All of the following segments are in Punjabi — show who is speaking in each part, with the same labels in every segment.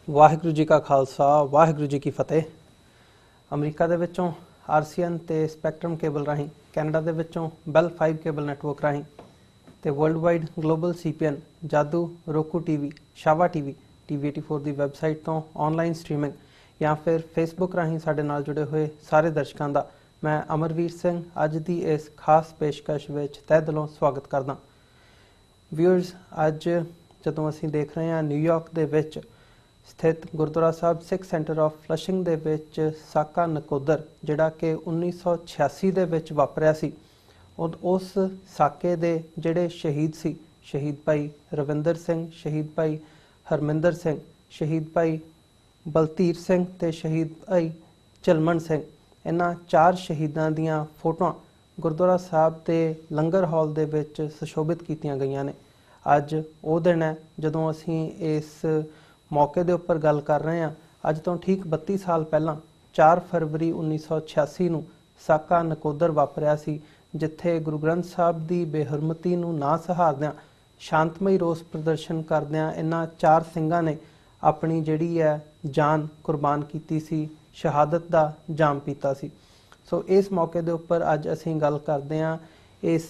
Speaker 1: ਵਾਹਿਗੁਰੂ ਜੀ ਕਾ ਖਾਲਸਾ ਵਾਹਿਗੁਰੂ ਜੀ ਕੀ ਫਤਿਹ। ਅਮਰੀਕਾ ਦੇ ਵਿੱਚੋਂ RCN ਤੇ ਸਪੈਕਟਰਮ ਕੇਬਲ ਰਾਹੀਂ, ਕੈਨੇਡਾ ਦੇ ਵਿੱਚੋਂ ਬੈਲ 5 ਕੇਬਲ ਨੈਟਵਰਕ ਰਾਹੀਂ ਤੇ ਵਰਲਡ ਵਾਈਡ ਗਲੋਬਲ CPN, ਜਾਦੂ, roku TV, ਸ਼ਾਵਾ TV, TV84 ਦੀ ਵੈਬਸਾਈਟ ਤੋਂ ਆਨਲਾਈਨ ਸਟ੍ਰੀਮਿੰਗ ਜਾਂ ਫਿਰ ਫੇਸਬੁੱਕ ਰਾਹੀਂ ਸਾਡੇ ਨਾਲ ਜੁੜੇ ਹੋਏ ਸਾਰੇ ਦਰਸ਼ਕਾਂ ਦਾ ਮੈਂ ਅਮਰਵੀਰ ਸਿੰਘ ਅੱਜ ਦੀ ਇਸ ਖਾਸ ਪੇਸ਼ਕਸ਼ ਵਿੱਚ ਤਹਿ ਦਿਲੋਂ ਸਵਾਗਤ ਕਰਦਾ। ਵਿਊਅਰਸ, ਅੱਜ ਜਦੋਂ ਅਸੀਂ ਦੇਖ ਰਹੇ ਹਾਂ ਨਿਊਯਾਰਕ ਦੇ ਵਿੱਚ ਸਥਿਤ ਗੁਰਦੁਆਰਾ ਸਾਹਿਬ ਸਿੱਖ ਸੈਂਟਰ ਆਫ ਫਲਸ਼ਿੰਗ ਦੇ ਵਿੱਚ ਸਾਕਾ ਨਕੋਦਰ, ਜਿਹੜਾ ਕਿ 1986 ਦੇ ਵਿੱਚ ਵਾਪਰਿਆ ਸੀ, ਉਸ ਸਾਕੇ ਦੇ ਜਿਹੜੇ ਸ਼ਹੀਦ ਸੀ, ਸ਼ਹੀਦ ਭਾਈ ਰਵਿੰਦਰ ਸਿੰਘ, ਸ਼ਹੀਦ ਭਾਈ ਹਰਮਿੰਦਰ ਸਿੰਘ, ਸ਼ਹੀਦ ਭਾਈ ਬਲਤੀਰ ਸਿੰਘ ਤੇ ਸ਼ਹੀਦ ਭਾਈ ਝਲਮਣ ਸਿੰਘ, ਇਹਨਾਂ 4 ਸ਼ਹੀਦਾਂ ਦੀਆਂ ਫੋਟੋਆਂ ਗੁਰਦੁਆਰਾ ਸਾਹਿਬ ਦੇ ਲੰਗਰ ਹਾਲ ਦੇ ਵਿੱਚ ਸੁਸ਼ੋਭਿਤ ਕੀਤੀਆਂ ਗਈਆਂ ਨੇ। ਅੱਜ ਉਹ ਦਿਨ ਹੈ ਜਦੋਂ ਅਸੀਂ ਇਸ ਮੌਕੇ ਦੇ ਉੱਪਰ ਗੱਲ ਕਰ ਰਹੇ ਹਾਂ। ਅੱਜ ਤੋਂ ਠੀਕ 32 ਸਾਲ ਪਹਿਲਾਂ 4 ਫਰਵਰੀ 1986 ਨੂੰ ਸਾਕਾ ਨਕੋਦਰ ਵਾਪਰਿਆ ਸੀ, ਜਿੱਥੇ ਗੁਰੂ ਗ੍ਰੰਥ ਸਾਹਿਬ ਦੀ ਬੇਹਰਮਤੀ ਨੂੰ ਨਾ ਸਹਾਰਦਿਆਂ, ਸ਼ਾਂਤਮਈ ਰੋਸ ਪ੍ਰਦਰਸ਼ਨ ਕਰਦਿਆਂ ਇਹਨਾਂ 4 ਸਿੰਘਾਂ ਨੇ ਆਪਣੀ ਜਿਹੜੀ ਹੈ ਜਾਨ ਕੁਰਬਾਨ ਕੀਤੀ ਸੀ, ਸ਼ਹਾਦਤ ਦਾ ਜਾਮ ਪੀਤਾ ਸੀ। ਸੋ ਇਸ ਮੌਕੇ ਦੇ ਉੱਪਰ ਅੱਜ ਅਸੀਂ ਗੱਲ ਕਰਦੇ ਹਾਂ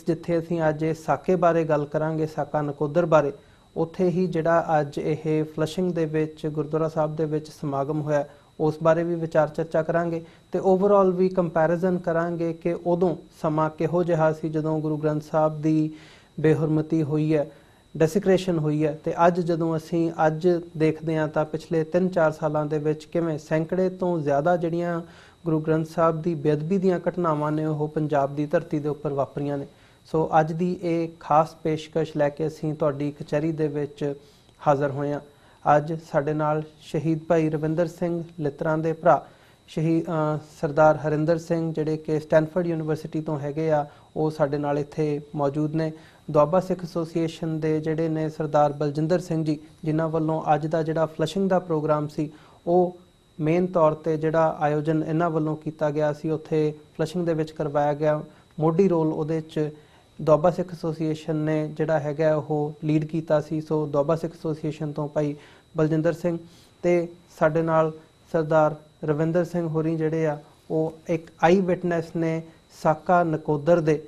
Speaker 1: ਜਿੱਥੇ ਅਸੀਂ ਅੱਜ ਇਸ ਸਾਕੇ ਬਾਰੇ ਗੱਲ ਕਰਾਂਗੇ, ਸਾਕਾ ਨਕੋਦਰ ਬਾਰੇ। ਉੱਥੇ ਹੀ ਜਿਹੜਾ ਅੱਜ ਇਹ ਫਲਸ਼ਿੰਗ ਦੇ ਵਿੱਚ ਗੁਰਦੁਆਰਾ ਸਾਹਿਬ ਦੇ ਵਿੱਚ ਸਮਾਗਮ ਹੋਇਆ, ਉਸ ਬਾਰੇ ਵੀ ਵਿਚਾਰ ਚਰਚਾ ਕਰਾਂਗੇ ਤੇ ਓਵਰਆਲ ਵੀ ਕੰਪੈਰੀਜ਼ਨ ਕਰਾਂਗੇ ਕਿ ਉਦੋਂ ਸਮਾਂ ਕਿਹੋ ਜਿਹਾ ਸੀ ਜਦੋਂ ਗੁਰੂ ਗ੍ਰੰਥ ਸਾਹਿਬ ਦੀ ਬੇਹਰਮਤੀ ਹੋਈ ਹੈ, ਡੈਸਿਕ੍ਰੇਸ਼ਨ ਹੋਈ ਹੈ, ਤੇ ਅੱਜ ਜਦੋਂ ਅਸੀਂ ਅੱਜ ਦੇਖਦੇ ਹਾਂ ਤਾਂ ਪਿਛਲੇ 3-4 ਸਾਲਾਂ ਦੇ ਵਿੱਚ ਕਿਵੇਂ ਸੈਂਕੜੇ ਤੋਂ ਜ਼ਿਆਦਾ ਜਿਹੜੀਆਂ ਗੁਰੂ ਗ੍ਰੰਥ ਸਾਹਿਬ ਦੀ ਬੇਅਦਬੀ ਦੀਆਂ ਘਟਨਾਵਾਂ ਨੇ ਉਹ ਪੰਜਾਬ ਦੀ ਧਰਤੀ ਦੇ ਉੱਪਰ ਵਾਪਰੀਆਂ ਨੇ। ਸੋ ਅੱਜ ਦੀ ਇਹ ਖਾਸ ਪੇਸ਼ਕਸ਼ ਲੈ ਕੇ ਅਸੀਂ ਤੁਹਾਡੀ ਕਚਹਿਰੀ ਦੇ ਵਿੱਚ ਹਾਜ਼ਰ ਹੋਏ ਹਾਂ। ਅੱਜ ਸਾਡੇ ਨਾਲ ਸ਼ਹੀਦ ਭਾਈ ਰਵਿੰਦਰ ਸਿੰਘ ਲਿੱਤਰਾਂ ਦੇ ਭਰਾ ਸਰਦਾਰ ਹਰਿੰਦਰ ਸਿੰਘ, ਜਿਹੜੇ ਕਿ ਸਟੈਨਫੋਰਡ ਯੂਨੀਵਰਸਿਟੀ ਤੋਂ ਹੈਗੇ ਆ, ਉਹ ਸਾਡੇ ਨਾਲ ਇੱਥੇ ਮੌਜੂਦ ਨੇ। ਦੁਆਬਾ ਸਿੱਖ ਐਸੋਸੀਏਸ਼ਨ ਦੇ ਜਿਹੜੇ ਨੇ ਸਰਦਾਰ ਬਲਜਿੰਦਰ ਸਿੰਘ ਜੀ, ਜਿਨ੍ਹਾਂ ਵੱਲੋਂ ਅੱਜ ਦਾ ਜਿਹੜਾ ਫਲਸ਼ਿੰਗ ਦਾ ਪ੍ਰੋਗਰਾਮ ਸੀ ਉਹ ਮੇਨ ਤੌਰ ਤੇ ਜਿਹੜਾ ਆਯੋਜਨ ਇਹਨਾਂ ਵੱਲੋਂ ਕੀਤਾ ਗਿਆ ਸੀ, ਉੱਥੇ ਫਲਸ਼ਿੰਗ ਦੇ ਵਿੱਚ ਕਰਵਾਇਆ ਗਿਆ। ਮੋਢੀ ਰੋਲ ਉਹਦੇ 'ਚ ਦੁਆਬਾ ਸਿੱਖ ਐਸੋਸੀਏਸ਼ਨ ਨੇ ਜਿਹੜਾ ਹੈਗਾ ਉਹ ਲੀਡ ਕੀਤਾ ਸੀ। ਸੋ ਦੁਆਬਾ ਸਿੱਖ ਐਸੋਸੀਏਸ਼ਨ ਤੋਂ ਭਾਈ ਬਲਜਿੰਦਰ ਸਿੰਘ ਤੇ ਸਾਡੇ ਨਾਲ ਸਰਦਾਰ ਰਵਿੰਦਰ ਸਿੰਘ ਹੋਰੀ ਜਿਹੜੇ ਆ, ਉਹ ਇੱਕ ਆਈ ਵਿਟਨੈਸ ਨੇ ਸਾਕਾ ਨਕੋਦਰ ਦੇ,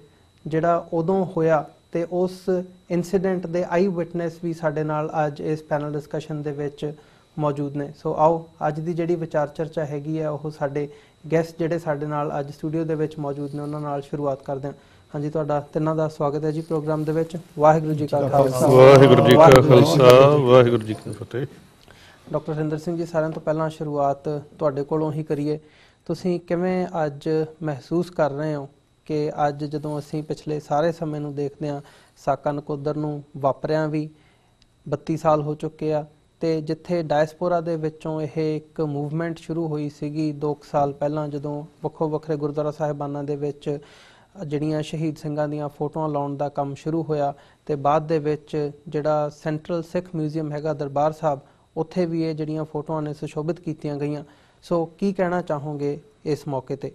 Speaker 1: ਜਿਹੜਾ ਉਦੋਂ ਹੋਇਆ ਤੇ ਉਸ ਇਨਸੀਡੈਂਟ ਦੇ ਆਈ ਵਿਟਨੈਸ ਵੀ ਸਾਡੇ ਨਾਲ ਅੱਜ ਇਸ ਪੈਨਲ ਡਿਸਕਸ਼ਨ ਦੇ ਵਿੱਚ ਮੌਜੂਦ ਨੇ। ਸੋ ਆਓ ਅੱਜ ਦੀ ਜਿਹੜੀ ਵਿਚਾਰ ਚਰਚਾ ਹੈਗੀ ਹੈ ਉਹ ਸਾਡੇ ਗੈਸਟ ਜਿਹੜੇ ਸਾਡੇ ਨਾਲ ਅੱਜ ਸਟੂਡੀਓ ਦੇ ਵਿੱਚ ਮੌਜੂਦ ਨੇ ਉਹਨਾਂ ਨਾਲ ਸ਼ੁਰੂਆਤ ਕਰਦੇ ਹਾਂ। ਹਾਂਜੀ, ਤੁਹਾਡਾ ਤਿੰਨਾਂ ਦਾ ਸਵਾਗਤ ਹੈ ਜੀ ਪ੍ਰੋਗਰਾਮ ਦੇ ਵਿੱਚ। ਵਾਹਿਗੁਰੂ ਜੀ ਕਾ ਖਾਲਸਾ,
Speaker 2: ਵਾਹਿਗੁਰੂ ਜੀ ਕਾ ਖਾਲਸਾ, ਵਾਹਿਗੁਰੂ ਜੀ ਕੀ ਫਤਿਹ।
Speaker 1: ਡਾਕਟਰ ਹਰਿੰਦਰ ਸਿੰਘ ਜੀ, ਸਾਰਿਆਂ ਤੋਂ ਪਹਿਲਾਂ ਸ਼ੁਰੂਆਤ ਤੁਹਾਡੇ ਕੋਲੋਂ ਹੀ ਕਰੀਏ। ਤੁਸੀਂ ਕਿਵੇਂ ਅੱਜ ਮਹਿਸੂਸ ਕਰ ਰਹੇ ਹੋ ਕਿ ਅੱਜ ਜਦੋਂ ਅਸੀਂ ਪਿਛਲੇ ਸਾਰੇ ਸਮੇਂ ਨੂੰ ਦੇਖਦੇ ਹਾਂ, ਸਾਕਾ ਨਕੋਦਰ ਨੂੰ ਵਾਪਰਿਆਂ ਵੀ 32 ਸਾਲ ਹੋ ਚੁੱਕੇ ਆ, ਤੇ ਜਿੱਥੇ ਡਾਇਸਪੋਰਾ ਦੇ ਵਿੱਚੋਂ ਇਹ ਇੱਕ ਮੂਵਮੈਂਟ ਸ਼ੁਰੂ ਹੋਈ ਸੀਗੀ 2 ਸਾਲ ਪਹਿਲਾਂ, ਜਦੋਂ ਵੱਖੋ ਵੱਖਰੇ ਗੁਰਦੁਆਰਾ ਸਾਹਿਬਾਨਾਂ ਦੇ ਵਿੱਚ ਜਿਹੜੀਆਂ ਸ਼ਹੀਦ ਸਿੰਘਾਂ ਦੀਆਂ ਫੋਟੋਆਂ ਲਾਉਣ ਦਾ ਕੰਮ ਸ਼ੁਰੂ ਹੋਇਆ, ਤੇ ਬਾਅਦ ਦੇ ਵਿੱਚ ਜਿਹੜਾ ਸੈਂਟਰਲ ਸਿੱਖ ਮਿਊਜ਼ੀਅਮ ਹੈਗਾ ਦਰਬਾਰ ਸਾਹਿਬ, ਉੱਥੇ ਵੀ ਇਹ ਜਿਹੜੀਆਂ ਫੋਟੋਆਂ ਨੇ ਸੁਸ਼ੋਭਿਤ ਕੀਤੀਆਂ ਗਈਆਂ। ਸੋ ਕੀ ਕਹਿਣਾ ਚਾਹੋਗੇ ਇਸ ਮੌਕੇ ਤੇ?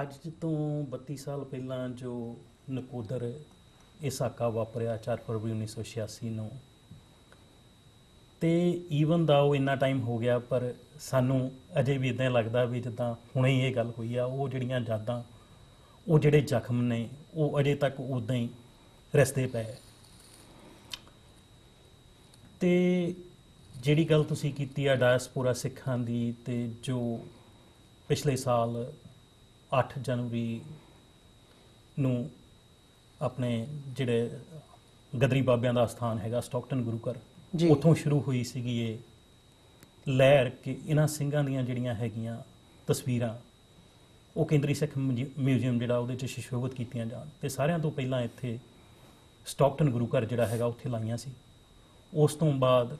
Speaker 3: ਅੱਜ ਤੋਂ 32 ਸਾਲ ਪਹਿਲਾਂ ਜੋ ਨਕੋਦਰ ਇਹ ਸਾਕਾ ਵਾਪਰਿਆ 4 ਫਰਵਰੀ 1986 ਨੂੰ, ਤੇ ਈਵਨ ਦਾ ਉਹ ਇੰਨਾ ਟਾਈਮ ਹੋ ਗਿਆ, ਪਰ ਸਾਨੂੰ ਅਜੇ ਵੀ ਇੱਦਾਂ ਲੱਗਦਾ ਵੀ ਜਿੱਦਾਂ ਹੁਣੇ ਹੀ ਇਹ ਗੱਲ ਹੋਈ ਆ। ਉਹ ਜਿਹੜੀਆਂ ਯਾਦਾਂ, ਉਹ ਜਿਹੜੇ ਜ਼ਖਮ ਨੇ, ਉਹ ਅਜੇ ਤੱਕ ਉੱਦਾਂ ਹੀ ਰਸਤੇ ਪਏ। ਤੇ ਜਿਹੜੀ ਗੱਲ ਤੁਸੀਂ ਕੀਤੀ ਆ ਡਾਇਸਪੋਰਾ ਸਿੱਖਾਂ ਦੀ, ਤੇ ਜੋ ਪਿਛਲੇ ਸਾਲ 8 ਜਨਵਰੀ ਨੂੰ ਆਪਣੇ ਜਿਹੜੇ ਗਦਰੀ ਬਾਬਿਆਂ ਦਾ ਸਥਾਨ ਹੈਗਾ ਸਟਾਕਟਨ ਗੁਰੂ ਘਰ, ਉੱਥੋਂ ਸ਼ੁਰੂ ਹੋਈ ਸੀਗੀ ਇਹ ਲਹਿਰ ਕਿ ਇਹਨਾਂ ਸਿੰਘਾਂ ਦੀਆਂ ਜਿਹੜੀਆਂ ਹੈਗੀਆਂ ਤਸਵੀਰਾਂ ਉਹ ਕੇਂਦਰੀ ਸਿੱਖ ਮਿਊਜ਼ੀਅਮ ਜਿਹੜਾ ਉਹਦੇ 'ਚ ਸੁਸ਼ੋਭਿਤ ਕੀਤੀਆਂ ਜਾਣ। ਤੇ ਸਾਰਿਆਂ ਤੋਂ ਪਹਿਲਾਂ ਇੱਥੇ ਸਟਾਕਟਨ ਗੁਰੂ ਘਰ ਜਿਹੜਾ ਹੈਗਾ ਉੱਥੇ ਲਾਈਆਂ ਸੀ। ਉਸ ਤੋਂ ਬਾਅਦ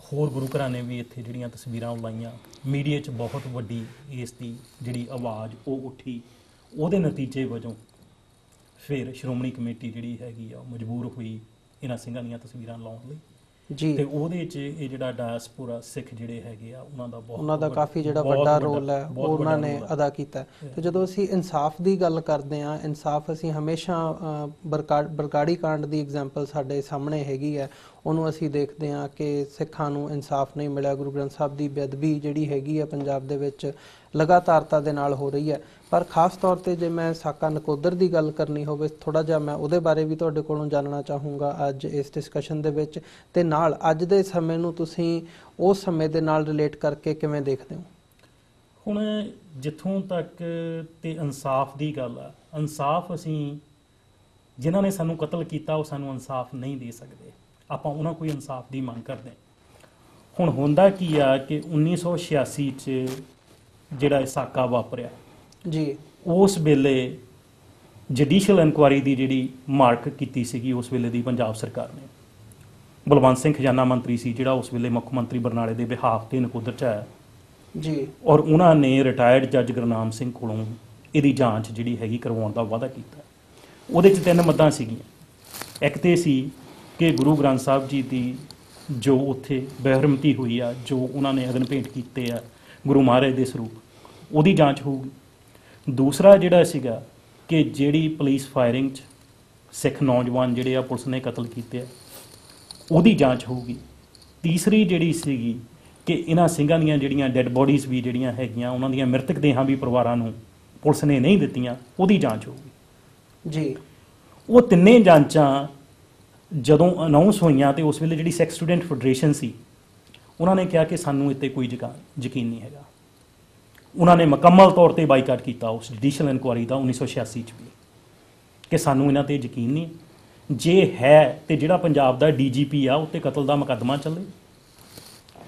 Speaker 3: ਹੋਰ ਗੁਰੂ ਘਰਾਂ ਨੇ ਵੀ ਇੱਥੇ ਜਿਹੜੀਆਂ ਤਸਵੀਰਾਂ ਉਹ ਲਾਈਆਂ। ਮੀਡੀਆ 'ਚ ਬਹੁਤ ਵੱਡੀ ਇਸ ਦੀ ਜਿਹੜੀ ਆਵਾਜ਼ ਉਹ ਉੱਠੀ। ਉਹਦੇ ਨਤੀਜੇ ਵਜੋਂ ਫਿਰ ਸ਼੍ਰੋਮਣੀ ਕਮੇਟੀ ਜਿਹੜੀ ਹੈਗੀ ਆ ਉਹ ਮਜਬੂਰ ਹੋਈ ਇਹਨਾਂ ਸਿੰਘਾਂ ਦੀਆਂ ਤਸਵੀਰਾਂ ਲਾਉਣ ਲਈ ਜੀ। ਤੇ ਉਹਦੇ 'ਚ ਇਹ ਜਿਹੜਾ ਡਾਇਸਪੋਰਾ ਸਿੱਖ ਜਿਹੜੇ ਹੈਗੇ ਆ ਉਹਨਾਂ ਦਾ ਕਾਫੀ ਜਿਹੜਾ ਵੱਡਾ ਰੋਲ ਹੈ ਉਹ ਉਹਨਾਂ ਨੇ ਅਦਾ ਕੀਤਾ। ਤੇ ਜਦੋਂ ਅਸੀਂ ਇਨਸਾਫ ਦੀ ਗੱਲ ਕਰਦੇ ਹਾਂ, ਇਨਸਾਫ ਅਸੀਂ ਹਮੇਸ਼ਾ ਬਰਗਾੜੀ ਕਾਂਡ ਦੀ ਐਗਜ਼ਾਮਪਲ ਸਾਡੇ ਸਾਹਮਣੇ ਹੈਗੀ ਹੈ।
Speaker 1: ਉਹਨੂੰ ਅਸੀਂ ਦੇਖਦੇ ਹਾਂ ਕਿ ਸਿੱਖਾਂ ਨੂੰ ਇਨਸਾਫ ਨਹੀਂ ਮਿਲਿਆ। ਗੁਰੂ ਗ੍ਰੰਥ ਸਾਹਿਬ ਦੀ ਬੇਅਦਬੀ ਜਿਹੜੀ ਹੈਗੀ ਆ ਪੰਜਾਬ ਦੇ ਵਿੱਚ ਲਗਾਤਾਰਤਾ ਦੇ ਨਾਲ ਹੋ ਰਹੀ ਹੈ। ਪਰ ਖਾਸ ਤੌਰ ਤੇ ਜੇ ਮੈਂ ਸਾਕਾ ਨਕੋਦਰ ਦੀ ਗੱਲ ਕਰਨੀ ਹੋਵੇ, ਥੋੜਾ ਜਿਹਾ ਮੈਂ ਉਹਦੇ ਬਾਰੇ ਵੀ ਤੁਹਾਡੇ ਕੋਲੋਂ ਜਾਣਨਾ ਚਾਹੂੰਗਾ ਅੱਜ ਇਸ ਡਿਸਕਸ਼ਨ ਦੇ ਵਿੱਚ, ਤੇ ਨਾਲ ਅੱਜ ਦੇ ਸਮੇਂ ਨੂੰ ਤੁਸੀਂ ਉਸ ਸਮੇਂ ਦੇ ਨਾਲ ਰਿਲੇਟ ਕਰਕੇ ਕਿਵੇਂ ਦੇਖਦੇ ਹੋ?
Speaker 3: ਹੁਣ ਜਿੱਥੋਂ ਤੱਕ ਤੇ ਇਨਸਾਫ ਦੀ ਗੱਲ ਆ, ਇਨਸਾਫ ਅਸੀਂ ਜਿਨ੍ਹਾਂ ਨੇ ਸਾਨੂੰ ਕਤਲ ਕੀਤਾ ਉਹ ਸਾਨੂੰ ਇਨਸਾਫ ਨਹੀਂ ਦੇ ਸਕਦੇ, ਆਪਾਂ ਉਹਨਾਂ ਕੋਈ ਇਨਸਾਫ ਦੀ ਮੰਗ ਕਰਦੇ। ਹੁਣ ਹੁੰਦਾ ਕੀ ਆ ਕਿ 1986 'ਚ ਜਿਹੜਾ ਇਹ ਸਾਕਾ ਵਾਪਰਿਆ
Speaker 1: ਜੀ,
Speaker 3: ਉਸ ਵੇਲੇ ਜੁਡੀਸ਼ੀਅਲ ਇਨਕੁਆਇਰੀ ਦੀ ਜਿਹੜੀ ਮਾਰਕ ਕੀਤੀ ਸੀਗੀ ਉਸ ਵੇਲੇ ਦੀ ਪੰਜਾਬ ਸਰਕਾਰ ਨੇ। ਬਲਵੰਤ ਸਿੰਘ ਖਜ਼ਾਨਾ ਮੰਤਰੀ ਸੀ ਜਿਹੜਾ ਉਸ ਵੇਲੇ ਮੁੱਖ ਮੰਤਰੀ ਬਰਨਾਲੇ ਦੇ ਬਿਹਾਫ ਤੇ ਨਕੋਦਰ 'ਚ ਆਇਆ
Speaker 1: ਜੀ,
Speaker 3: ਔਰ ਉਹਨਾਂ ਨੇ ਰਿਟਾਇਰਡ ਜੱਜ ਗੁਰਨਾਮ ਸਿੰਘ ਕੋਲੋਂ ਇਹਦੀ ਜਾਂਚ ਜਿਹੜੀ ਹੈਗੀ ਕਰਵਾਉਣ ਦਾ ਵਾਅਦਾ ਕੀਤਾ। ਉਹਦੇ 'ਚ 3 ਮੱਦਾਂ ਸੀਗੀਆਂ। ਇੱਕ ਤੇ ਸੀ ਕਿ ਗੁਰੂ ਗ੍ਰੰਥ ਸਾਹਿਬ ਜੀ ਦੀ ਜੋ ਉੱਥੇ ਬੇਹਰਮਤੀ ਹੋਈ ਆ, ਜੋ ਉਹਨਾਂ ਨੇ ਅਗਨ ਭੇਟ ਕੀਤੇ ਆ ਗੁਰੂ ਮਹਾਰਾਜ ਦੇ ਸਰੂਪ, ਉਹਦੀ ਜਾਂਚ ਹੋਊਗੀ। ਦੂਸਰਾ ਜਿਹੜਾ ਸੀਗਾ ਕਿ ਜਿਹੜੀ ਪੁਲਿਸ ਫਾਇਰਿੰਗ 'ਚ ਸਿੱਖ ਨੌਜਵਾਨ ਜਿਹੜੇ ਆ ਪੁਲਿਸ ਨੇ ਕਤਲ ਕੀਤੇ ਆ ਉਹਦੀ ਜਾਂਚ ਹੋਊਗੀ। ਤੀਸਰੀ ਜਿਹੜੀ ਸੀਗੀ ਕਿ ਇਹਨਾਂ ਸਿੰਘਾਂ ਦੀਆਂ ਜਿਹੜੀਆਂ ਡੈੱਡ ਬੋਡੀਜ਼ ਵੀ ਜਿਹੜੀਆਂ ਹੈਗੀਆਂ ਉਹਨਾਂ ਦੀਆਂ ਮ੍ਰਿਤਕ ਦੇਹਾਂ ਵੀ ਪਰਿਵਾਰਾਂ ਨੂੰ ਪੁਲਿਸ ਨੇ ਨਹੀਂ ਦਿੱਤੀਆਂ, ਉਹਦੀ ਜਾਂਚ ਹੋਊਗੀ
Speaker 1: ਜੀ।
Speaker 3: ਉਹ ਤਿੰਨੇ ਜਾਂਚਾਂ ਜਦੋਂ ਅਨਾਉਂਸ ਹੋਈਆਂ ਤੇ ਉਸ ਵੇਲੇ ਜਿਹੜੀ ਸਿੱਖ ਸਟੂਡੈਂਟ ਫੈਡਰੇਸ਼ਨ ਸੀ ਉਹਨਾਂ ਨੇ ਕਿਹਾ ਕਿ ਸਾਨੂੰ ਇੱਥੇ ਕੋਈ ਯਕੀਨ ਨਹੀਂ ਹੈਗਾ। ਉਹਨਾਂ ਨੇ ਮੁਕੰਮਲ ਤੌਰ ਤੇ ਬਾਈਕਾਟ ਕੀਤਾ ਉਸ ਜੁਡੀਸ਼ੀਅਲ ਇਨਕੁਆਇਰੀ ਦਾ 1986 'ਚ ਵੀ ਕਿ ਸਾਨੂੰ ਇਹਨਾਂ ਤੇ ਯਕੀਨ ਨਹੀਂ। ਜੇ ਹੈ ਤੇ ਜਿਹੜਾ ਪੰਜਾਬ ਦਾ ਡੀਜੀਪੀ ਆ ਉੱਤੇ ਕਤਲ ਦਾ ਮੁਕੱਦਮਾ ਚੱਲੇ,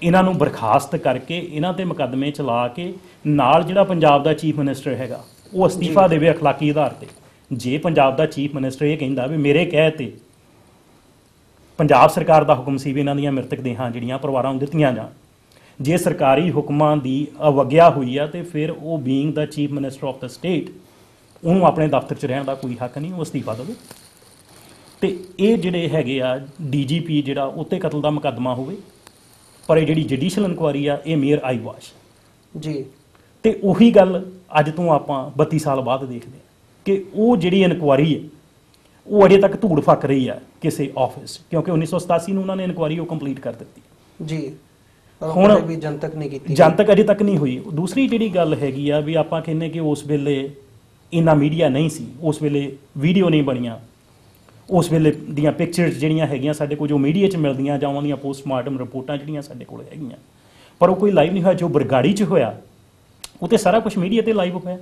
Speaker 3: ਇਹਨਾਂ ਨੂੰ ਬਰਖਾਸਤ ਕਰਕੇ ਇਹਨਾਂ ਤੇ ਮੁਕੱਦਮੇ ਚਲਾ ਕੇ ਨਾਲ ਜਿਹੜਾ ਪੰਜਾਬ ਦਾ ਚੀਫ ਮਿਨਿਸਟਰ ਹੈਗਾ ਉਹ ਅਸਤੀਫਾ ਦੇਵੇ ਅਖਲਾਕੀ ਆਧਾਰ ਤੇ। ਜੇ ਪੰਜਾਬ ਦਾ ਚੀਫ ਮਿਨਿਸਟਰ ਇਹ ਕਹਿੰਦਾ ਵੀ ਮੇਰੇ ਕਹਿ ਤੇ ਪੰਜਾਬ ਸਰਕਾਰ ਦਾ ਹੁਕਮ ਸੀ ਵੀ ਇਹਨਾਂ ਦੀਆਂ ਮ੍ਰਿਤਕ ਦੇਹਾਂ ਜਿਹੜੀਆਂ ਪਰਿਵਾਰਾਂ ਨੂੰ ਦਿੱਤੀਆਂ ਜਾਣ, ਜੇ ਸਰਕਾਰੀ ਹੁਕਮਾਂ ਦੀ ਅਵਗਿਆ ਹੋਈ ਆ ਤੇ ਫਿਰ ਉਹ being the chief minister of the state ਉਹਨੂੰ ਆਪਣੇ ਦਫ਼ਤਰ 'ਚ ਰਹਿਣ ਦਾ ਕੋਈ ਹੱਕ ਨਹੀਂ, ਉਹ ਅਸਤੀਫਾ ਦੇਵੇ। ਤੇ ਇਹ ਜਿਹੜੇ ਹੈਗੇ ਆ ਡੀਜੀਪੀ ਜਿਹੜਾ ਉੱਤੇ ਕਤਲ ਦਾ ਮੁਕੱਦਮਾ ਹੋਵੇ, ਪਰ ਇਹ ਜਿਹੜੀ ਜੁਡੀਸ਼ੀਅਲ ਇਨਕੁਆਇਰੀ ਆ ਇਹ ਮੇਅਰ ਆਈਵਾਸ਼ ਜੀ। ਤੇ ਉਹੀ ਗੱਲ ਅੱਜ ਤੋਂ ਆਪਾਂ 32 ਸਾਲ ਬਾਅਦ ਦੇਖਦੇ ਹਾਂ ਕਿ ਉਹ ਜਿਹੜੀ ਇਨਕੁਆਇਰੀ ਹੈ ਉਹ ਅਜੇ ਤੱਕ ਧੂੜ ਫੱਕ ਰਹੀ ਆ ਕਿਸੇ ਆਫਿਸ, ਕਿਉਂਕਿ 1987 ਨੂੰ ਉਹਨਾਂ ਨੇ ਇਨਕੁਆਇਰੀ ਉਹ ਕੰਪਲੀਟ ਕਰ ਦਿੱਤੀ ਜੀ। ਹੁਣ ਵੀ ਜਨਤਕ ਨਹੀਂ ਕੀਤੀ, ਜਨਤਕ ਅਜੇ ਤੱਕ ਨਹੀਂ ਹੋਈ। ਦੂਸਰੀ ਜਿਹੜੀ ਗੱਲ ਹੈਗੀ ਆ ਵੀ ਆਪਾਂ ਕਹਿੰਦੇ ਕਿ ਉਸ ਵੇਲੇ ਇੰਨਾ ਮੀਡੀਆ ਨਹੀਂ ਸੀ, ਉਸ ਵੇਲੇ ਵੀਡੀਓ ਨਹੀਂ ਬਣੀਆਂ, ਉਸ ਵੇਲੇ ਦੀਆਂ ਪਿਕਚਰਸ ਜਿਹੜੀਆਂ ਹੈਗੀਆਂ ਸਾਡੇ ਕੋਲ ਜੋ ਮੀਡੀਆ 'ਚ ਮਿਲਦੀਆਂ ਜਾਂ ਉਹਨਾਂ ਦੀਆਂ ਪੋਸਟਮਾਰਟਮ ਰਿਪੋਰਟਾਂ ਜਿਹੜੀਆਂ ਸਾਡੇ ਕੋਲ ਹੈਗੀਆਂ, ਪਰ ਉਹ ਕੋਈ ਲਾਈਵ ਨਹੀਂ ਹੋਇਆ। ਜੋ ਬਰਗਾੜੀ 'ਚ ਹੋਇਆ ਉਹ ਤੇ ਸਾਰਾ ਕੁਝ ਮੀਡੀਆ ਤੇ ਲਾਈਵ ਹੋਇਆ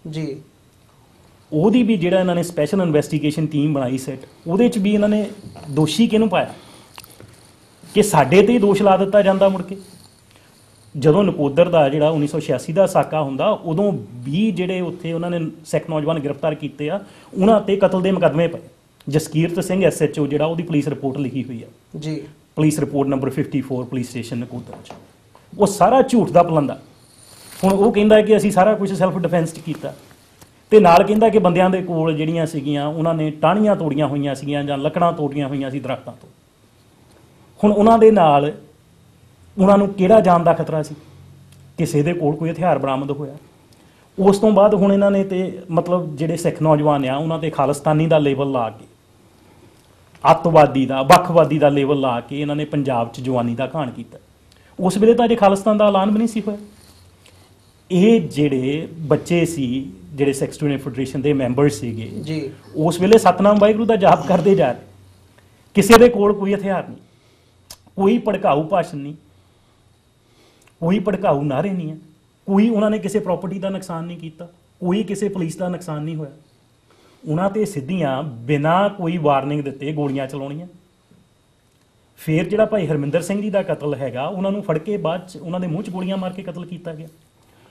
Speaker 3: ਜੀ। ਉਹਦੀ ਵੀ ਜਿਹੜਾ ਇਹਨਾਂ ਨੇ ਸਪੈਸ਼ਲ ਇਨਵੈਸਟੀਗੇਸ਼ਨ ਟੀਮ ਬਣਾਈ ਸੈੱਟ, ਉਹਦੇ 'ਚ ਵੀ ਇਹਨਾਂ ਨੇ ਦੋਸ਼ੀ ਕਿਹਨੂੰ ਪਾਇਆ ਕਿ ਸਾਡੇ ਤੇ ਹੀ ਦੋਸ਼ ਲਾ ਦਿੱਤਾ ਜਾਂਦਾ। ਮੁੜ ਕੇ ਜਦੋਂ ਨਕੋਦਰ ਦਾ ਜਿਹੜਾ 1986 ਦਾ ਸਾਕਾ ਹੁੰਦਾ ਉਦੋਂ ਵੀ ਜਿਹੜੇ ਉੱਥੇ ਉਹਨਾਂ ਨੇ ਸਿੱਖ ਨੌਜਵਾਨ ਗ੍ਰਿਫਤਾਰ ਕੀਤੇ ਆ ਉਹਨਾਂ ਤੇ ਕਤਲ ਦੇ ਮੁਕੱਦਮੇ ਪਏ। ਜਸਕੀਰਤ ਸਿੰਘ SHO ਜਿਹੜਾ ਉਹਦੀ ਪੁਲਿਸ ਰਿਪੋਰਟ ਲਿਖੀ ਹੋਈ ਆ ਜੀ, police report number 54 police station Nakodar 'ਚ, ਉਹ ਸਾਰਾ ਝੂਠ ਦਾ ਪਲੰਦਾ। ਹੁਣ ਉਹ ਕਹਿੰਦਾ ਕਿ ਅਸੀਂ ਸਾਰਾ ਕੁਝ ਸੈਲਫ ਡਿਫੈਂਸ 'ਚ ਕੀਤਾ ਤੇ ਨਾਲ ਕਹਿੰਦਾ ਕਿ ਬੰਦਿਆਂ ਦੇ ਕੋਲ ਜਿਹੜੀਆਂ ਸੀਗੀਆਂ ਉਹਨਾਂ ਨੇ ਟਾਹਣੀਆਂ ਤੋੜੀਆਂ ਹੋਈਆਂ ਸੀਗੀਆਂ ਜਾਂ ਲੱਕੜਾਂ ਤੋੜੀਆਂ ਹੋਈਆਂ ਸੀ ਦਰਖਤਾਂ ਤੋਂ। ਹੁਣ ਉਹਨਾਂ ਦੇ ਨਾਲ ਉਹਨਾਂ ਨੂੰ ਕਿਹੜਾ ਜਾਨ ਦਾ ਖਤਰਾ ਸੀ? ਕਿਸੇ ਦੇ ਕੋਲ ਕੋਈ ਹਥਿਆਰ ਬਰਾਮਦ ਹੋਇਆ। ਉਸ ਤੋਂ ਬਾਅਦ ਹੁਣ ਇਹਨਾਂ ਨੇ ਤੇ ਮਤਲਬ ਜਿਹੜੇ ਸਿੱਖ ਨੌਜਵਾਨ ਆ ਉਹਨਾਂ ਤੇ ਖਾਲਿਸਤਾਨੀ ਦਾ ਲੇਬਲ ਲਾ ਕੇ, ਅੱਤਵਾਦੀ ਦਾ, ਵੱਖਵਾਦੀ ਦਾ ਲੇਬਲ ਲਾ ਕੇ ਇਹਨਾਂ ਨੇ ਪੰਜਾਬ 'ਚ ਜਵਾਨੀ ਦਾ ਘਾਣ ਕੀਤਾ। ਉਸ ਵੇਲੇ ਤਾਂ ਅਜੇ ਖਾਲਿਸਤਾਨ ਦਾ ਐਲਾਨ ਵੀ ਨਹੀਂ ਸੀ ਹੋਇਆ। ਇਹ ਜਿਹੜੇ ਬੱਚੇ ਸੀ ਜਿਹੜੇ ਸਿੱਖ ਸਟੂਡੈਂਟ ਫੈਡਰੇਸ਼ਨ ਦੇ ਮੈਂਬਰ ਸੀਗੇ ਜੀ, ਉਸ ਵੇਲੇ ਸਤਨਾਮ ਵਾਹਿਗੁਰੂ ਦਾ ਜਾਪ ਕਰਦੇ ਜਾ ਰਹੇ। ਕਿਸੇ ਦੇ ਕੋਲ ਕੋਈ ਹਥਿਆਰ ਨਹੀਂ, ਕੋਈ ਭੜਕਾਊ ਭਾਸ਼ਣ ਨਹੀਂ, ਕੋਈ ਭੜਕਾਊ ਨਾਅਰੇ ਨਹੀਂ ਹੈ, ਕੋਈ ਉਹਨਾਂ ਨੇ ਕਿਸੇ ਪ੍ਰਾਪਰਟੀ ਦਾ ਨੁਕਸਾਨ ਨਹੀਂ ਕੀਤਾ, ਕੋਈ ਕਿਸੇ ਪੁਲਿਸ ਦਾ ਨੁਕਸਾਨ ਨਹੀਂ ਹੋਇਆ। ਉਹਨਾਂ ਤੇ ਸਿੱਧੀਆਂ ਬਿਨਾਂ ਕੋਈ ਵਾਰਨਿੰਗ ਦਿੱਤੇ ਗੋਲੀਆਂ ਚਲਾਉਣੀਆਂ। ਫਿਰ ਜਿਹੜਾ ਭਾਈ ਹਰਮਿੰਦਰ ਸਿੰਘ ਜੀ ਦਾ ਕਤਲ ਹੈਗਾ ਉਹਨਾਂ ਨੂੰ ਫੜ ਕੇ ਬਾਅਦ 'ਚ ਉਹਨਾਂ ਦੇ ਮੂੰਹ 'ਚ ਗੋਲੀਆਂ ਮਾਰ ਕੇ ਕਤਲ ਕੀਤਾ ਗਿਆ।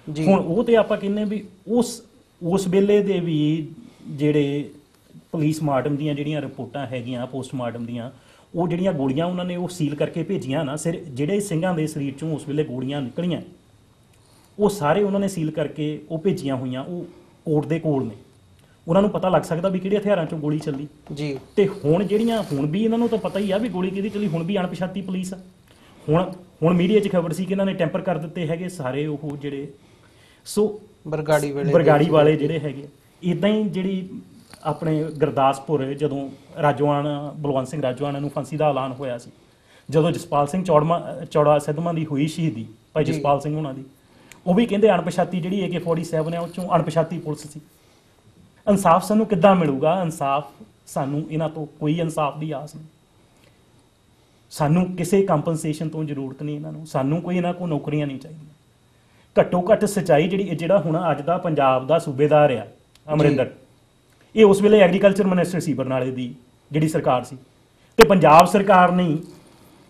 Speaker 3: ਹੁਣ ਉਹ ਤੇ ਆਪਾਂ ਕਹਿੰਦੇ ਵੀ ਉਸ ਵੇਲੇ ਦੇ ਵੀ ਜਿਹੜੇ ਪੁਲਿਸ ਮਾਰਟਮ ਦੀਆਂ ਜਿਹੜੀਆਂ ਰਿਪੋਰਟਾਂ ਹੈਗੀਆਂ ਪੋਸਟਮਾਰਟਮ ਦੀਆਂ, ਉਹ ਜਿਹੜੀਆਂ ਗੋਲੀਆਂ ਉਹਨਾਂ ਨੇ ਉਹ ਸੀਲ ਕਰਕੇ ਭੇਜੀਆਂ ਨਾ, ਜਿਹੜੇ ਸਿੰਘਾਂ ਦੇ ਸਰੀਰ 'ਚੋਂ ਉਸ ਵੇਲੇ ਗੋਲੀਆਂ ਨਿਕਲੀਆਂ ਉਹ ਸਾਰੇ ਉਹਨਾਂ ਨੇ ਸੀਲ ਕਰਕੇ ਉਹ ਭੇਜੀਆਂ ਹੋਈਆਂ, ਉਹ ਕੋਰਟ ਦੇ ਕੋਲ ਨੇ। ਉਹਨਾਂ ਨੂੰ ਪਤਾ ਲੱਗ ਸਕਦਾ ਵੀ ਕਿਹੜੇ ਹਥਿਆਰਾਂ 'ਚੋਂ ਗੋਲੀ ਚੱਲੀ ਜੀ। ਤੇ ਹੁਣ ਜਿਹੜੀਆਂ ਹੁਣ ਵੀ ਇਹਨਾਂ ਨੂੰ ਤਾਂ ਪਤਾ ਹੀ ਆ ਵੀ ਗੋਲੀ ਕਿਹਦੀ ਚੱਲੀ, ਹੁਣ ਵੀ ਅਣਪਛਾਤੀ ਪੁਲਿਸ ਆ। ਹੁਣ ਮੀਡੀਆ 'ਚ ਖਬਰ ਸੀ ਕਿ ਇਹਨਾਂ ਨੇ ਟੈਂਪਰ ਕਰ ਦਿੱਤੇ ਹੈਗੇ ਸਾਰੇ ਉਹ ਜਿਹੜੇ ਬਰਗਾੜੀ ਵਾਲੇ ਜਿਹੜੇ ਹੈਗੇ। ਇੱਦਾਂ ਹੀ ਜਿਹੜੀ ਆਪਣੇ ਗੁਰਦਾਸਪੁਰ ਜਦੋਂ ਰਾਜੋਆਣਾ ਬਲਵੰਤ ਸਿੰਘ ਰਾਜੋਆਣਾ ਨੂੰ ਫਾਂਸੀ ਦਾ ਐਲਾਨ ਹੋਇਆ ਸੀ ਜਦੋਂ ਜਸਪਾਲ ਸਿੰਘ ਚੌੜਾ ਸਿੱਧਵਾਂ ਦੀ ਹੋਈ ਸ਼ਹੀਦੀ, ਭਾਈ
Speaker 1: ਜੀ।
Speaker 3: ਜਸਪਾਲ ਸਿੰਘ ਉਹਨਾਂ ਦੀ, ਉਹ ਵੀ ਕਹਿੰਦੇ ਅਣਪਛਾਤੀ ਜਿਹੜੀ AK-47 ਹੈ ਉਹ ਚੋਂ ਅਣਪਛਾਤੀ ਪੁਲਿਸ ਸੀ। ਇਨਸਾਫ ਸਾਨੂੰ ਕਿੱਦਾਂ ਮਿਲੂਗਾ? ਇਨਸਾਫ ਸਾਨੂੰ ਇਹਨਾਂ ਤੋਂ ਕੋਈ ਇਨਸਾਫ ਦੀ ਆਸ ਨਹੀਂ। ਸਾਨੂੰ ਕਿਸੇ ਕੰਪਨਸੇਸ਼ਨ ਤੋਂ ਜ਼ਰੂਰਤ ਨਹੀਂ ਇਹਨਾਂ ਨੂੰ, ਸਾਨੂੰ ਕੋਈ ਇਹਨਾਂ ਕੋਲ ਨੌਕਰੀਆਂ ਨਹੀਂ ਚਾਹੀਦੀਆਂ। ਘੱਟੋ ਘੱਟ ਸੱਚਾਈ ਜਿਹੜਾ ਹੁਣ ਅੱਜ ਦਾ ਪੰਜਾਬ ਦਾ ਸੂਬੇਦਾਰ ਆ ਅਮਰਿੰਦਰ, ਇਹ ਉਸ ਵੇਲੇ ਐਗਰੀਕਲਚਰ ਮਿਨਿਸਟਰ ਸੀ ਬਰਨਾਲੇ ਦੀ ਜਿਹੜੀ ਸਰਕਾਰ ਸੀ, ਤੇ ਪੰਜਾਬ ਸਰਕਾਰ ਨੇ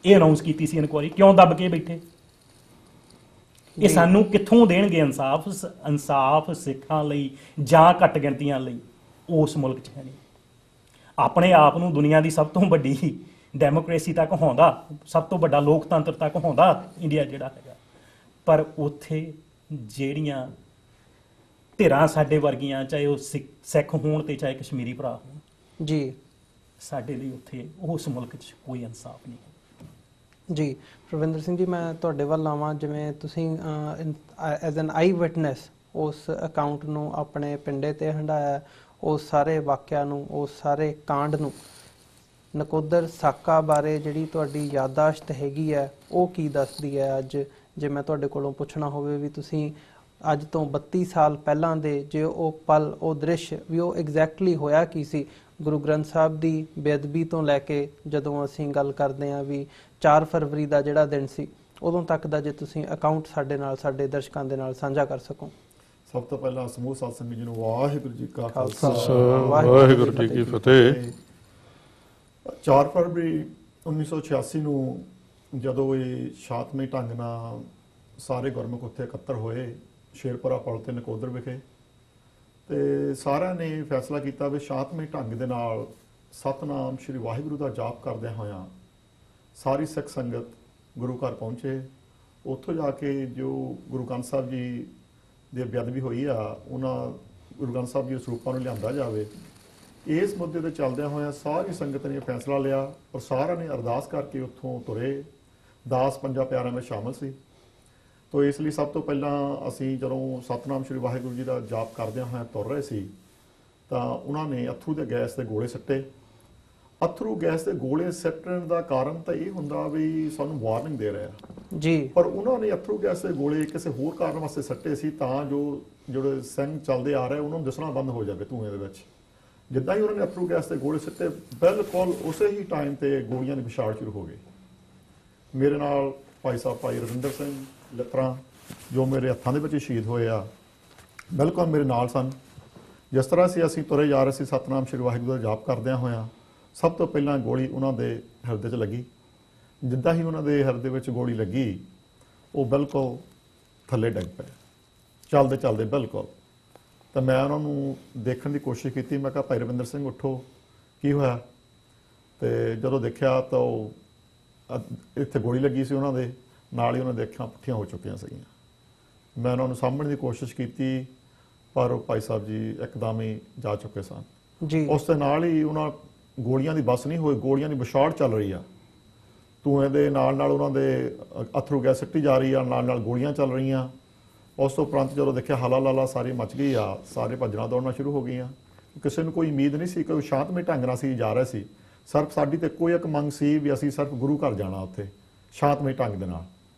Speaker 3: ਇਹ ਅਨਾਉਂਸ ਕੀਤੀ ਸੀ ਇਨਕੁਆਇਰੀ। ਕਿਉਂ ਦੱਬ ਕੇ ਬੈਠੇ? ਇਹ ਸਾਨੂੰ ਕਿੱਥੋਂ ਦੇਣਗੇ ਇਨਸਾਫ? ਇਨਸਾਫ ਸਿੱਖਾਂ ਲਈ ਜਾਂ ਘੱਟ ਗਿਣਤੀਆਂ ਲਈ ਉਸ ਮੁਲਕ 'ਚ ਹੈ ਨਹੀਂ। ਆਪਣੇ ਆਪ ਨੂੰ ਦੁਨੀਆ ਦੀ ਸਭ ਤੋਂ ਵੱਡੀ ਡੈਮੋਕ੍ਰੇਸੀ ਤੱਕ ਹੋਂਦਾ, ਸਭ ਤੋਂ ਵੱਡਾ ਲੋਕਤੰਤਰ ਤੱਕ ਹੋਂਦਾ ਇੰਡੀਆ ਜਿਹੜਾ ਹੈਗਾ, ਪਰ ਉੱਥੇ ਜਿਹੜੀਆਂ ਧਿਰਾਂ ਸਾਡੇ ਵਰਗੀਆਂ, ਚਾਹੇ ਉਹ ਸਿੱਖ ਹੋਣ ਤੇ ਚਾਹੇ ਕਸ਼ਮੀਰੀ ਭਰਾ ਹੋਣ
Speaker 1: ਜੀ,
Speaker 3: ਸਾਡੇ ਲਈ ਉੱਥੇ ਉਸ ਮੁਲਕ 'ਚ ਕੋਈ ਇਨਸਾਫ ਨਹੀਂ ਹੈ।
Speaker 1: ਜੀ ਪ੍ਰਵਿੰਦਰ ਸਿੰਘ ਜੀ, ਮੈਂ ਤੁਹਾਡੇ ਵੱਲ ਆਵਾਂ। ਜਿਵੇਂ ਤੁਸੀਂ ਐਜ਼ ਐਨ ਆਈ ਵਿਟਨੈਸ ਉਸ ਅਕਾਊਂਟ ਨੂੰ ਆਪਣੇ ਪਿੰਡੇ ਤੇ ਹੰਢਾਇਆ, ਉਸ ਸਾਰੇ ਵਾਕਿਆ ਨੂੰ, ਉਸ ਸਾਰੇ ਕਾਂਡ ਨੂੰ, ਨਕੋਦਰ ਸਾਕਾ ਬਾਰੇ ਜਿਹੜੀ ਤੁਹਾਡੀ ਯਾਦਾਸ਼ਤ ਹੈਗੀ ਹੈ ਉਹ ਕੀ ਦੱਸਦੀ ਹੈ? ਅੱਜ ਜੇ ਮੈਂ ਤੁਹਾਡੇ ਕੋਲੋਂ ਪੁੱਛਣਾ ਹੋਵੇ ਵੀ ਤੁਸੀਂ ਅੱਜ ਤੋਂ 32 ਸਾਲ ਪਹਿਲਾਂ ਦੇ ਜੇ ਉਹ ਪਲ, ਉਹ ਦ੍ਰਿਸ਼ ਵੀ ਉਹ ਐਗਜ਼ੈਕਟਲੀ ਹੋਇਆ ਕੀ ਸੀ? ਗੁਰੂ ਗ੍ਰੰਥ ਸਾਹਿਬ ਦੀ ਬੇਅਦਬੀ ਤੋਂ ਲੈ ਕੇ ਜਦੋਂ ਅਸੀਂ ਗੱਲ ਕਰਦੇ ਹਾਂ ਵੀ 4 ਫਰਵਰੀ ਦਾ ਜਿਹੜਾ ਦਿਨ ਸੀ, ਉਦੋਂ ਤੱਕ ਦਾ ਜੇ ਤੁਸੀਂ ਅਕਾਊਂਟ ਸਾਡੇ ਨਾਲ, ਸਾਡੇ ਦਰਸ਼ਕਾਂ ਦੇ ਨਾਲ ਸਾਂਝਾ ਕਰ ਸਕੋ।
Speaker 4: ਸਭ ਤੋਂ ਪਹਿਲਾਂ ਸਮੂਹ ਸਾਧ ਸੰਗਤ ਜੀ ਨੂੰ ਵਾਹਿਗੁਰੂ ਜੀ ਕਾ ਖਾਲਸਾ,
Speaker 2: ਵਾਹਿਗੁਰੂ ਜੀ ਕੀ ਫਤਿਹ।
Speaker 4: 4 ਫਰਵਰੀ 1986 ਨੂੰ ਜਦੋਂ ਇਹ ਸ਼ਾਂਤਮਈ ਢੰਗ ਨਾਲ ਸਾਰੇ ਗੁਰਮੁਖ ਉੱਥੇ ਇਕੱਤਰ ਹੋਏ ਸ਼ੇਰਪੁਰਾ ਪੁਲ ਤੇ ਨਕੋਦਰ ਵਿਖੇ, ਤੇ ਸਾਰਿਆਂ ਨੇ ਫੈਸਲਾ ਕੀਤਾ ਵੀ ਸ਼ਾਂਤਮਈ ਢੰਗ ਦੇ ਨਾਲ ਸਤਨਾਮ ਸ਼੍ਰੀ ਵਾਹਿਗੁਰੂ ਦਾ ਜਾਪ ਕਰਦਿਆਂ ਹੋਇਆਂ ਸਾਰੀ ਸਿੱਖ ਸੰਗਤ ਗੁਰੂ ਘਰ ਪਹੁੰਚੇ। ਉੱਥੋਂ ਜਾ ਕੇ ਜੋ ਗੁਰੂ ਗ੍ਰੰਥ ਸਾਹਿਬ ਜੀ ਦੀ ਬੇਅਦਬੀ ਹੋਈ ਆ, ਉਹਨਾਂ ਗੁਰੂ ਗ੍ਰੰਥ ਸਾਹਿਬ ਜੀ ਦੇ ਸਰੂਪਾਂ ਨੂੰ ਲਿਆਂਦਾ ਜਾਵੇ। ਇਸ ਮੁੱਦੇ ਤੇ ਚੱਲਦਿਆਂ ਹੋਇਆਂ ਸਾਰੀ ਸੰਗਤ ਨੇ ਫੈਸਲਾ ਲਿਆ ਔਰ ਸਾਰਿਆਂ ਨੇ ਅਰਦਾਸ ਕਰਕੇ ਉੱਥੋਂ ਤੁਰੇ। ਦਾਸ ਪੰਜਾਂ ਪਿਆਰਿਆਂ ਵਿੱਚ ਸ਼ਾਮਲ ਸੀ। ਤੋ ਇਸ ਲਈ ਸਭ ਤੋਂ ਪਹਿਲਾਂ ਅਸੀਂ ਜਦੋਂ ਸਤਨਾਮ ਸ਼੍ਰੀ ਵਾਹਿਗੁਰੂ ਜੀ ਦਾ ਜਾਪ ਕਰਦਿਆਂ ਹੋਇਆਂ ਤੁਰ ਰਹੇ ਸੀ ਤਾਂ ਉਹਨਾਂ ਨੇ ਅਥਰੂ ਦੇ ਗੈਸ ਦੇ ਗੋਲੇ ਸੱਟੇ। ਅਥਰੂ ਗੈਸ ਦੇ ਗੋਲੇ ਸੱਟਣ ਦਾ ਕਾਰਨ ਤਾਂ ਇਹ ਹੁੰਦਾ ਵੀ ਸਾਨੂੰ ਵਾਰਨਿੰਗ ਦੇ ਰਿਹਾ
Speaker 1: ਜੀ,
Speaker 4: ਪਰ ਉਹਨਾਂ ਨੇ ਅਥਰੂ ਗੈਸ ਦੇ ਗੋਲੇ ਕਿਸੇ ਹੋਰ ਕਾਰਨ ਵਾਸਤੇ ਸੱਟੇ ਸੀ ਤਾਂ ਜੋ ਜਿਹੜੇ ਸਿੰਘ ਚੱਲਦੇ ਆ ਰਹੇ ਉਹਨਾਂ ਨੂੰ ਦਿਸਣਾ ਬੰਦ ਹੋ ਜਾਵੇ ਧੂਏ ਦੇ ਵਿੱਚ। ਜਿੱਦਾਂ ਹੀ ਉਹਨਾਂ ਨੇ ਅਥਰੂ ਗੈਸ ਦੇ ਗੋਲੇ ਸੱਟੇ, ਬਿਲਕੁਲ ਉਸੇ ਹੀ ਟਾਈਮ ਤੇ ਗੋਲੀਆਂ ਦੀ ਵਿਛਾੜ ਸ਼ੁਰੂ ਹੋ ਗਈ। ਮੇਰੇ ਨਾਲ ਭਾਈ ਸਾਹਿਬ ਭਾਈ ਰਵਿੰਦਰ ਸਿੰਘ ਲੱਤਰਾਂ ਜੋ ਮੇਰੇ ਹੱਥਾਂ ਦੇ ਵਿੱਚ ਸ਼ਹੀਦ ਹੋਏ ਆ, ਬਿਲਕੁਲ ਮੇਰੇ ਨਾਲ ਸਨ। ਜਿਸ ਤਰ੍ਹਾਂ ਅਸੀਂ ਤੁਰੇ ਜਾ ਰਹੇ ਸੀ ਸਤਨਾਮ ਸ਼੍ਰੀ ਵਾਹਿਗੁਰੂ ਦਾ ਜਾਪ ਕਰਦਿਆਂ ਹੋਇਆਂ, ਸਭ ਤੋਂ ਪਹਿਲਾਂ ਗੋਲੀ ਉਹਨਾਂ ਦੇ ਹਿਰਦੇ 'ਚ ਲੱਗੀ। ਜਿੱਦਾਂ ਹੀ ਉਹਨਾਂ ਦੇ ਹਿਰਦੇ ਵਿੱਚ ਗੋਲੀ ਲੱਗੀ, ਉਹ ਬਿਲਕੁਲ ਥੱਲੇ ਡਿੱਗ ਪਏ ਚੱਲਦੇ ਚੱਲਦੇ ਬਿਲਕੁਲ। ਤਾਂ ਮੈਂ ਉਹਨਾਂ ਨੂੰ ਦੇਖਣ ਦੀ ਕੋਸ਼ਿਸ਼ ਕੀਤੀ। ਮੈਂ ਕਿਹਾ ਭਾਈ ਰਵਿੰਦਰ ਸਿੰਘ ਉੱਠੋ, ਕੀ ਹੋਇਆ? ਤੇ ਜਦੋਂ ਦੇਖਿਆ ਤਾਂ ਉਹ ਇੱਥੇ ਗੋਲੀ ਲੱਗੀ ਸੀ ਉਹਨਾਂ ਦੇ ਨਾਲ ਹੀ, ਉਹਨਾਂ ਦੇ ਅੱਖਾਂ ਪੁੱਠੀਆਂ ਹੋ ਚੁੱਕੀਆਂ ਸੀਗੀਆਂ। ਮੈਂ ਉਹਨਾਂ ਨੂੰ ਸਾਂਭਣ ਦੀ ਕੋਸ਼ਿਸ਼ ਕੀਤੀ ਪਰ ਉਹ ਭਾਈ ਸਾਹਿਬ ਜੀ ਇੱਕਦਮ ਹੀ ਜਾ ਚੁੱਕੇ ਸਨ
Speaker 1: ਜੀ।
Speaker 4: ਉਸ ਦੇ ਨਾਲ ਹੀ ਉਹਨਾਂ ਗੋਲੀਆਂ ਦੀ ਬਸ ਨਹੀਂ ਹੋਈ, ਗੋਲੀਆਂ ਦੀ ਵਿਛਾੜ ਚੱਲ ਰਹੀ ਆ। ਧੂਏ ਦੇ ਨਾਲ ਨਾਲ ਉਹਨਾਂ ਦੇ ਅਥਰੂ ਗੈਸ ਸਿੱਟੀ ਜਾ ਰਹੀ ਆ, ਨਾਲ ਨਾਲ ਗੋਲੀਆਂ ਚੱਲ ਰਹੀਆਂ। ਉਸ ਤੋਂ ਉਪਰੰਤ ਜਦੋਂ ਦੇਖਿਆ ਹਲਾ ਲਾਲਾ ਸਾਰੀ ਮਚ ਗਈ ਆ, ਸਾਰੇ ਭੱਜਣਾ ਦੌੜਨਾ ਸ਼ੁਰੂ ਹੋ ਗਈਆਂ। ਕਿਸੇ ਨੂੰ ਕੋਈ ਉਮੀਦ ਨਹੀਂ ਸੀ ਕਿ ਸ਼ਾਂਤਮਈ ਢੰਗ ਨਾਲ ਅਸੀਂ ਜਾ ਰਹੇ ਸੀ। ਸਿਰਫ ਸਾਡੀ ਤੇ ਕੋਈ ਇੱਕ ਮੰਗ ਸੀ ਵੀ ਅਸੀਂ ਸਿਰਫ ਗੁਰੂ ਘਰ ਜਾਣਾ, ਉੱਥੇ ਸ਼ਾਂਤਮਈ ਢੰਗ ਦੇ ਨਾਲ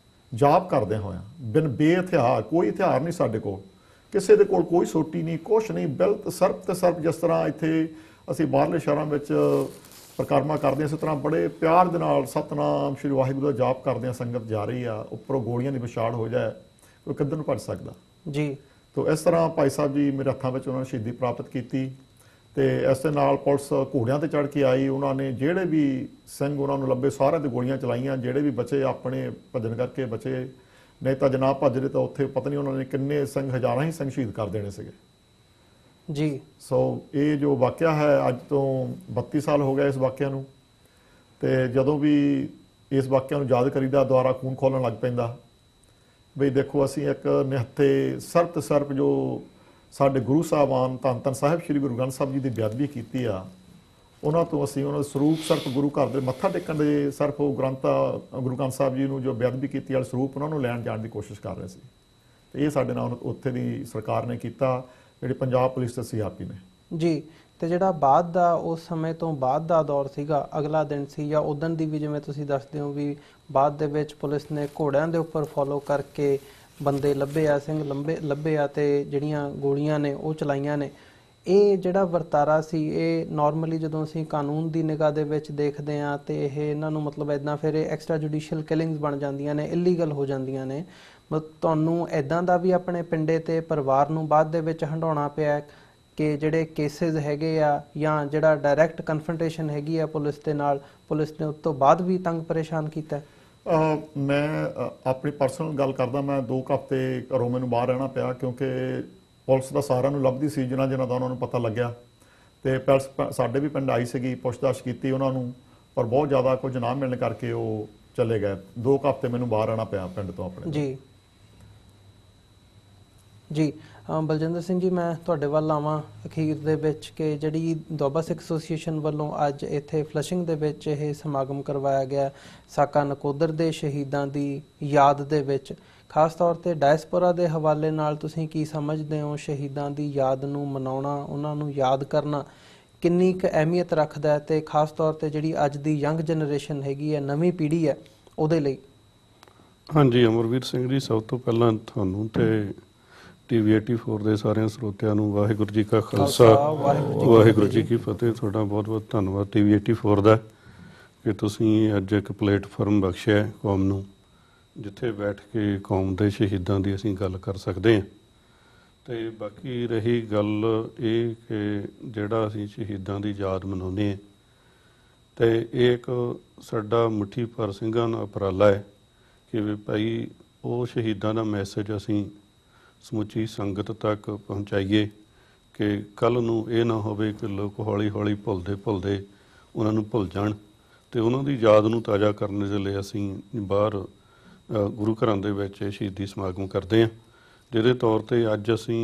Speaker 4: ਜਾਪ ਕਰਦੇ ਹੋਇਆਂ, ਬਿਨ ਬੇਹਥਿਆਰ, ਕੋਈ ਹਥਿਆਰ ਨਹੀਂ ਸਾਡੇ ਕੋਲ, ਕਿਸੇ ਦੇ ਕੋਲ ਕੋਈ ਸੋਟੀ ਨਹੀਂ, ਕੁਛ ਨਹੀਂ, ਸਿਰਫ ਤੇ ਸਿਰਫ ਜਿਸ ਤਰ੍ਹਾਂ ਇੱਥੇ ਅਸੀਂ ਬਾਹਰਲੇ ਸ਼ਹਿਰਾਂ ਵਿੱਚ ਪ੍ਰਕਰਮਾ ਕਰਦੇ ਹਾਂ, ਇਸ ਤਰ੍ਹਾਂ ਬੜੇ ਪਿਆਰ ਦੇ ਨਾਲ ਸਤਨਾਮ ਸ਼੍ਰੀ ਵਾਹਿਗੁਰੂ ਦਾ ਜਾਪ ਕਰਦਿਆਂ ਸੰਗਤ ਜਾ ਰਹੀ ਆ। ਉੱਪਰੋਂ ਗੋਲੀਆਂ ਦੀ ਵਿਛਾੜ ਹੋ ਜਾਏ, ਕੋਈ ਕਿੱਧਰ ਨੂੰ ਭੱਜ ਸਕਦਾ
Speaker 1: ਜੀ।
Speaker 4: ਤੋ ਇਸ ਤਰ੍ਹਾਂ ਭਾਈ ਸਾਹਿਬ ਜੀ ਮੇਰੇ ਹੱਥਾਂ ਵਿੱਚ ਉਹਨਾਂ ਨੇ ਸ਼ਹੀਦੀ ਪ੍ਰਾਪਤ ਕੀਤੀ। ਤੇ ਇਸ ਦੇ ਨਾਲ ਪੁਲਿਸ ਘੋੜਿਆਂ ਤੇ ਚੜ੍ਹ ਕੇ ਆਈ। ਉਹਨਾਂ ਨੇ ਜਿਹੜੇ ਵੀ ਸਿੰਘ ਉਹਨਾਂ ਨੂੰ ਲੱਭੇ ਸਾਰਿਆਂ ਤੇ ਗੋਲੀਆਂ ਚਲਾਈਆਂ। ਜਿਹੜੇ ਵੀ ਬਚੇ ਆਪਣੇ ਭੱਜਣ ਕਰਕੇ ਬਚੇ, ਨਹੀਂ ਤਾਂ ਜਨਾਬ ਭੱਜਦੇ ਤਾਂ ਉੱਥੇ ਪਤਾ ਨਹੀਂ ਉਹਨਾਂ ਨੇ ਕਿੰਨੇ ਸਿੰਘ, ਹਜ਼ਾਰਾਂ ਹੀ ਸਿੰਘ ਸ਼ਹੀਦ ਕਰ ਦੇਣੇ ਸੀਗੇ
Speaker 1: ਜੀ।
Speaker 4: ਸੋ ਇਹ ਜੋ ਵਾਕਿਆ ਹੈ, ਅੱਜ ਤੋਂ 32 ਸਾਲ ਹੋ ਗਏ ਇਸ ਵਾਕਿਆ ਨੂੰ। ਤੇ ਜਦੋਂ ਵੀ ਇਸ ਵਾਕਿਆ ਨੂੰ ਯਾਦ ਕਰੀਦਾ ਦੁਆਰਾ ਖੂਨ ਖੋਲਣ ਲੱਗ ਪੈਂਦਾ ਬਈ ਦੇਖੋ ਅਸੀਂ ਇੱਕ ਨਿਹੱਥੇ ਸਰਪ ਜੋ ਸਾਡੇ ਗੁਰੂ ਸਾਹਿਬਾਨ ਧੰਨ ਧੰਨ ਸਾਹਿਬ ਸ਼੍ਰੀ ਗੁਰੂ ਗ੍ਰੰਥ ਸਾਹਿਬ ਜੀ ਦੀ ਬੇਅਦਬੀ ਕੀਤੀ ਆ, ਉਹਨਾਂ ਤੋਂ ਅਸੀਂ ਉਹਨਾਂ ਦੇ ਸਰੂਪ ਸਿਰਫ ਗੁਰੂ ਘਰ ਦੇ ਮੱਥਾ ਟੇਕਣ ਦੇ ਸਿਰਫ ਉਹ ਗੁਰੂ ਗ੍ਰੰਥ ਸਾਹਿਬ ਜੀ ਨੂੰ ਜੋ ਬੇਅਦਬੀ ਕੀਤੀ ਵਾਲੇ ਸਰੂਪ ਉਹਨਾਂ ਨੂੰ ਲੈਣ ਜਾਣ ਦੀ ਕੋਸ਼ਿਸ਼ ਕਰ ਰਹੇ ਸੀ। ਤੇ ਇਹ ਸਾਡੇ ਨਾਲ ਉੱਥੇ ਦੀ ਸਰਕਾਰ ਨੇ ਕੀਤਾ, ਜਿਹੜੀ ਪੰਜਾਬ ਪੁਲਿਸ ਤੇ ਸੀਆਰਪੀ ਨੇ।
Speaker 1: ਜੀ, ਤੇ ਜਿਹੜਾ ਬਾਅਦ ਦਾ ਉਸ ਸਮੇਂ ਤੋਂ ਬਾਅਦ ਦਾ ਦੌਰ ਸੀਗਾ, ਅਗਲਾ ਦਿਨ ਸੀ ਜਾਂ ਉਦਣ ਦੀ ਵੀ ਜਿਵੇਂ ਤੁਸੀਂ ਦੱਸਦੇ ਹੋ ਵੀ ਬਾਅਦ ਦੇ ਵਿੱਚ ਪੁਲਿਸ ਨੇ ਘੋੜਿਆਂ ਦੇ ਉੱਪਰ ਫੋਲੋ ਕਰਕੇ ਬੰਦੇ ਲੱਭੇ ਆ, ਸਿੰਘ ਲੱਭੇ ਆ ਤੇ ਜਿਹੜੀਆਂ ਗੋਲੀਆਂ ਨੇ ਉਹ ਚਲਾਈਆਂ ਨੇ, ਇਹ ਜਿਹੜਾ ਵਰਤਾਰਾ ਸੀ ਇਹ ਨਾਰਮਲੀ ਜਦੋਂ ਅਸੀਂ ਕਾਨੂੰਨ ਦੀ ਨਿਗਾਹ ਦੇ ਵਿੱਚ ਦੇਖਦੇ ਹਾਂ ਤੇ ਇਹ ਇਹਨਾਂ ਨੂੰ ਮਤਲਬ ਇੱਦਾਂ ਫਿਰ ਇਹ ਐਕਸਟਰਾ ਜੁਡੀਸ਼ੀਅਲ ਕਿਲਿੰਗਸ ਬਣ ਜਾਂਦੀਆਂ ਨੇ, ਇਲੀਗਲ ਹੋ ਜਾਂਦੀਆਂ ਨੇ। ਮਤਲਬ ਤੁਹਾਨੂੰ ਇੱਦਾਂ ਦਾ ਵੀ ਆਪਣੇ ਪਿੰਡੇ ਤੇ ਪਰਿਵਾਰ ਨੂੰ ਬਾਅਦ ਦੇ ਵਿੱਚ ਹੰਢਾਉਣਾ ਪਿਆ ਕਿ ਜਿਹੜੇ ਕੇਸਿਸ ਹੈਗੇ ਆ ਜਾਂ ਜਿਹੜਾ ਡਾਇਰੈਕਟ ਕਨਫਰੰਟੇਸ਼ਨ ਹੈਗੀ ਆ ਪੁਲਿਸ ਦੇ ਨਾਲ, ਪੁਲਿਸ ਨੇ ਉਸ ਤੋਂ ਬਾਅਦ ਵੀ ਤੰਗ ਪਰੇਸ਼ਾਨ ਕੀਤਾ?
Speaker 4: ਮੈਂ ਆਪਣੀ ਪਰਸਨਲ ਗੱਲ ਕਰਦਾ, ਮੈਂ 2 ਹਫ਼ਤੇ ਘਰੋਂ ਮੈਨੂੰ ਬਾਹਰ ਰਹਿਣਾ ਪਿਆ ਕਿਉਂਕਿ ਪੁਲਿਸ ਦਾ ਸਾਰਿਆਂ ਨੂੰ ਲੱਭਦੀ ਸੀ, ਜਿਨ੍ਹਾਂ ਦਾ ਉਹਨਾਂ ਨੂੰ ਪਤਾ ਲੱਗਿਆ। ਤੇ ਪੁਲਿਸ ਸਾਡੇ ਵੀ ਪਿੰਡ ਆਈ ਸੀਗੀ, ਪੁੱਛਤਾਛ ਕੀਤੀ ਉਹਨਾਂ ਨੂੰ, ਪਰ ਬਹੁਤ ਜ਼ਿਆਦਾ ਕੁਝ ਨਾ ਮਿਲਣ ਕਰਕੇ ਉਹ ਚਲੇ ਗਏ। 2 ਹਫ਼ਤੇ ਮੈਨੂੰ ਬਾਹਰ ਰਹਿਣਾ ਪਿਆ ਪਿੰਡ ਤੋਂ ਆਪਣੇ।
Speaker 1: ਜੀ ਜੀ ਬਲਜਿੰਦਰ ਸਿੰਘ ਜੀ, ਮੈਂ ਤੁਹਾਡੇ ਵੱਲ ਆਵਾਂ ਅਖੀਰ ਦੇ ਵਿੱਚ ਕਿ ਜਿਹੜੀ ਦੁਆਬਾ ਸਿੱਖ ਐਸੋਸੀਏਸ਼ਨ ਵੱਲੋਂ ਅੱਜ ਇੱਥੇ ਫਲਸ਼ਿੰਗ ਦੇ ਵਿੱਚ ਇਹ ਸਮਾਗਮ ਕਰਵਾਇਆ ਗਿਆ ਸਾਕਾ ਨਕੋਦਰ ਦੇ ਸ਼ਹੀਦਾਂ ਦੀ ਯਾਦ ਦੇ ਵਿੱਚ, ਖਾਸ ਤੌਰ ਤੇ ਡਾਇਸਪੋਰਾ ਦੇ ਹਵਾਲੇ ਨਾਲ ਤੁਸੀਂ ਕੀ ਸਮਝਦੇ ਹੋ? ਸ਼ਹੀਦਾਂ ਦੀ ਯਾਦ ਨੂੰ ਮਨਾਉਣਾ, ਉਹਨਾਂ ਨੂੰ ਯਾਦ ਕਰਨਾ ਕਿੰਨੀ ਕੁ ਅਹਿਮੀਅਤ ਰੱਖਦਾ ਹੈ ਤੇ ਖਾਸ ਤੌਰ ਤੇ ਜਿਹੜੀ ਅੱਜ ਦੀ ਯੰਗ ਜਨਰੇਸ਼ਨ ਹੈਗੀ ਹੈ, ਨਵੀਂ ਪੀੜ੍ਹੀ ਹੈ, ਉਹਦੇ ਲਈ?
Speaker 2: ਹਾਂਜੀ ਅਮਰਵੀਰ ਸਿੰਘ ਜੀ, ਸਭ ਤੋਂ ਪਹਿਲਾਂ ਤੁਹਾਨੂੰ ਤੇ TV 84 ਦੇ ਸਾਰਿਆਂ ਸਰੋਤਿਆਂ ਨੂੰ ਵਾਹਿਗੁਰੂ ਜੀ ਕਾ ਖਾਲਸਾ ਵਾਹਿਗੁਰੂ ਜੀ ਕੀ ਫਤਿਹ। ਤੁਹਾਡਾ ਬਹੁਤ ਬਹੁਤ ਧੰਨਵਾਦ TV 84 ਦਾ ਕਿ ਤੁਸੀਂ ਅੱਜ ਇੱਕ ਪਲੇਟਫਾਰਮ ਬਖਸ਼ਿਆ ਕੌਮ ਨੂੰ, ਜਿੱਥੇ ਬੈਠ ਕੇ ਕੌਮ ਦੇ ਸ਼ਹੀਦਾਂ ਦੀ ਅਸੀਂ ਗੱਲ ਕਰ ਸਕਦੇ ਹਾਂ। ਤੇ ਬਾਕੀ ਰਹੀ ਗੱਲ ਇਹ ਕਿ ਜਿਹੜਾ ਅਸੀਂ ਸ਼ਹੀਦਾਂ ਦੀ ਯਾਦ ਮਨਾਉਂਦੇ ਹਾਂ ਤੇ ਇਹ ਇੱਕ ਸਾਡਾ ਮੁੱਠੀ ਭਰ ਸਿੰਘਾਂ ਦਾ ਉਪਰਾਲਾ ਹੈ ਕਿ ਵੀ ਭਾਈ ਉਹ ਸ਼ਹੀਦਾਂ ਦਾ ਮੈਸੇਜ ਅਸੀਂ ਸਮੁੱਚੀ ਸੰਗਤ ਤੱਕ ਪਹੁੰਚਾਈਏ ਕਿ ਕੱਲ੍ਹ ਨੂੰ ਇਹ ਨਾ ਹੋਵੇ ਕਿ ਲੋਕ ਹੌਲੀ ਹੌਲੀ ਭੁੱਲਦੇ ਉਹਨਾਂ ਨੂੰ ਭੁੱਲ ਜਾਣ। ਤੇ ਉਹਨਾਂ ਦੀ ਯਾਦ ਨੂੰ ਤਾਜ਼ਾ ਕਰਨ ਦੇ ਲਈ ਅਸੀਂ ਬਾਹਰ ਗੁਰੂ ਘਰਾਂ ਦੇ ਵਿੱਚ ਸ਼ਹੀਦੀ ਸਮਾਗਮ ਕਰਦੇ ਹਾਂ, ਜਿਹਦੇ ਤੌਰ 'ਤੇ ਅੱਜ ਅਸੀਂ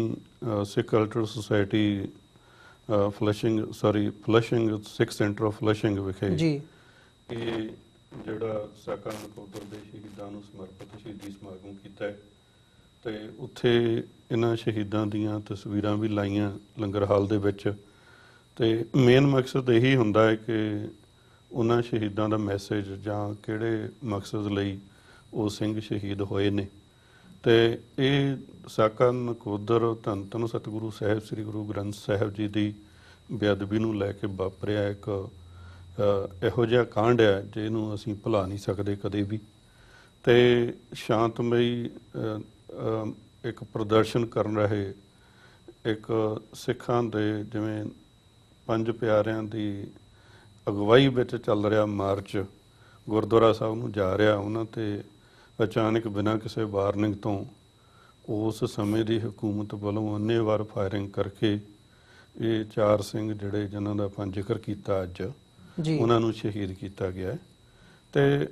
Speaker 2: Sikh cultural society Flushing Sikh centre of Flushing ਵਿਖੇ ਇਹ ਜਿਹੜਾ ਸਾਕਾ ਨਕੋਦਰ ਦੇ ਸ਼ਹੀਦਾਂ ਨੂੰ ਸਮਰਪਿਤ ਸ਼ਹੀਦੀ ਸਮਾਗਮ ਕੀਤਾ ਹੈ। ਤੇ ਉੱਥੇ ਇਹਨਾਂ ਸ਼ਹੀਦਾਂ ਦੀਆਂ ਤਸਵੀਰਾਂ ਵੀ ਲਾਈਆਂ ਲੰਗਰ ਹਾਲ ਦੇ ਵਿੱਚ। ਤੇ ਮੇਨ ਮਕਸਦ ਇਹੀ ਹੁੰਦਾ ਹੈ ਕਿ ਉਹਨਾਂ ਸ਼ਹੀਦਾਂ ਦਾ ਮੈਸੇਜ ਜਾਂ ਕਿਹੜੇ ਮਕਸਦ ਲਈ ਉਹ ਸਿੰਘ ਸ਼ਹੀਦ ਹੋਏ ਨੇ। ਤੇ ਇਹ ਸਾਕਾ ਨਕੋਦਰ ਧੰਨ ਧੰਨ ਸਤਿਗੁਰੂ ਸਾਹਿਬ ਸ੍ਰੀ ਗੁਰੂ ਗ੍ਰੰਥ ਸਾਹਿਬ ਜੀ ਦੀ ਬੇਅਦਬੀ ਨੂੰ ਲੈ ਕੇ ਵਾਪਰਿਆ ਇੱਕ ਇਹੋ ਜਿਹਾ ਕਾਂਡ ਹੈ ਜਿਹਨੂੰ ਅਸੀਂ ਭੁਲਾ ਨਹੀਂ ਸਕਦੇ ਕਦੇ ਵੀ। ਤੇ ਸ਼ਾਂਤਮਈ ਇੱਕ ਪ੍ਰਦਰਸ਼ਨ ਕਰਨ ਰਹੇ ਇੱਕ ਸਿੱਖਾਂ ਦੇ ਜਿਵੇਂ 5 ਪਿਆਰਿਆਂ ਦੀ ਅਗਵਾਈ ਵਿੱਚ ਚੱਲ ਰਿਹਾ ਮਾਰਚ ਗੁਰਦੁਆਰਾ ਸਾਹਿਬ ਨੂੰ ਜਾ ਰਿਹਾ, ਉਹਨਾਂ 'ਤੇ ਅਚਾਨਕ ਬਿਨਾਂ ਕਿਸੇ ਵਾਰਨਿੰਗ ਤੋਂ ਉਸ ਸਮੇਂ ਦੀ ਹਕੂਮਤ ਵੱਲੋਂ ਅੰਨ੍ਹੇਵਾਹ ਫਾਇਰਿੰਗ ਕਰਕੇ ਇਹ 4 ਸਿੰਘ ਜਿਹੜੇ ਜਿਨ੍ਹਾਂ ਦਾ ਆਪਾਂ ਜ਼ਿਕਰ ਕੀਤਾ ਅੱਜ, ਉਹਨਾਂ ਨੂੰ ਸ਼ਹੀਦ ਕੀਤਾ ਗਿਆ। ਤੇ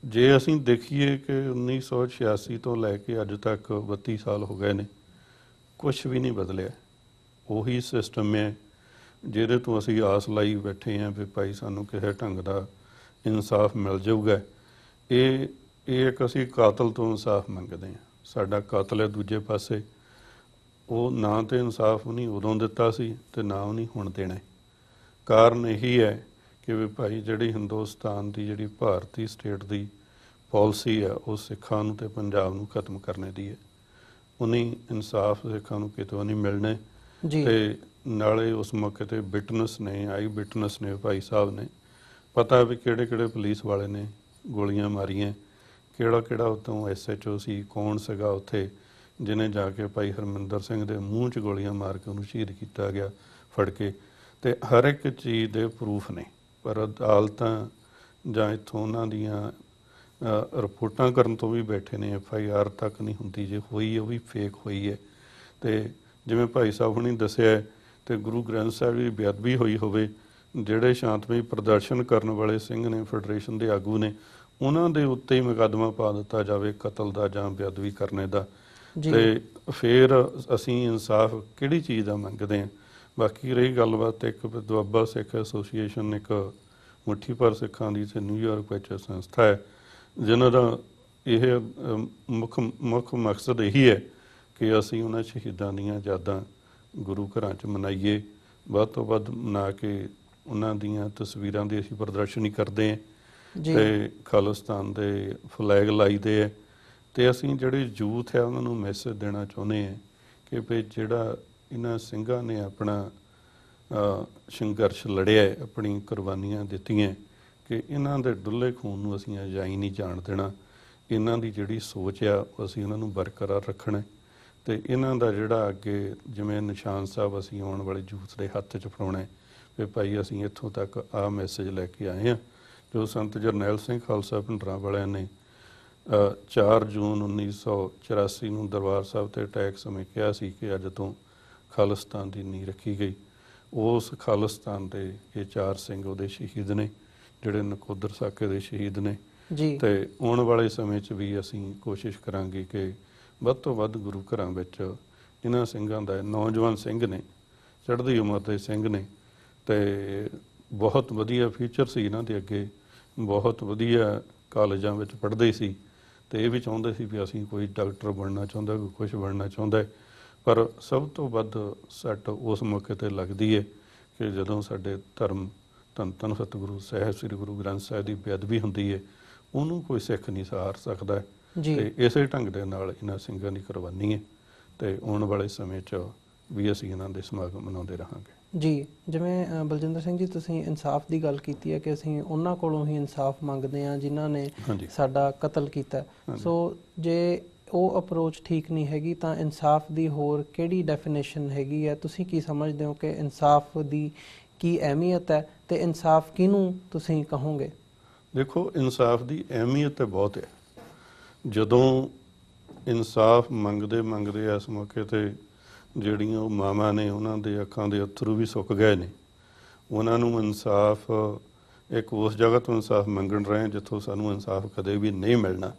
Speaker 2: ਜੇ ਅਸੀਂ ਦੇਖੀਏ ਕਿ 1986 ਤੋਂ ਲੈ ਕੇ ਅੱਜ ਤੱਕ 32 ਸਾਲ ਹੋ ਗਏ ਨੇ, ਕੁਛ ਵੀ ਨਹੀਂ ਬਦਲਿਆ। ਉਹੀ ਸਿਸਟਮ ਹੈ ਜਿਹਦੇ ਤੋਂ ਅਸੀਂ ਆਸ ਲਾਈ ਬੈਠੇ ਹਾਂ ਵੀ ਭਾਈ ਸਾਨੂੰ ਕਿਸੇ ਢੰਗ ਦਾ ਇਨਸਾਫ ਮਿਲ ਜਾਊਗਾ। ਇਹ ਇੱਕ ਅਸੀਂ ਕਾਤਲ ਤੋਂ ਇਨਸਾਫ ਮੰਗਦੇ ਹਾਂ। ਸਾਡਾ ਕਾਤਲ ਹੈ ਦੂਜੇ ਪਾਸੇ, ਉਹ ਨਾ ਤਾਂ ਇਨਸਾਫ ਉਹਨੇ ਉਦੋਂ ਦਿੱਤਾ ਸੀ ਅਤੇ ਨਾ ਉਹਨੇ ਹੁਣ ਦੇਣਾ। ਕਾਰਨ ਇਹੀ ਹੈ ਕਿ ਵੀ ਭਾਈ ਜਿਹੜੀ ਹਿੰਦੁਸਤਾਨ ਦੀ ਜਿਹੜੀ ਭਾਰਤੀ ਸਟੇਟ ਦੀ ਪਾਲਿਸੀ ਹੈ ਉਹ ਸਿੱਖਾਂ ਨੂੰ ਅਤੇ ਪੰਜਾਬ ਨੂੰ ਖਤਮ ਕਰਨੇ ਦੀ ਹੈ। ਉਹਨੇ ਇਨਸਾਫ ਸਿੱਖਾਂ ਨੂੰ ਕਿਤੋਂ ਨਹੀਂ ਮਿਲਣੇ। ਅਤੇ ਨਾਲੇ ਉਸ ਮੌਕੇ 'ਤੇ ਵਿਟਨੈਸ ਨੇ, ਆਈ ਵਿਟਨੈਸ ਨੇ, ਭਾਈ ਸਾਹਿਬ ਨੇ ਪਤਾ ਵੀ ਕਿਹੜੇ ਕਿਹੜੇ ਪੁਲਿਸ ਵਾਲੇ ਨੇ ਗੋਲੀਆਂ ਮਾਰੀਆਂ, ਕਿਹੜਾ ਉੱਤੋਂ SHO ਸੀ, ਕੌਣ ਸੀਗਾ ਉੱਥੇ ਜਿਹਨੇ ਜਾ ਕੇ ਭਾਈ ਹਰਮਿੰਦਰ ਸਿੰਘ ਦੇ ਮੂੰਹ 'ਚ ਗੋਲੀਆਂ ਮਾਰ ਕੇ ਉਹਨੂੰ ਸ਼ਹੀਦ ਕੀਤਾ ਗਿਆ ਫੜ ਕੇ। ਅਤੇ ਹਰ ਇੱਕ ਚੀਜ਼ ਦੇ ਪ੍ਰੂਫ ਨੇ, ਪਰ ਅਦਾਲਤਾਂ ਜਾਂ ਇੱਥੋਂ ਉਹਨਾਂ ਦੀਆਂ ਰਿਪੋਰਟਾਂ ਕਰਨ ਤੋਂ ਵੀ ਬੈਠੇ ਨੇ, FIR ਤੱਕ ਨਹੀਂ ਹੁੰਦੀ, ਜੇ ਹੋਈ ਉਹ ਵੀ ਫੇਕ ਹੋਈ ਹੈ। ਅਤੇ ਜਿਵੇਂ ਭਾਈ ਸਾਹਿਬ ਹੁਣੀ ਦੱਸਿਆ ਅਤੇ ਗੁਰੂ ਗ੍ਰੰਥ ਸਾਹਿਬ ਦੀ ਬੇਅਦਬੀ ਹੋਈ ਹੋਵੇ, ਜਿਹੜੇ ਸ਼ਾਂਤਮਈ ਪ੍ਰਦਰਸ਼ਨ ਕਰਨ ਵਾਲੇ ਸਿੰਘ ਨੇ, ਫੈਡਰੇਸ਼ਨ ਦੇ ਆਗੂ ਨੇ, ਉਹਨਾਂ ਦੇ ਉੱਤੇ ਹੀ ਮੁਕੱਦਮਾ ਪਾ ਦਿੱਤਾ ਜਾਵੇ ਕਤਲ ਦਾ ਜਾਂ ਬੇਅਦਬੀ ਕਰਨੇ ਦਾ। ਅਤੇ ਫਿਰ ਅਸੀਂ ਇਨਸਾਫ ਕਿਹੜੀ ਚੀਜ਼ ਦਾ ਮੰਗਦੇ ਹਾਂ। ਬਾਕੀ ਰਹੀ ਗੱਲਬਾਤ, ਇੱਕ ਦੁਆਬਾ ਸਿੱਖ ਐਸੋਸੀਏਸ਼ਨ ਇੱਕ ਮੁੱਠੀ ਭਰ ਸਿੱਖਾਂ ਦੀ ਅਤੇ ਨਿਊਯਾਰਕ ਵਿੱਚ ਸੰਸਥਾ ਹੈ ਜਿਨ੍ਹਾਂ ਦਾ ਇਹ ਮੁੱਖ ਮਕਸਦ ਇਹੀ ਹੈ ਕਿ ਅਸੀਂ ਉਹਨਾਂ ਸ਼ਹੀਦਾਂ ਦੀਆਂ ਯਾਦਾਂ ਗੁਰੂ ਘਰਾਂ 'ਚ ਮਨਾਈਏ, ਵੱਧ ਤੋਂ ਵੱਧ ਬਣਾ ਕੇ ਉਹਨਾਂ ਦੀਆਂ ਤਸਵੀਰਾਂ ਦੀ ਅਸੀਂ ਪ੍ਰਦਰਸ਼ਨੀ ਕਰਦੇ ਹਾਂ
Speaker 1: ਜੀ
Speaker 2: ਤੇ ਖਾਲਿਸਤਾਨ ਦੇ ਫਲੈਗ ਲਾਈਦੇ ਹੈ। ਤੇ ਅਸੀਂ ਜਿਹੜੇ ਯੂਥ ਹੈ ਉਹਨਾਂ ਨੂੰ ਮੈਸੇਜ ਦੇਣਾ ਚਾਹੁੰਦੇ ਹਾਂ ਕਿ ਵੀ ਜਿਹੜਾ ਇਹਨਾਂ ਸਿੰਘਾਂ ਨੇ ਆਪਣਾ ਸੰਘਰਸ਼ ਲੜਿਆ ਹੈ, ਆਪਣੀ ਕੁਰਬਾਨੀਆਂ ਦਿੱਤੀਆਂ, ਕਿ ਇਹਨਾਂ ਦੇ ਡੁੱਲੇ ਖੂਨ ਨੂੰ ਅਸੀਂ ਅਜਾਈ ਨਹੀਂ ਜਾਣ ਦੇਣਾ। ਇਹਨਾਂ ਦੀ ਜਿਹੜੀ ਸੋਚ ਆ ਅਸੀਂ ਇਹਨਾਂ ਨੂੰ ਬਰਕਰਾਰ ਰੱਖਣਾ ਤੇ ਇਹਨਾਂ ਦਾ ਜਿਹੜਾ ਅੱਗੇ ਜਿਵੇਂ ਨਿਸ਼ਾਨ ਸਾਹਿਬ ਅਸੀਂ ਆਉਣ ਵਾਲੇ ਯੂਥ ਦੇ ਹੱਥ 'ਚ ਫੜਾਉਣਾ ਵੀ ਭਾਈ ਅਸੀਂ ਇੱਥੋਂ ਤੱਕ ਆਹ ਮੈਸੇਜ ਲੈ ਕੇ ਆਏ ਹਾਂ। ਜੋ ਸੰਤ ਜਰਨੈਲ ਸਿੰਘ ਖਾਲਸਾ ਭਿੰਡਰਾਂ ਵਾਲਿਆਂ ਨੇ 4 ਜੂਨ 1984 ਨੂੰ ਦਰਬਾਰ ਸਾਹਿਬ ਤੇ ਅਟੈਕ ਸਮੇਂ ਕਿਹਾ ਸੀ ਕਿ ਅੱਜ ਤੋਂ ਖਾਲਿਸਤਾਨ ਦੀ ਨੀਂਹ ਰੱਖੀ ਗਈ। ਉਸ ਖਾਲਿਸਤਾਨ ਦੇ ਇਹ 4 ਸਿੰਘ ਉਹਦੇ ਸ਼ਹੀਦ ਨੇ, ਜਿਹੜੇ ਨਕੋਦਰ ਸਾਕੇ ਦੇ ਸ਼ਹੀਦ ਨੇ
Speaker 1: ਜੀ।
Speaker 2: ਤੇ ਆਉਣ ਵਾਲੇ ਸਮੇਂ 'ਚ ਵੀ ਅਸੀਂ ਕੋਸ਼ਿਸ਼ ਕਰਾਂਗੇ ਕਿ ਵੱਧ ਤੋਂ ਵੱਧ ਗੁਰੂ ਘਰਾਂ ਵਿੱਚ ਇਹਨਾਂ ਸਿੰਘਾਂ ਦਾ, ਨੌਜਵਾਨ ਸਿੰਘ ਨੇ, ਚੜ੍ਹਦੀ ਉਮਰ ਦੇ ਸਿੰਘ ਨੇ ਤੇ ਬਹੁਤ ਵਧੀਆ ਫਿਊਚਰ ਸੀ ਇਹਨਾਂ ਦੇ ਅੱਗੇ, ਬਹੁਤ ਵਧੀਆ ਕਾਲਜਾਂ ਵਿੱਚ ਪੜ੍ਹਦੇ ਸੀ ਤੇ ਇਹ ਵੀ ਚਾਹੁੰਦੇ ਸੀ ਵੀ ਅਸੀਂ ਕੋਈ ਡਾਕਟਰ ਬਣਨਾ ਚਾਹੁੰਦਾ, ਕੋਈ ਕੁਛ ਬਣਨਾ ਚਾਹੁੰਦਾ। ਪਰ ਸਭ ਤੋਂ ਵੱਧ ਸੱਟ ਉਸ ਮੌਕੇ ਤੇ ਲੱਗਦੀ ਹੈ ਕਿ ਜਦੋਂ ਸਾਡੇ ਧਰਮ ਧੰਨ ਧੰਨ ਸਤਿਗੁਰੂ ਸਾਹਿਬ ਸ੍ਰੀ ਗੁਰੂ ਗ੍ਰੰਥ ਸਾਹਿਬ ਦੀ ਬੇਅਦਬੀ ਹੁੰਦੀ ਹੈ, ਉਹਨੂੰ ਕੋਈ ਸਿੱਖ ਨਹੀਂ ਸਹਾਰ ਸਕਦਾ ਤੇ ਇਸੇ ਢੰਗ ਦੇ ਨਾਲ ਇਹਨਾਂ ਸਿੰਘਾਂ ਦੀ ਕੁਰਬਾਨੀ ਹੈ ਤੇ ਆਉਣ ਵਾਲੇ ਸਮੇਂ 'ਚ ਵੀ ਅਸੀਂ ਇਹਨਾਂ ਦੇ ਸਮਾਗਮ ਮਨਾਉਂਦੇ ਰਹਾਂਗੇ
Speaker 1: ਜੀ। ਜਿਵੇਂ ਬਲਜਿੰਦਰ ਸਿੰਘ ਜੀ ਤੁਸੀਂ ਇਨਸਾਫ ਦੀ ਗੱਲ ਕੀਤੀ ਹੈ ਕਿ ਅਸੀਂ ਉਹਨਾਂ ਕੋਲੋਂ ਹੀ ਇਨਸਾਫ ਮੰਗਦੇ ਹਾਂ ਜਿਨ੍ਹਾਂ ਨੇ ਸਾਡਾ ਕਤਲ ਕੀਤਾ। ਸੋ ਜੇ ਉਹ ਅਪਰੋਚ ਠੀਕ ਨਹੀਂ ਹੈਗੀ ਤਾਂ ਇਨਸਾਫ ਦੀ ਹੋਰ ਕਿਹੜੀ ਡੈਫੀਨੇਸ਼ਨ ਹੈਗੀ ਹੈ? ਤੁਸੀਂ ਕੀ ਸਮਝਦੇ ਹੋ ਕਿ ਇਨਸਾਫ ਦੀ ਕੀ ਅਹਿਮੀਅਤ ਹੈ ਤੇ ਇਨਸਾਫ ਕਿਹਨੂੰ ਤੁਸੀਂ ਕਹੋਗੇ?
Speaker 2: ਦੇਖੋ, ਇਨਸਾਫ ਦੀ ਅਹਿਮੀਅਤ ਤਾਂ ਬਹੁਤ ਹੈ। ਜਦੋਂ ਇਨਸਾਫ ਮੰਗਦੇ ਮੰਗਦੇ ਇਸ ਮੌਕੇ ਤੇ ਜਿਹੜੀਆਂ ਉਹ ਮਾਵਾਂ ਨੇ ਉਹਨਾਂ ਦੇ ਅੱਖਾਂ ਦੇ ਅੱਥਰੂ ਵੀ ਸੁੱਕ ਗਏ ਨੇ, ਉਹਨਾਂ ਨੂੰ ਇਨਸਾਫ ਇੱਕ ਉਸ ਜਗ੍ਹਾ ਤੋਂ ਇਨਸਾਫ ਮੰਗਣ ਰਹੇ ਜਿੱਥੋਂ ਸਾਨੂੰ ਇਨਸਾਫ ਕਦੇ ਵੀ ਨਹੀਂ ਮਿਲਣਾ।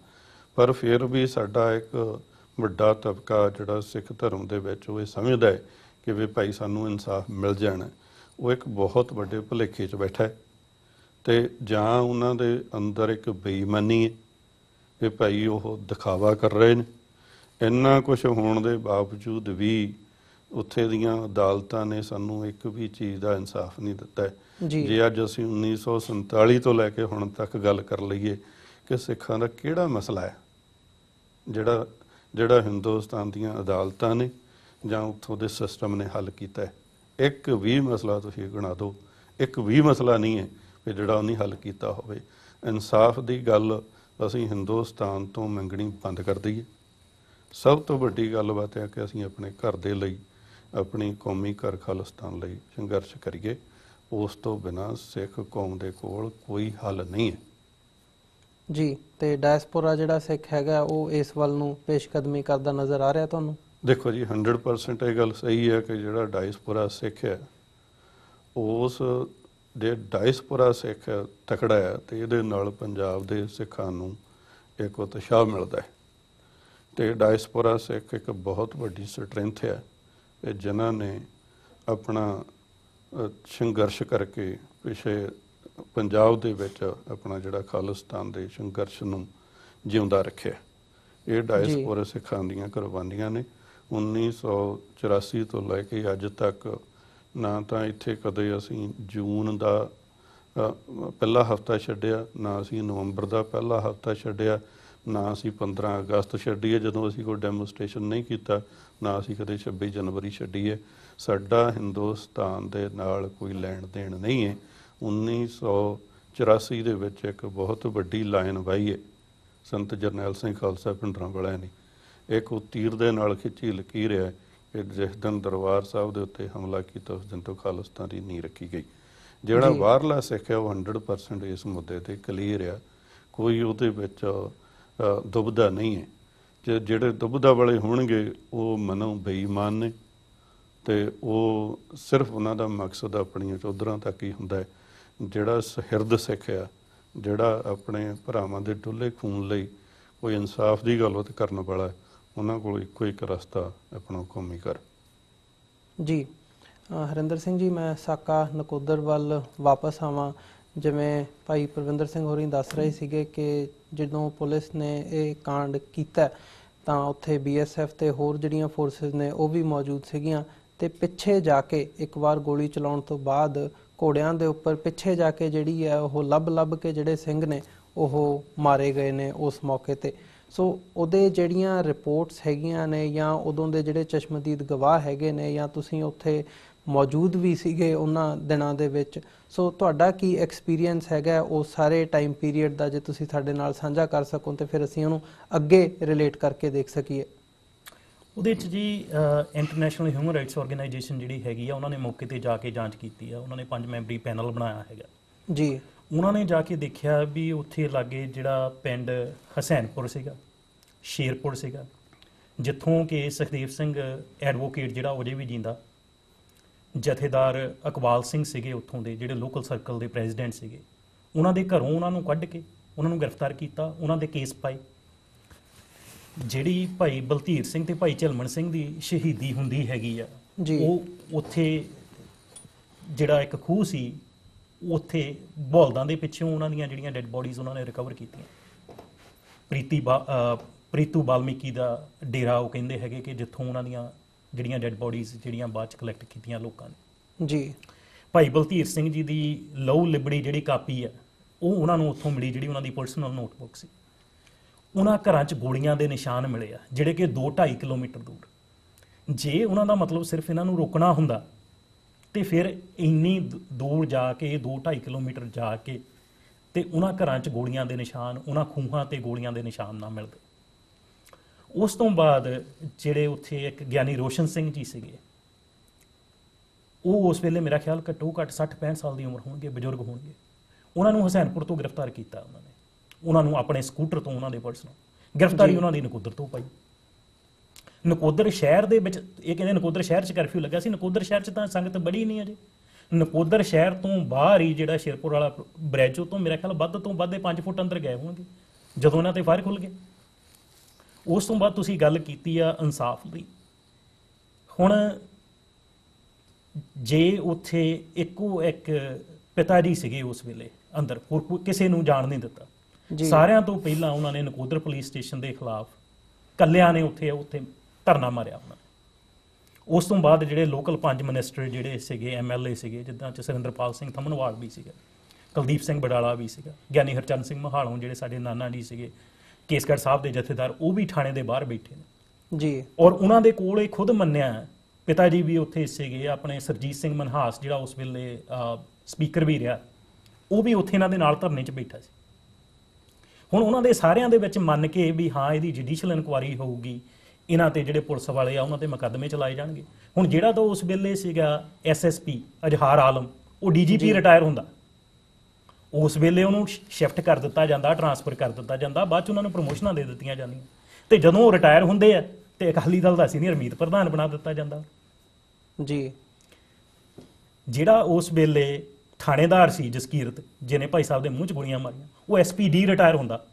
Speaker 2: ਪਰ ਫਿਰ ਵੀ ਸਾਡਾ ਇੱਕ ਵੱਡਾ ਤਬਕਾ ਜਿਹੜਾ ਸਿੱਖ ਧਰਮ ਦੇ ਵਿੱਚ ਉਹ ਇਹ ਸਮਝਦਾ ਹੈ ਕਿ ਵੀ ਭਾਈ ਸਾਨੂੰ ਇਨਸਾਫ ਮਿਲ ਜਾਣਾ, ਉਹ ਇੱਕ ਬਹੁਤ ਵੱਡੇ ਭੁਲੇਖੇ 'ਚ ਬੈਠਾ ਹੈ ਤੇ ਜਾਂ ਉਹਨਾਂ ਦੇ ਅੰਦਰ ਇੱਕ ਬੇਈਮਾਨੀ ਹੈ ਕਿ ਭਾਈ ਉਹ ਦਿਖਾਵਾ ਕਰ ਰਹੇ ਨੇ। ਇੰਨਾ ਕੁਛ ਹੋਣ ਦੇ ਬਾਵਜੂਦ ਵੀ ਉੱਥੇ ਦੀਆਂ ਅਦਾਲਤਾਂ ਨੇ ਸਾਨੂੰ ਇੱਕ ਵੀ ਚੀਜ਼ ਦਾ ਇਨਸਾਫ ਨਹੀਂ ਦਿੱਤਾ ਹੈ। ਜੇ ਅੱਜ ਅਸੀਂ 1947 ਤੋਂ ਲੈ ਕੇ ਹੁਣ ਤੱਕ ਗੱਲ ਕਰ ਲਈਏ ਕਿ ਸਿੱਖਾਂ ਦਾ ਕਿਹੜਾ ਮਸਲਾ ਹੈ ਜਿਹੜਾ ਹਿੰਦੁਸਤਾਨ ਦੀਆਂ ਅਦਾਲਤਾਂ ਨੇ ਜਾਂ ਉੱਥੋਂ ਦੇ ਸਿਸਟਮ ਨੇ ਹੱਲ ਕੀਤਾ ਹੈ, ਇੱਕ ਵੀ ਮਸਲਾ ਤੁਸੀਂ ਗਿਣਾ ਦਿਓ, ਇੱਕ ਵੀ ਮਸਲਾ ਨਹੀਂ ਹੈ ਕਿ ਜਿਹੜਾ ਉਹਨੇ ਹੱਲ ਕੀਤਾ ਹੋਵੇ। ਇਨਸਾਫ ਦੀ ਗੱਲ ਅਸੀਂ ਹਿੰਦੁਸਤਾਨ ਤੋਂ ਮੰਗਣੀ ਬੰਦ ਕਰ ਦਈਏ। ਸਭ ਤੋਂ ਵੱਡੀ ਗੱਲਬਾਤ ਹੈ ਕਿ ਅਸੀਂ ਆਪਣੇ ਘਰ ਦੇ ਲਈ, ਆਪਣੀ ਕੌਮੀ ਘਰ ਖਾਲਿਸਤਾਨ ਲਈ ਸੰਘਰਸ਼ ਕਰੀਏ। ਉਸ ਤੋਂ ਬਿਨਾਂ ਸਿੱਖ ਕੌਮ ਦੇ ਕੋਲ ਕੋਈ ਹੱਲ ਨਹੀਂ ਹੈ
Speaker 1: ਜੀ। ਤੇ ਡਾਇਸਪੋਰਾ ਜਿਹੜਾ ਸਿੱਖ ਹੈਗਾ ਉਹ ਇਸ ਵੱਲ ਨੂੰ ਪੇਸ਼ਕਦਮੀ ਕਰਦਾ ਨਜ਼ਰ ਆ ਰਿਹਾ ਤੁਹਾਨੂੰ?
Speaker 2: ਦੇਖੋ ਜੀ, 100% ਇਹ ਗੱਲ ਸਹੀ ਹੈ ਕਿ ਜਿਹੜਾ ਡਾਇਸਪੋਰਾ ਸਿੱਖ ਹੈ, ਉਸ ਦੇ ਡਾਇਸਪੋਰਾ ਸਿੱਖ ਤਕੜਾ ਹੈ ਤੇ ਇਹਦੇ ਨਾਲ ਪੰਜਾਬ ਦੇ ਸਿੱਖਾਂ ਨੂੰ ਇੱਕ ਉਤਸ਼ਾਹ ਮਿਲਦਾ ਹੈ ਤੇ ਡਾਇਸਪੋਰਾ ਸਿੱਖ ਇੱਕ ਬਹੁਤ ਵੱਡੀ ਸਟਰੈਂਥ ਹੈ ਕਿ ਜਿਨ੍ਹਾਂ ਨੇ ਆਪਣਾ ਸੰਘਰਸ਼ ਕਰਕੇ ਪਿਛੇ ਪੰਜਾਬ ਦੇ ਵਿੱਚ ਆਪਣਾ ਜਿਹੜਾ ਖਾਲਿਸਤਾਨ ਦੇ ਸੰਘਰਸ਼ ਨੂੰ ਜਿਉਂਦਾ ਰੱਖਿਆ। ਇਹ ਡਾਇਸਪੋਰਾ ਸਿੱਖਾਂ ਦੀਆਂ ਕੁਰਬਾਨੀਆਂ ਨੇ। 1984 ਤੋਂ ਲੈ ਕੇ ਅੱਜ ਤੱਕ ਨਾ ਤਾਂ ਇੱਥੇ ਕਦੇ ਅਸੀਂ ਜੂਨ ਦਾ ਪਹਿਲਾ ਹਫ਼ਤਾ ਛੱਡਿਆ, ਨਾ ਅਸੀਂ ਨਵੰਬਰ ਦਾ ਪਹਿਲਾ ਹਫ਼ਤਾ ਛੱਡਿਆ, ਨਾ ਅਸੀਂ 15 ਅਗਸਤ ਛੱਡੀ ਹੈ ਜਦੋਂ ਅਸੀਂ ਕੋਈ ਡੈਮੋਸਟ੍ਰੇਸ਼ਨ ਨਹੀਂ ਕੀਤਾ, ਨਾ ਅਸੀਂ ਕਦੇ 26 ਜਨਵਰੀ ਛੱਡੀ ਹੈ। ਸਾਡਾ ਹਿੰਦੁਸਤਾਨ ਦੇ ਨਾਲ ਕੋਈ ਲੈਣ ਦੇਣ ਨਹੀਂ ਹੈ। 1984 ਦੇ ਵਿੱਚ ਇੱਕ ਬਹੁਤ ਵੱਡੀ ਲਾਈਨ ਵਾਹੀ ਹੈ ਸੰਤ ਜਰਨੈਲ ਸਿੰਘ ਖਾਲਸਾ ਭਿੰਡਰਾਂ ਵਾਲਿਆਂ ਨੇ। ਇੱਕ ਉਹ ਤੀਰ ਦੇ ਨਾਲ ਖਿੱਚੀ ਲਕੀਰ ਹੈ ਕਿ ਜਿਸ ਦਿਨ ਦਰਬਾਰ ਸਾਹਿਬ ਦੇ ਉੱਤੇ ਹਮਲਾ ਕੀਤਾ ਉਸ ਦਿਨ ਤੋਂ ਖਾਲਿਸਤਾਨ ਦੀ ਨੀਂਹ ਰੱਖੀ ਗਈ। ਜਿਹੜਾ ਬਾਹਰਲਾ ਸਿੱਖ ਹੈ ਉਹ 100% ਇਸ ਮੁੱਦੇ ਤੇ ਕਲੀਅਰ ਆ, ਕੋਈ ਉਹਦੇ ਵਿੱਚ ਦੁਬਦਾ ਨਹੀਂ ਹੈ। ਜਿਹੜੇ ਦੁਬਦਾ ਵਾਲੇ ਹੋਣਗੇ ਉਹ ਮਨੋਂ ਬੇਈਮਾਨ ਨੇ ਤੇ ਉਹ ਸਿਰਫ ਉਹਨਾਂ ਦਾ ਮਕਸਦ ਆਪਣੀਆਂ ਚੌਧਰਾਂ ਤੱਕ ਹੀ ਹੁੰਦਾ ਹੈ। ਜਿਹੜਾ ਸਹਿਰਦ ਸਿੱਖ ਆ, ਜਿਹੜਾ ਆਪਣੇ ਭਰਾਵਾਂ ਦੇ ਡੁੱਲੇ ਖੂਨ ਲਈ ਕੋਈ ਇਨਸਾਫ ਦੀ ਗੱਲਬਾਤ ਕਰਨ ਵਾਲਾ, ਉਹਨਾਂ ਕੋਲ ਇੱਕੋ ਇੱਕ ਰਸਤਾ ਆਪਣਾ ਕੌਮੀ ਘਰ।
Speaker 1: ਜੀ ਹਰਿੰਦਰ ਸਿੰਘ ਜੀ, ਮੈਂ ਸਾਕਾ ਨਕੋਦਰ ਵੱਲ ਵਾਪਸ ਆਵਾਂ। ਜਿਵੇਂ ਭਾਈ ਪਰਵਿੰਦਰ ਸਿੰਘ ਹੋਰੀ ਦੱਸ ਰਹੇ ਸੀਗੇ ਕਿ ਜਦੋਂ ਪੁਲਿਸ ਨੇ ਇਹ ਕਾਂਡ ਕੀਤਾ ਤਾਂ ਉੱਥੇ BSF ਤੇ ਹੋਰ ਜਿਹੜੀਆਂ ਫੋਰਸਿਸ ਨੇ ਉਹ ਵੀ ਮੌਜੂਦ ਸੀਗੀਆਂ ਤੇ ਪਿੱਛੇ ਜਾ ਕੇ ਇੱਕ ਵਾਰ ਗੋਲੀ ਚਲਾਉਣ ਤੋਂ ਬਾਅਦ ਘੋੜਿਆਂ ਦੇ ਉੱਪਰ ਪਿੱਛੇ ਜਾ ਕੇ ਜਿਹੜੀ ਹੈ ਉਹ ਲੱਭ ਕੇ ਜਿਹੜੇ ਸਿੰਘ ਨੇ ਉਹ ਮਾਰੇ ਗਏ ਨੇ ਉਸ ਮੌਕੇ ਤੇ। ਸੋ ਉਹਦੇ ਜਿਹੜੀਆਂ ਰਿਪੋਰਟਸ ਹੈਗੀਆਂ ਨੇ ਜਾਂ ਉਦੋਂ ਦੇ ਜਿਹੜੇ ਚਸ਼ਮਦੀਦ ਗਵਾਹ ਹੈਗੇ ਨੇ ਜਾਂ ਤੁਸੀਂ ਉੱਥੇ ਮੌਜੂਦ ਵੀ ਸੀਗੇ ਉਹਨਾਂ ਦਿਨਾਂ ਦੇ ਵਿੱਚ, ਸੋ ਤੁਹਾਡਾ ਕੀ ਐਕਸਪੀਰੀਅੰਸ ਹੈਗਾ ਉਹ ਸਾਰੇ ਟਾਈਮ ਪੀਰੀਅਡ ਦਾ, ਜੇ ਤੁਸੀਂ ਸਾਡੇ ਨਾਲ ਸਾਂਝਾ ਕਰ ਸਕੋ ਤੇ ਫਿਰ ਅਸੀਂ ਉਹਨੂੰ ਅੱਗੇ ਰਿਲੇਟ ਕਰਕੇ ਦੇਖ ਸਕੀਏ।
Speaker 3: ਉਹਦੇ 'ਚ ਜੀ ਇੰਟਰਨੈਸ਼ਨਲ ਹਿਊਮਨ ਰਾਈਟਸ ਆਰਗੇਨਾਈਜੇਸ਼ਨ ਜਿਹੜੀ ਹੈਗੀ ਆ ਉਹਨਾਂ ਨੇ ਮੌਕੇ ਤੇ ਜਾ ਕੇ ਜਾਂਚ ਕੀਤੀ ਆ। ਉਹਨਾਂ ਨੇ 5 ਮੈਂਬਰੀ ਪੈਨਲ ਬਣਾਇਆ ਹੈਗਾ
Speaker 1: ਜੀ।
Speaker 3: ਉਹਨਾਂ ਨੇ ਜਾ ਕੇ ਦੇਖਿਆ ਵੀ ਉੱਥੇ ਲਾਗੇ ਜਿਹੜਾ ਪਿੰਡ ਹਸੈਨਪੁਰ ਸੀਗਾ, ਸ਼ੇਰਪੁਰ ਸੀਗਾ, ਜਿੱਥੋਂ ਕਿ ਸੁਖਦੇਵ ਸਿੰਘ ਐਡਵੋਕੇਟ ਜਿਹੜਾ ਉਹਦੇ ਵੀ ਜਿੰਦਾ, ਜਥੇਦਾਰ ਇਕਬਾਲ ਸਿੰਘ ਸੀਗੇ ਉੱਥੋਂ ਦੇ ਜਿਹੜੇ ਲੋਕਲ ਸਰਕਲ ਦੇ ਪ੍ਰੈਜ਼ੀਡੈਂਟ ਸੀਗੇ, ਉਹਨਾਂ ਦੇ ਘਰੋਂ ਉਹਨਾਂ ਨੂੰ ਕੱਢ ਕੇ ਉਹਨਾਂ ਨੂੰ ਗ੍ਰਿਫਤਾਰ ਕੀਤਾ, ਉਹਨਾਂ ਦੇ ਕੇਸ ਪਾਏ। ਜਿਹੜੀ ਭਾਈ ਬਲਧੀਰ ਸਿੰਘ ਤੇ ਭਾਈ ਝਲਮਣ ਸਿੰਘ ਦੀ ਸ਼ਹੀਦੀ ਹੁੰਦੀ ਹੈਗੀ ਆ, ਉਹ ਉੱਥੇ ਜਿਹੜਾ ਇੱਕ ਖੂਹ ਸੀ ਉੱਥੇ ਬੋਲਦਾਂ ਦੇ ਪਿੱਛੋਂ ਉਹਨਾਂ ਦੀਆਂ ਜਿਹੜੀਆਂ ਡੈੱਡ ਬੋਡੀਜ਼ ਉਹਨਾਂ ਨੇ ਰਿਕਵਰ ਕੀਤੀਆਂ। ਪ੍ਰੀਤੂ ਬਾਲਮੀਕੀ ਦਾ ਡੇਰਾ ਉਹ ਕਹਿੰਦੇ ਹੈਗੇ ਕਿ ਜਿੱਥੋਂ ਉਹਨਾਂ ਦੀਆਂ ਜਿਹੜੀਆਂ ਡੈੱਡ ਬੋਡੀਜ਼ ਜਿਹੜੀਆਂ ਬਾਅਦ ਚ ਕਲੈਕਟ ਕੀਤੀਆਂ ਲੋਕਾਂ ਨੇ ਜੀ। ਭਾਈ ਬਲਧੀਰ ਸਿੰਘ ਜੀ ਦੀ ਲਹੂ ਲਿਬੜੀ ਜਿਹੜੀ ਕਾਪੀ ਆ ਉਹ ਉਹਨਾਂ ਨੂੰ ਉੱਥੋਂ ਮਿਲੀ, ਜਿਹੜੀ ਉਹਨਾਂ ਦੀ ਪਰਸਨਲ ਨੋਟਬੁੱਕ ਸੀ। ਉਹਨਾਂ ਘਰਾਂ 'ਚ ਗੋਲੀਆਂ ਦੇ ਨਿਸ਼ਾਨ ਮਿਲੇ ਆ ਜਿਹੜੇ ਕਿ 2-2.5 ਕਿਲੋਮੀਟਰ ਦੂਰ। ਜੇ ਉਹਨਾਂ ਦਾ ਮਤਲਬ ਸਿਰਫ ਇਹਨਾਂ ਨੂੰ ਰੋਕਣਾ ਹੁੰਦਾ ਤੇ ਫਿਰ ਇੰਨੀ ਦੂਰ ਜਾ ਕੇ 2-2.5 ਕਿਲੋਮੀਟਰ ਜਾ ਕੇ ਤੇ ਉਹਨਾਂ ਘਰਾਂ 'ਚ ਗੋਲੀਆਂ ਦੇ ਨਿਸ਼ਾਨ, ਉਹਨਾਂ ਖੂਹਾਂ ਤੇ ਗੋਲੀਆਂ ਦੇ ਨਿਸ਼ਾਨ ਨਾ ਮਿਲਦੇ। ਉਸ ਤੋਂ ਬਾਅਦ ਜਿਹੜੇ ਉੱਥੇ ਇੱਕ ਗਿਆਨੀ ਰੋਸ਼ਨ ਸਿੰਘ ਜੀ ਸੀਗੇ, ਉਹ ਉਸ ਵੇਲੇ ਮੇਰਾ ਖਿਆਲ ਘੱਟੋ ਘੱਟ 60-65 ਸਾਲ ਦੀ ਉਮਰ ਹੋਣਗੇ, ਬਜ਼ੁਰਗ ਹੋਣਗੇ। ਉਹਨਾਂ ਨੂੰ ਹਸੈਨਪੁਰ ਤੋਂ ਗ੍ਰਿਫਤਾਰ ਕੀਤਾ ਉਹਨਾਂ ਨੇ, ਉਹਨਾਂ ਨੂੰ ਆਪਣੇ ਸਕੂਟਰ ਤੋਂ ਉਹਨਾਂ ਦੇ ਪਰਸਨਲ ਗ੍ਰਿਫਤਾਰੀ ਉਹਨਾਂ ਦੀ ਨਕੋਦਰ ਤੋਂ ਪਾਈ। ਨਕੋਦਰ ਸ਼ਹਿਰ ਦੇ ਵਿੱਚ ਇਹ ਕਹਿੰਦੇ ਨਕੋਦਰ ਸ਼ਹਿਰ 'ਚ ਕਰਫਿਊ ਲੱਗਾ ਸੀ, ਨਕੋਦਰ ਸ਼ਹਿਰ 'ਚ ਤਾਂ ਸੰਗਤ ਬੜੀ ਨਹੀਂ ਅਜੇ। ਨਕੋਦਰ ਸ਼ਹਿਰ ਤੋਂ ਬਾਹਰ ਹੀ ਜਿਹੜਾ ਸ਼ੇਰਪੁਰ ਵਾਲਾ ਬ੍ਰਿਜ, ਉਹ ਤੋਂ ਮੇਰਾ ਖਿਆਲ ਵੱਧ ਤੋਂ ਵੱਧ 5 ਫੁੱਟ ਅੰਦਰ ਗਏ ਹੋਣਗੇ ਜਦੋਂ ਉਹਨਾਂ ਤੇ ਫਾਇਰ ਖੁੱਲ੍ਹ ਗਏ। ਉਸ ਤੋਂ ਬਾਅਦ ਤੁਸੀਂ ਗੱਲ ਕੀਤੀ ਆ ਇਨਸਾਫ ਦੀ। ਹੁਣ ਜੇ ਉੱਥੇ ਇੱਕੋ ਇੱਕ ਪਿਤਾ ਜੀ ਸੀਗੇ ਉਸ ਵੇਲੇ ਅੰਦਰ, ਹੋਰ ਕਿਸੇ ਨੂੰ ਜਾਣ ਨਹੀਂ ਦਿੱਤਾ। ਸਾਰਿਆਂ ਤੋਂ ਪਹਿਲਾਂ ਉਹਨਾਂ ਨੇ ਨਕੋਦਰ ਪੁਲਿਸ ਸਟੇਸ਼ਨ ਦੇ ਖਿਲਾਫ ਕੱਲਿਆਂ ਨੇ ਉੱਥੇ ਧਰਨਾ ਮਾਰਿਆ ਉਹਨਾਂ ਨੇ। ਉਸ ਤੋਂ ਬਾਅਦ ਜਿਹੜੇ ਲੋਕਲ 5 ਮਿਨਿਸਟਰ ਜਿਹੜੇ ਸੀਗੇ, MLA ਸੀਗੇ, ਜਿੱਦਾਂ ਚ ਸੁਰਿੰਦਰਪਾਲ ਸਿੰਘ ਥੰਮਨਵਾਲ ਵੀ ਸੀਗਾ, ਕੁਲਦੀਪ ਸਿੰਘ ਬਡਾਲਾ ਵੀ ਸੀਗਾ, ਗਿਆਨੀ ਹਰਚੰਦ ਸਿੰਘ ਮਹਾਲੋਂ ਜਿਹੜੇ ਸਾਡੇ ਨਾਨਾ ਜੀ ਸੀਗੇ, ਕੇਸਗੜ੍ਹ ਸਾਹਿਬ ਦੇ ਜਥੇਦਾਰ, ਉਹ ਵੀ ਥਾਣੇ ਦੇ ਬਾਹਰ ਬੈਠੇ ਨੇ ਜੀ। ਔਰ ਉਹਨਾਂ ਦੇ ਕੋਲ ਇਹ ਖੁਦ ਮੰਨਿਆ ਪਿਤਾ ਜੀ ਵੀ ਉੱਥੇ ਸੀਗੇ, ਆਪਣੇ ਸਰਜੀਤ ਸਿੰਘ ਮਨਹਾਸ ਜਿਹੜਾ ਉਸ ਵੇਲੇ ਸਪੀਕਰ ਵੀ ਰਿਹਾ, ਉਹ ਵੀ ਉੱਥੇ ਇਹਨਾਂ ਦੇ ਨਾਲ ਧਰਨੇ 'ਚ ਬੈਠਾ ਸੀ। ਹੁਣ ਉਹਨਾਂ ਦੇ ਸਾਰਿਆਂ ਦੇ ਵਿੱਚ ਮੰਨ ਕੇ ਵੀ ਹਾਂ ਇਹਦੀ ਜੁਡੀਸ਼ੀਅਲ ਇਨਕੁਆਇਰੀ ਹੋਊਗੀ, ਇਹਨਾਂ ਤੇ ਜਿਹੜੇ ਪੁਲਿਸ ਵਾਲੇ ਆ ਉਹਨਾਂ ਤੇ ਮੁਕੱਦਮੇ ਚਲਾਏ ਜਾਣਗੇ। ਹੁਣ ਜਿਹੜਾ ਤਾਂ ਉਸ ਵੇਲੇ ਸੀਗਾ SSP ਅਜਹਾਰ ਆਲਮ, ਉਹ DGP ਰਿਟਾਇਰ ਹੁੰਦਾ, ਉਸ ਵੇਲੇ ਉਹਨੂੰ ਸ਼ਿਫਟ ਕਰ ਦਿੱਤਾ ਜਾਂਦਾ, ਟਰਾਂਸਫਰ ਕਰ ਦਿੱਤਾ ਜਾਂਦਾ, ਬਾਅਦ 'ਚ ਉਹਨਾਂ ਨੂੰ ਪ੍ਰਮੋਸ਼ਨਾਂ ਦੇ ਦਿੱਤੀਆਂ ਜਾਂਦੀਆਂ, ਤੇ ਜਦੋਂ ਉਹ ਰਿਟਾਇਰ ਹੁੰਦੇ ਆ ਤੇ ਅਕਾਲੀ ਦਲ ਦਾ ਸੀਨੀਅਰ ਮੀਤ ਪ੍ਰਧਾਨ ਬਣਾ ਦਿੱਤਾ ਜਾਂਦਾ ਜੀ। ਜਿਹੜਾ ਉਸ ਵੇਲੇ ਥਾਣੇਦਾਰ ਸੀ ਜਸਕੀਰਤ, ਜਿਹਨੇ ਭਾਈ ਸਾਹਿਬ ਦੇ ਮੂੰਹ 'ਚ ਗੋਲੀਆਂ ਮਾਰੀਆਂ, ਉਹ SPD ਰਿਟਾਇਰ ਹੁੰਦਾ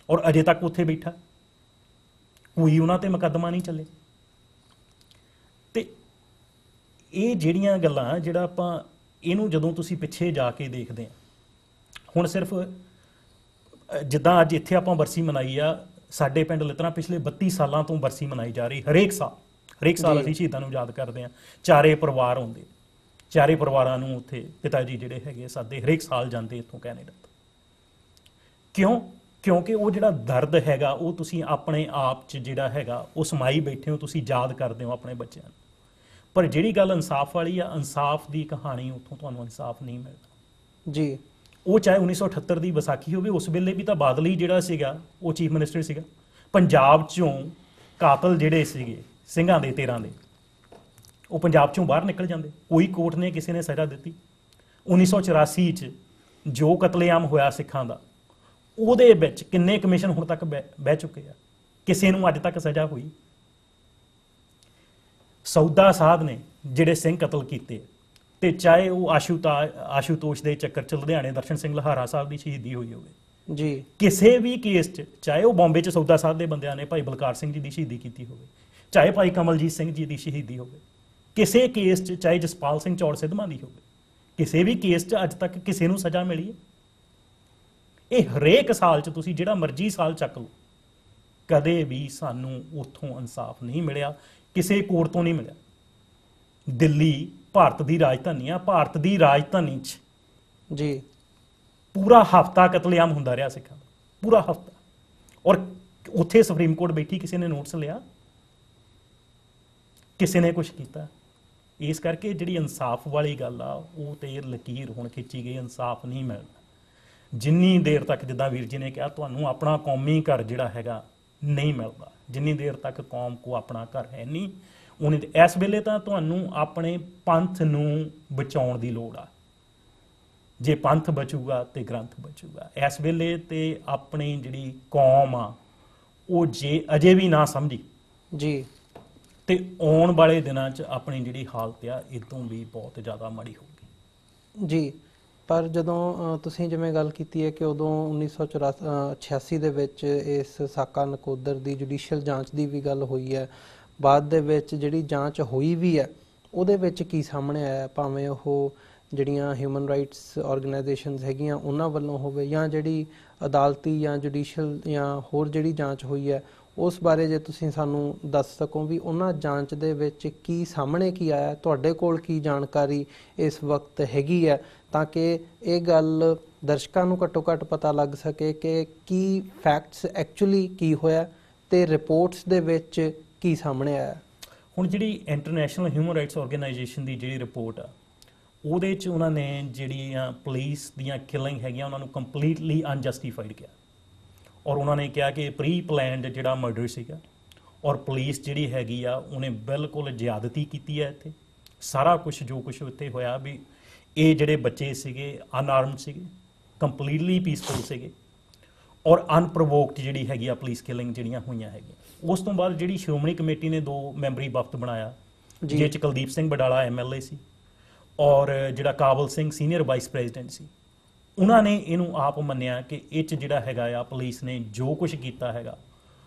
Speaker 3: ਔਰ ਅਜੇ ਤੱਕ ਉੱਥੇ ਬੈਠਾ, ਕੋਈ ਉਹਨਾਂ ਤੇ ਮੁਕੱਦਮਾ ਨਹੀਂ ਚੱਲੇ। ਤੇ ਇਹ ਜਿਹੜੀਆਂ ਗੱਲਾਂ, ਜਿਹੜਾ ਆਪਾਂ ਇਹਨੂੰ ਜਦੋਂ ਤੁਸੀਂ ਪਿੱਛੇ ਜਾ ਕੇ ਦੇਖਦੇ ਆ, ਹੁਣ ਸਿਰਫ ਜਿੱਦਾਂ ਅੱਜ ਇੱਥੇ ਆਪਾਂ ਬਰਸੀ ਮਨਾਈ ਆ, ਸਾਡੇ ਪਿੰਡ ਲਿਤਰਾ ਪਿਛਲੇ 32 ਸਾਲਾਂ ਤੋਂ ਬਰਸੀ ਮਨਾਈ ਜਾ ਰਹੀ। ਹਰੇਕ ਸਾਲ ਅਸੀਂ ਸ਼ਹੀਦਾਂ ਨੂੰ ਯਾਦ ਕਰਦੇ ਹਾਂ। ਚਾਰੇ ਪਰਿਵਾਰ ਆਉਂਦੇ, ਚਾਰੇ ਪਰਿਵਾਰਾਂ ਨੂੰ ਉੱਥੇ ਪਿਤਾ ਜੀ ਜਿਹੜੇ ਹੈਗੇ ਸਾਡੇ ਹਰੇਕ ਸਾਲ ਜਾਂਦੇ ਇੱਥੋਂ ਕੈਨੇਡਾ ਤੋਂ। ਕਿਉਂਕਿ ਉਹ ਜਿਹੜਾ ਦਰਦ ਹੈਗਾ ਉਹ ਤੁਸੀਂ ਆਪਣੇ ਆਪ 'ਚ ਜਿਹੜਾ ਹੈਗਾ ਉਹ ਸਮਾਈ ਬੈਠੇ ਹੋ, ਤੁਸੀਂ ਯਾਦ ਕਰਦੇ ਹੋ ਆਪਣੇ ਬੱਚਿਆਂ ਨੂੰ। ਪਰ ਜਿਹੜੀ ਗੱਲ ਇਨਸਾਫ ਵਾਲੀ ਆ, ਇਨਸਾਫ ਦੀ ਕਹਾਣੀ, ਉੱਥੋਂ ਤੁਹਾਨੂੰ ਇਨਸਾਫ ਨਹੀਂ ਮਿਲਦਾ ਜੀ। ਉਹ ਚਾਹੇ 1978 ਦੀ ਵਿਸਾਖੀ ਹੋਵੇ, ਉਸ ਵੇਲੇ ਵੀ ਤਾਂ ਬਾਦਲ ਹੀ ਜਿਹੜਾ ਸੀਗਾ ਉਹ ਚੀਫ ਮਿਨਿਸਟਰ ਸੀਗਾ। ਪੰਜਾਬ 'ਚੋਂ ਕਾਤਲ ਜਿਹੜੇ ਸੀਗੇ ਸਿੰਘਾਂ ਦੇ 13 ਦੇ, ਉਹ ਪੰਜਾਬ 'ਚੋਂ ਬਾਹਰ ਨਿਕਲ ਜਾਂਦੇ, ਕੋਈ ਕੋਰਟ ਨੇ ਕਿਸੇ ਨੇ ਸਜ਼ਾ ਦਿੱਤੀ। 1984 'ਚ ਜੋ ਕਤਲੇਆਮ ਹੋਇਆ ਸਿੱਖਾਂ ਦਾ, ਉਹਦੇ ਵਿੱਚ ਕਿੰਨੇ ਕਮਿਸ਼ਨ ਹੁਣ ਤੱਕ ਬਹਿ ਚੁੱਕੇ ਆ, ਕਿਸੇ ਨੂੰ ਅੱਜ ਤੱਕ ਸਜ਼ਾ ਹੋਈ? ਸੌਦਾ ਸਾਧ ਨੇ ਜਿਹੜੇ ਸਿੰਘ ਕਤਲ ਕੀਤੇ, ਤੇ ਚਾਹੇ ਉਹ ਆਸ਼ੂਤੋਸ਼ ਦੇ ਚੱਕਰ 'ਚ ਲੁਧਿਆਣੇ ਦਰਸ਼ਨ ਸਿੰਘ ਲਹਾਰਾ ਸਾਹਿਬ ਦੀ ਸ਼ਹੀਦੀ ਹੋਈ ਹੋਵੇ ਜੀ, ਕਿਸੇ ਵੀ ਕੇਸ 'ਚ, ਚਾਹੇ ਉਹ ਬੰਬੇ 'ਚ ਸੌਦਾ ਸਾਧ ਦੇ ਬੰਦਿਆਂ ਨੇ ਭਾਈ ਬਲਕਾਰ ਸਿੰਘ ਜੀ ਦੀ ਸ਼ਹੀਦੀ ਕੀਤੀ ਹੋਵੇ, ਚਾਹੇ ਭਾਈ ਕਮਲਜੀਤ ਸਿੰਘ ਜੀ ਦੀ ਸ਼ਹੀਦੀ ਹੋਵੇ, ਕਿਸੇ ਕੇਸ 'ਚ ਚਾਹੇ ਜਸਪਾਲ ਸਿੰਘ ਚੌੜ ਸਿੱਧਵਾਂ ਦੀ ਹੋਵੇ, ਕਿਸੇ ਵੀ ਕੇਸ 'ਚ ਅੱਜ ਤੱਕ ਕਿਸੇ ਨੂੰ ਸਜ਼ਾ ਮਿਲੀ ਹੈ? ਇਹ ਹਰੇਕ ਸਾਲ 'ਚ ਤੁਸੀਂ ਜਿਹੜਾ ਮਰਜ਼ੀ ਸਾਲ ਚੱਕ ਲਓ, ਕਦੇ ਵੀ ਸਾਨੂੰ ਉੱਥੋਂ ਇਨਸਾਫ ਨਹੀਂ ਮਿਲਿਆ, ਕਿਸੇ ਕੋਰਟ ਤੋਂ ਨਹੀਂ ਮਿਲਿਆ। ਦਿੱਲੀ ਭਾਰਤ ਦੀ ਰਾਜਧਾਨੀ ਆ, ਭਾਰਤ ਦੀ ਰਾਜਧਾਨੀ 'ਚ
Speaker 1: ਜੀ
Speaker 3: ਪੂਰਾ ਹਫ਼ਤਾ ਕਤਲੇਆਮ ਹੁੰਦਾ ਰਿਹਾ ਸਿੱਖਾਂ ਦਾ, ਪੂਰਾ ਹਫ਼ਤਾ। ਔਰ ਉੱਥੇ ਸੁਪਰੀਮ ਕੋਰਟ ਬੈਠੀ, ਕਿਸੇ ਨੇ ਨੋਟਿਸ ਲਿਆ? ਕਿਸੇ ਨੇ ਕੁਝ ਕੀਤਾ? ਇਸ ਕਰਕੇ ਜਿਹੜੀ ਇਨਸਾਫ ਵਾਲੀ ਗੱਲ ਆ ਉਹ ਤੇ ਲਕੀਰ ਹੁਣ ਖਿੱਚੀ ਗਈ, ਇਨਸਾਫ ਨਹੀਂ ਮਿਲਦਾ ਜਿੰਨੀ ਦੇਰ ਤੱਕ, ਜਿੱਦਾਂ ਵੀਰ ਜੀ ਨੇ ਕਿਹਾ, ਤੁਹਾਨੂੰ ਆਪਣਾ ਕੌਮੀ ਘਰ ਜਿਹੜਾ ਹੈਗਾ ਨਹੀਂ ਮਿਲਦਾ, ਜਿੰਨੀ ਦੇਰ ਤੱਕ ਕੌਮ ਕੋ ਆਪਣਾ ਘਰ ਹੈ ਨਹੀਂ ਉਨੀ। ਇਸ ਵੇਲੇ ਤਾਂ ਤੁਹਾਨੂੰ ਆਪਣੇ ਪੰਥ ਨੂੰ ਬਚਾਉਣ ਦੀ ਲੋੜ ਆ। ਜੇ ਪੰਥ ਬਚੂਗਾ ਤੇ ਗ੍ਰੰਥ ਬਚੂਗਾ। ਇਸ ਵੇਲੇ ਤੇ ਆਪਣੀ ਜਿਹੜੀ ਕੌਮ ਆ ਉਹ ਜੇ ਅਜੇ ਵੀ ਨਾ ਸਮਝੀ
Speaker 1: ਜੀ
Speaker 3: ਤੇ ਆਉਣ ਵਾਲੇ ਦਿਨਾਂ 'ਚ ਆਪਣੀ ਜਿਹੜੀ ਹਾਲਤ ਆ ਇਦੋਂ ਵੀ ਬਹੁਤ ਜ਼ਿਆਦਾ ਮਾੜੀ ਹੋਊਗੀ
Speaker 1: ਜੀ। ਪਰ ਜਦੋਂ ਤੁਸੀਂ ਜਿਵੇਂ ਗੱਲ ਕੀਤੀ ਹੈ ਕਿ ਉਦੋਂ 1986 ਦੇ ਵਿੱਚ ਇਸ ਸਾਕਾ ਨਕੋਦਰ ਦੀ ਜੁਡੀਸ਼ੀਅਲ ਜਾਂਚ ਦੀ ਵੀ ਗੱਲ ਹੋਈ ਹੈ, ਬਾਅਦ ਦੇ ਵਿੱਚ ਜਿਹੜੀ ਜਾਂਚ ਹੋਈ ਵੀ ਹੈ ਉਹਦੇ ਵਿੱਚ ਕੀ ਸਾਹਮਣੇ ਆਇਆ, ਭਾਵੇਂ ਉਹ ਜਿਹੜੀਆਂ ਹਿਊਮਨ ਰਾਈਟਸ ਆਰਗੇਨਾਈਜੇਸ਼ਨਸ ਹੈਗੀਆਂ ਉਹਨਾਂ ਵੱਲੋਂ ਹੋਵੇ ਜਾਂ ਜਿਹੜੀ ਅਦਾਲਤੀ ਜਾਂ ਜੁਡੀਸ਼ੀਅਲ ਜਾਂ ਹੋਰ ਜਿਹੜੀ ਜਾਂਚ ਹੋਈ ਹੈ, ਉਸ ਬਾਰੇ ਜੇ ਤੁਸੀਂ ਸਾਨੂੰ ਦੱਸ ਸਕੋ ਵੀ ਉਹਨਾਂ ਜਾਂਚ ਦੇ ਵਿੱਚ ਕੀ ਸਾਹਮਣੇ ਕੀ ਆਇਆ, ਤੁਹਾਡੇ ਕੋਲ ਕੀ ਜਾਣਕਾਰੀ ਇਸ ਵਕਤ ਹੈਗੀ ਹੈ, ਤਾਂ ਕਿ ਇਹ ਗੱਲ ਦਰਸ਼ਕਾਂ ਨੂੰ ਘੱਟੋ ਘੱਟ ਪਤਾ ਲੱਗ ਸਕੇ ਕਿ ਕੀ ਫੈਕਟਸ ਐਕਚੁਅਲੀ ਕੀ ਹੋਇਆ ਤੇ ਰਿਪੋਰਟਸ ਦੇ ਵਿੱਚ ਕੀ ਸਾਹਮਣੇ ਆਇਆ।
Speaker 3: ਹੁਣ ਜਿਹੜੀ ਇੰਟਰਨੈਸ਼ਨਲ ਹਿਊਮਨ ਰਾਈਟਸ ਆਰਗੇਨਾਈਜੇਸ਼ਨ ਦੀ ਜਿਹੜੀ ਰਿਪੋਰਟ ਆ ਉਹਦੇ 'ਚ ਉਹਨਾਂ ਨੇ ਜਿਹੜੀਆਂ ਪੁਲਿਸ ਦੀਆਂ ਕਿਲਿੰਗ ਹੈਗੀਆਂ ਉਹਨਾਂ ਨੂੰ ਕੰਪਲੀਟਲੀ ਅਨਜਸਟੀਫਾਈਡ ਕਿਹਾ, ਔਰ ਉਹਨਾਂ ਨੇ ਕਿਹਾ ਕਿ ਪ੍ਰੀ ਪਲਾਨਡ ਜਿਹੜਾ ਮਰਡਰ ਸੀਗਾ, ਔਰ ਪੁਲਿਸ ਜਿਹੜੀ ਹੈਗੀ ਆ ਉਹਨੇ ਬਿਲਕੁਲ ਜ਼ਿਆਦਤੀ ਕੀਤੀ ਹੈ ਇੱਥੇ। ਸਾਰਾ ਕੁਝ ਜੋ ਕੁਝ ਉੱਥੇ ਹੋਇਆ ਵੀ ਇਹ ਜਿਹੜੇ ਬੱਚੇ ਸੀਗੇ ਅਨਆਰਮਡ ਸੀਗੇ, ਕੰਪਲੀਟਲੀ ਪੀਸਫੁਲ ਸੀਗੇ, ਔਰ ਅਨਪ੍ਰੋਵੋਕਡ ਜਿਹੜੀ ਹੈਗੀ ਆ ਪੁਲਿਸ ਕਿਲਿੰਗ ਜਿਹੜੀਆਂ ਹੋਈਆਂ ਹੈਗੀਆਂ। ਉਸ ਤੋਂ ਬਾਅਦ ਜਿਹੜੀ ਸ਼੍ਰੋਮਣੀ ਕਮੇਟੀ ਨੇ 2 ਮੈਂਬਰੀ ਵਫਦ ਬਣਾਇਆ, ਜਿਸ 'ਚ ਕੁਲਦੀਪ ਸਿੰਘ ਬਡਾਲਾ MLA ਸੀ ਔਰ ਜਿਹੜਾ ਕਾਬਲ ਸਿੰਘ ਸੀਨੀਅਰ ਵਾਈਸ ਪ੍ਰੈਜ਼ੀਡੈਂਟ ਸੀ, ਉਹਨਾਂ ਨੇ ਇਹਨੂੰ ਆਪ ਮੰਨਿਆ ਕਿ ਇਹ 'ਚ ਜਿਹੜਾ ਹੈਗਾ ਆ ਪੁਲਿਸ ਨੇ ਜੋ ਕੁਝ ਕੀਤਾ ਹੈਗਾ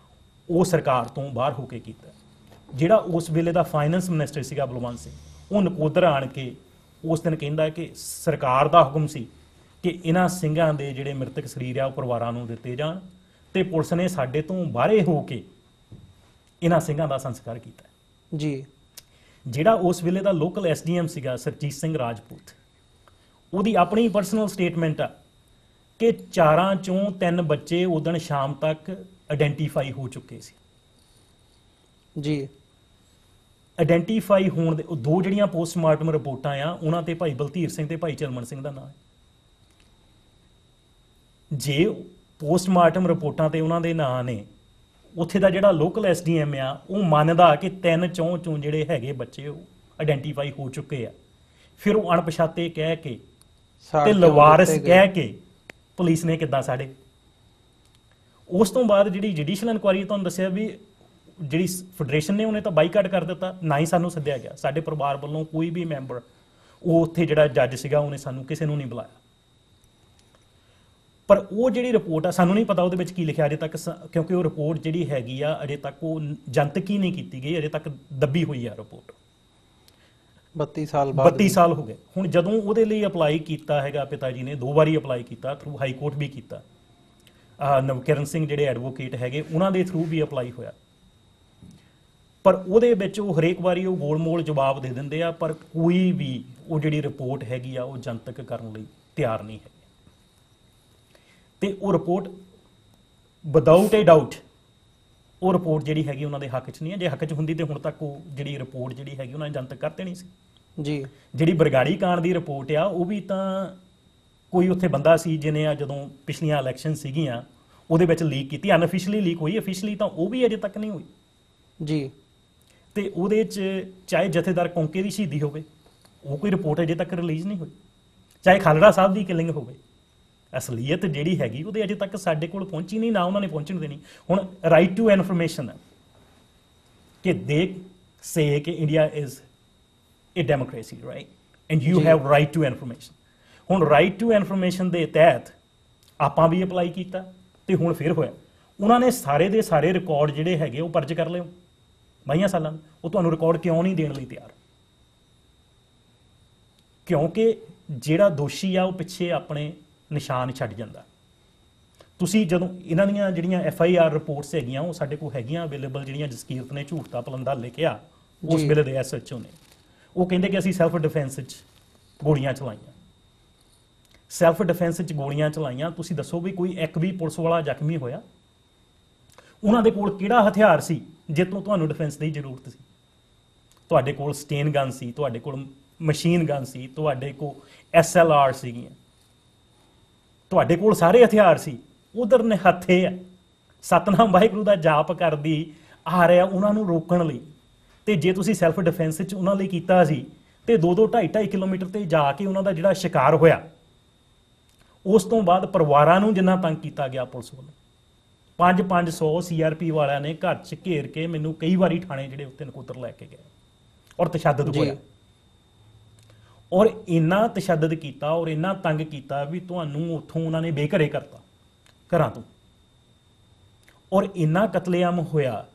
Speaker 3: ਉਹ ਸਰਕਾਰ ਤੋਂ ਬਾਹਰ ਹੋ ਕੇ ਕੀਤਾ। ਜਿਹੜਾ ਉਸ ਵੇਲੇ ਦਾ ਫਾਈਨੈਂਸ ਮਿਨਿਸਟਰ ਸੀਗਾ ਬਲਵੰਤ ਸਿੰਘ, ਉਹ ਨਕੋਦਰ ਆਣ ਕੇ ਉਸ ਦਿਨ ਕਹਿੰਦਾ ਕਿ ਸਰਕਾਰ ਦਾ ਹੁਕਮ ਸੀ ਕਿ ਇਹਨਾਂ ਸਿੰਘਾਂ ਦੇ ਜਿਹੜੇ ਮ੍ਰਿਤਕ ਸਰੀਰ ਆ ਉਹ ਪਰਿਵਾਰਾਂ ਨੂੰ ਦਿੱਤੇ ਜਾਣ, ਤੇ ਪੁਲਿਸ ਨੇ ਸਾਡੇ ਤੋਂ ਬਾਹਰੇ ਹੋ ਕੇ ਇਹਨਾਂ ਸਿੰਘਾਂ ਦਾ ਸੰਸਕਾਰ ਕੀਤਾ
Speaker 1: ਜੀ।
Speaker 3: ਜਿਹੜਾ ਉਸ ਵੇਲੇ ਦਾ ਲੋਕਲ SDM ਸੀਗਾ ਸਰਜੀਤ ਸਿੰਘ ਰਾਜਪੂਤ, ਉਹਦੀ ਆਪਣੀ ਪਰਸਨਲ ਸਟੇਟਮੈਂਟ ਆ ਕਿ 4 ਚੋਂ 3 ਬੱਚੇ ਉਦਣ ਸ਼ਾਮ ਤੱਕ ਆਇਡੈਂਟੀਫਾਈ ਹੋ ਚੁੱਕੇ ਸੀ
Speaker 1: ਜੀ।
Speaker 3: ਆਇਡੈਂਟੀਫਾਈ ਹੋਣ ਦੇ 2 ਜਿਹੜੀਆਂ ਪੋਸਟਮਾਰਟਮ ਰਿਪੋਰਟਾਂ ਆ ਉਹਨਾਂ ਤੇ ਭਾਈ ਬਲਧੀਰ ਸਿੰਘ ਤੇ ਭਾਈ ਚਰਮਨ ਸਿੰਘ ਦਾ ਨਾਮ ਹੈ। ਜੇ ਪੋਸਟਮਾਰਟਮ ਰਿਪੋਰਟਾਂ ਤੇ ਉਹਨਾਂ ਦੇ ਨਾਂ ਨੇ, ਉੱਥੇ ਦਾ ਜਿਹੜਾ ਲੋਕਲ SDM ਆ ਉਹ ਮੰਨਦਾ ਕਿ 3 ਚੋਂ ਜਿਹੜੇ ਹੈਗੇ ਬੱਚੇ ਉਹ ਆਇਡੈਂਟੀਫਾਈ ਹੋ ਚੁੱਕੇ ਆ, ਫਿਰ ਉਹ ਅਣਪਛਾਤੇ ਕਹਿ ਕੇ ਤੇ ਲਵਾਰਸ ਕਹਿ ਕੇ ਪੁਲਿਸ ਨੇ ਕਿੱਦਾਂ ਸਾਡੇ। ਉਸ ਤੋਂ ਬਾਅਦ ਜਿਹੜੀ ਜੁਡੀਸ਼ੀਅਲ ਇਨਕੁਆਇਰੀ ਤੁਹਾਨੂੰ ਦੱਸਿਆ ਵੀ ਜਿਹੜੀ ਫੈਡਰੇਸ਼ਨ ਨੇ ਉਹਨੇ ਤਾਂ ਬਾਈਕਾਟ ਕਰ ਦਿੱਤਾ, ਨਾ ਹੀ ਸਾਨੂੰ ਸੱਦਿਆ ਗਿਆ। ਸਾਡੇ ਪਰਿਵਾਰ ਵੱਲੋਂ ਕੋਈ ਵੀ ਮੈਂਬਰ, ਉਹ ਉੱਥੇ ਜਿਹੜਾ ਜੱਜ ਸੀਗਾ ਉਹਨੇ ਸਾਨੂੰ ਕਿਸੇ ਨੂੰ ਨਹੀਂ ਬੁਲਾਇਆ। ਪਰ ਉਹ ਜਿਹੜੀ ਰਿਪੋਰਟ ਆ ਸਾਨੂੰ ਨਹੀਂ ਪਤਾ ਉਹਦੇ ਵਿੱਚ ਕੀ ਲਿਖਿਆ ਅਜੇ ਤੱਕ, ਕਿਉਂਕਿ ਉਹ ਰਿਪੋਰਟ ਜਿਹੜੀ ਹੈਗੀ ਆ ਅਜੇ ਤੱਕ ਉਹ ਜਨਤਕ ਹੀ ਨਹੀਂ ਕੀਤੀ ਗਈ, ਅਜੇ ਤੱਕ ਦੱਬੀ ਹੋਈ ਆ ਰਿਪੋਰਟ।
Speaker 1: 32 ਸਾਲ ਬਾਅਦ
Speaker 3: 32 ਸਾਲ ਹੋ ਗਏ। ਹੁਣ ਜਦੋਂ ਉਹਦੇ ਲਈ ਅਪਲਾਈ ਕੀਤਾ ਹੈਗਾ, ਪਿਤਾ ਜੀ ਨੇ 2 ਵਾਰੀ ਅਪਲਾਈ ਕੀਤਾ, ਥਰੂ ਹਾਈ ਕੋਰਟ ਵੀ ਕੀਤਾ, ਨਵਕਿਰਨ ਸਿੰਘ ਜਿਹੜੇ ਐਡਵੋਕੇਟ ਹੈਗੇ ਉਹਨਾਂ ਦੇ ਥਰੂ ਵੀ ਅਪਲਾਈ ਹੋਇਆ, ਪਰ ਉਹਦੇ ਵਿੱਚ ਉਹ ਹਰੇਕ ਵਾਰੀ ਉਹ ਗੋਲ-ਮੋਲ ਜਵਾਬ ਦੇ ਦਿੰਦੇ ਆ, ਪਰ ਕੋਈ ਵੀ ਉਹ ਜਿਹੜੀ ਰਿਪੋਰਟ ਹੈਗੀ ਆ ਉਹ ਜਨਤਕ ਕਰਨ ਲਈ ਤਿਆਰ ਨਹੀਂ ਹੈ। ਤੇ ਉਹ ਰਿਪੋਰਟ ਵਿਦਆਊਟ ਏ ਡਾਊਟ ਉਹ ਰਿਪੋਰਟ ਜਿਹੜੀ ਹੈਗੀ ਉਹਨਾਂ ਦੇ ਹੱਕ 'ਚ ਨਹੀਂ ਹੈ। ਜੇ ਹੱਕ 'ਚ ਹੁੰਦੀ ਤੇ ਹੁਣ ਤੱਕ ਉਹ ਜਿਹੜੀ ਰਿਪੋਰਟ ਜਿਹੜੀ ਹੈਗੀ ਉਹਨਾਂ ਨੇ ਜਨਤਕ ਕਰ ਦੇਣੀ ਸੀ
Speaker 1: ਜੀ।
Speaker 3: ਜਿਹੜੀ ਬਰਗਾੜੀ ਕਾਂਡ ਦੀ ਰਿਪੋਰਟ ਆ ਉਹ ਵੀ ਤਾਂ ਕੋਈ ਉੱਥੇ ਬੰਦਾ ਸੀ ਜਿਹਨੇ ਆ ਜਦੋਂ ਪਿਛਲੀਆਂ ਇਲੈਕਸ਼ਨ ਸੀਗੀਆਂ ਉਹਦੇ ਵਿੱਚ ਲੀਕ ਕੀਤੀ, ਅਨਅਫੀਸ਼ੀਅਲੀ ਲੀਕ ਹੋਈ, ਅਫੀਸ਼ੀਅਲੀ ਤਾਂ ਉਹ ਵੀ ਅਜੇ ਤੱਕ ਨਹੀਂ ਹੋਈ
Speaker 1: ਜੀ।
Speaker 3: ਤੇ ਉਹਦੇ 'ਚ ਚਾਹੇ ਜਥੇਦਾਰ ਕੌਂਕੇ ਦੀ ਸ਼ਹੀਦੀ ਹੋਵੇ, ਉਹ ਕੋਈ ਰਿਪੋਰਟ ਅਜੇ ਤੱਕ ਰਿਲੀਜ਼ ਨਹੀਂ ਹੋਈ, ਚਾਹੇ ਖਾਲੜਾ ਸਾਹਿਬ ਦੀ ਕਿਲਿੰਗ ਹੋਵੇ, ਅਸਲੀਅਤ ਜਿਹੜੀ ਹੈਗੀ ਉਹਦੇ ਅਜੇ ਤੱਕ ਸਾਡੇ ਕੋਲ ਪਹੁੰਚੀ ਨਹੀਂ, ਨਾ ਉਹਨਾਂ ਨੇ ਪਹੁੰਚਣ ਦੇਣੀ। ਹੁਣ ਰਾਈਟ ਟੂ ਇਨਫੋਰਮੇਸ਼ਨ ਹੈ ਕਿ ਦੇ ਸੇ ਕਿ India is a democracy, right, and you have right to information. ਹੁਣ ਰਾਈਟ ਟੂ ਇਨਫੋਰਮੇਸ਼ਨ ਦੇ ਤਹਿਤ ਆਪਾਂ ਵੀ ਅਪਲਾਈ ਕੀਤਾ ਤੇ ਹੁਣ ਫਿਰ ਹੋਇਆ। ਉਹਨਾਂ ਨੇ ਸਾਰੇ ਦੇ ਸਾਰੇ ਰਿਕਾਰਡ ਜਿਹੜੇ ਹੈਗੇ ਉਹ ਪਰਜ ਕਰ ਲਿਓ 22 ਸਾਲਾਂ ਦੇ, ਉਹ ਤੁਹਾਨੂੰ ਰਿਕਾਰਡ ਕਿਉਂ ਨਹੀਂ ਦੇਣ ਲਈ ਤਿਆਰ? ਕਿਉਂਕਿ ਜਿਹੜਾ ਦੋਸ਼ੀ ਆ ਉਹ ਪਿੱਛੇ ਆਪਣੇ ਨਿਸ਼ਾਨ ਛੱਡ ਜਾਂਦਾ। ਤੁਸੀਂ ਜਦੋਂ ਇਹਨਾਂ ਦੀਆਂ ਜਿਹੜੀਆਂ FIR ਰਿਪੋਰਟਸ ਹੈਗੀਆਂ ਉਹ ਸਾਡੇ ਕੋਲ ਹੈਗੀਆਂ ਅਵੇਲੇਬਲ, ਜਿਹੜੀਆਂ ਜਸਕੀਰਤ ਨੇ ਝੂਠ ਦਾ ਪਲੰਦਾ ਲਿਖਿਆ ਉਸ ਵੇਲੇ ਦੇ SHO ਨੇ, ਉਹ ਕਹਿੰਦੇ ਕਿ ਅਸੀਂ ਸੈਲਫ ਡਿਫੈਂਸ 'ਚ ਗੋਲੀਆਂ ਚਲਾਈਆਂ। ਸੈਲਫ ਡਿਫੈਂਸ 'ਚ ਗੋਲੀਆਂ ਚਲਾਈਆਂ, ਤੁਸੀਂ ਦੱਸੋ ਵੀ ਕੋਈ ਇੱਕ ਵੀ ਪੁਲਿਸ ਵਾਲਾ ਜ਼ਖਮੀ ਹੋਇਆ? ਉਹਨਾਂ ਦੇ ਕੋਲ ਕਿਹੜਾ ਹਥਿਆਰ ਸੀ ਜਿੱਥੋਂ ਤੁਹਾਨੂੰ ਡਿਫੈਂਸ ਦੀ ਜ਼ਰੂਰਤ ਸੀ? ਤੁਹਾਡੇ ਕੋਲ ਸਟੇਨ ਗਨ ਸੀ, ਤੁਹਾਡੇ ਕੋਲ ਮਸ਼ੀਨ ਗਨ ਸੀ, ਤੁਹਾਡੇ ਕੋਲ SLR ਸੀਗੀਆਂ, ਤੁਹਾਡੇ ਕੋਲ ਸਾਰੇ ਹਥਿਆਰ ਸੀ। ਉਧਰ ਨੇ ਹੱਥੇ ਆ ਸਤਨਾਮ ਵਾਹਿਗੁਰੂ ਦਾ ਜਾਪ ਕਰਦੀ ਆ ਰਿਹਾ ਉਹਨਾਂ ਨੂੰ ਰੋਕਣ ਲਈ। ਤੇ ਜੇ ਤੁਸੀਂ ਸੈਲਫ ਡਿਫੈਂਸ 'ਚ ਉਹਨਾਂ ਲਈ ਕੀਤਾ ਸੀ ਤੇ 2-2 2.5 ਕਿਲੋਮੀਟਰ ਤੇ ਜਾ ਕੇ ਉਹਨਾਂ ਦਾ ਜਿਹੜਾ ਸ਼ਿਕਾਰ ਹੋਇਆ, ਉਸ ਤੋਂ ਬਾਅਦ ਪਰਿਵਾਰਾਂ ਨੂੰ ਜਿੰਨਾ ਤੰਗ ਕੀਤਾ ਗਿਆ ਪੁਲਿਸ ਵੱਲੋਂ, 500 CRP ਵਾਲਿਆਂ ਨੇ ਘਰ 'ਚ ਘੇਰ ਕੇ ਮੈਨੂੰ ਕਈ ਵਾਰੀ ਥਾਣੇ ਜਿਹੜੇ ਉੱਤੇ ਨਕੋਦਰ ਲੈ ਕੇ ਗਏ ਔਰ ਤਸ਼ੱਦਦ ਹੋਇਆ। ਔਰ ਇੰਨਾ ਤਸ਼ੱਦਦ ਕੀਤਾ ਔਰ ਇੰਨਾ ਤੰਗ ਕੀਤਾ ਵੀ ਤੁਹਾਨੂੰ ਉੱਥੋਂ ਉਹਨਾਂ ਨੇ ਬੇਘਰੇ ਕਰਤਾ ਘਰਾਂ ਤੋਂ। ਔਰ ਇੰਨਾ ਕਤਲੇਆਮ ਹੋਇਆ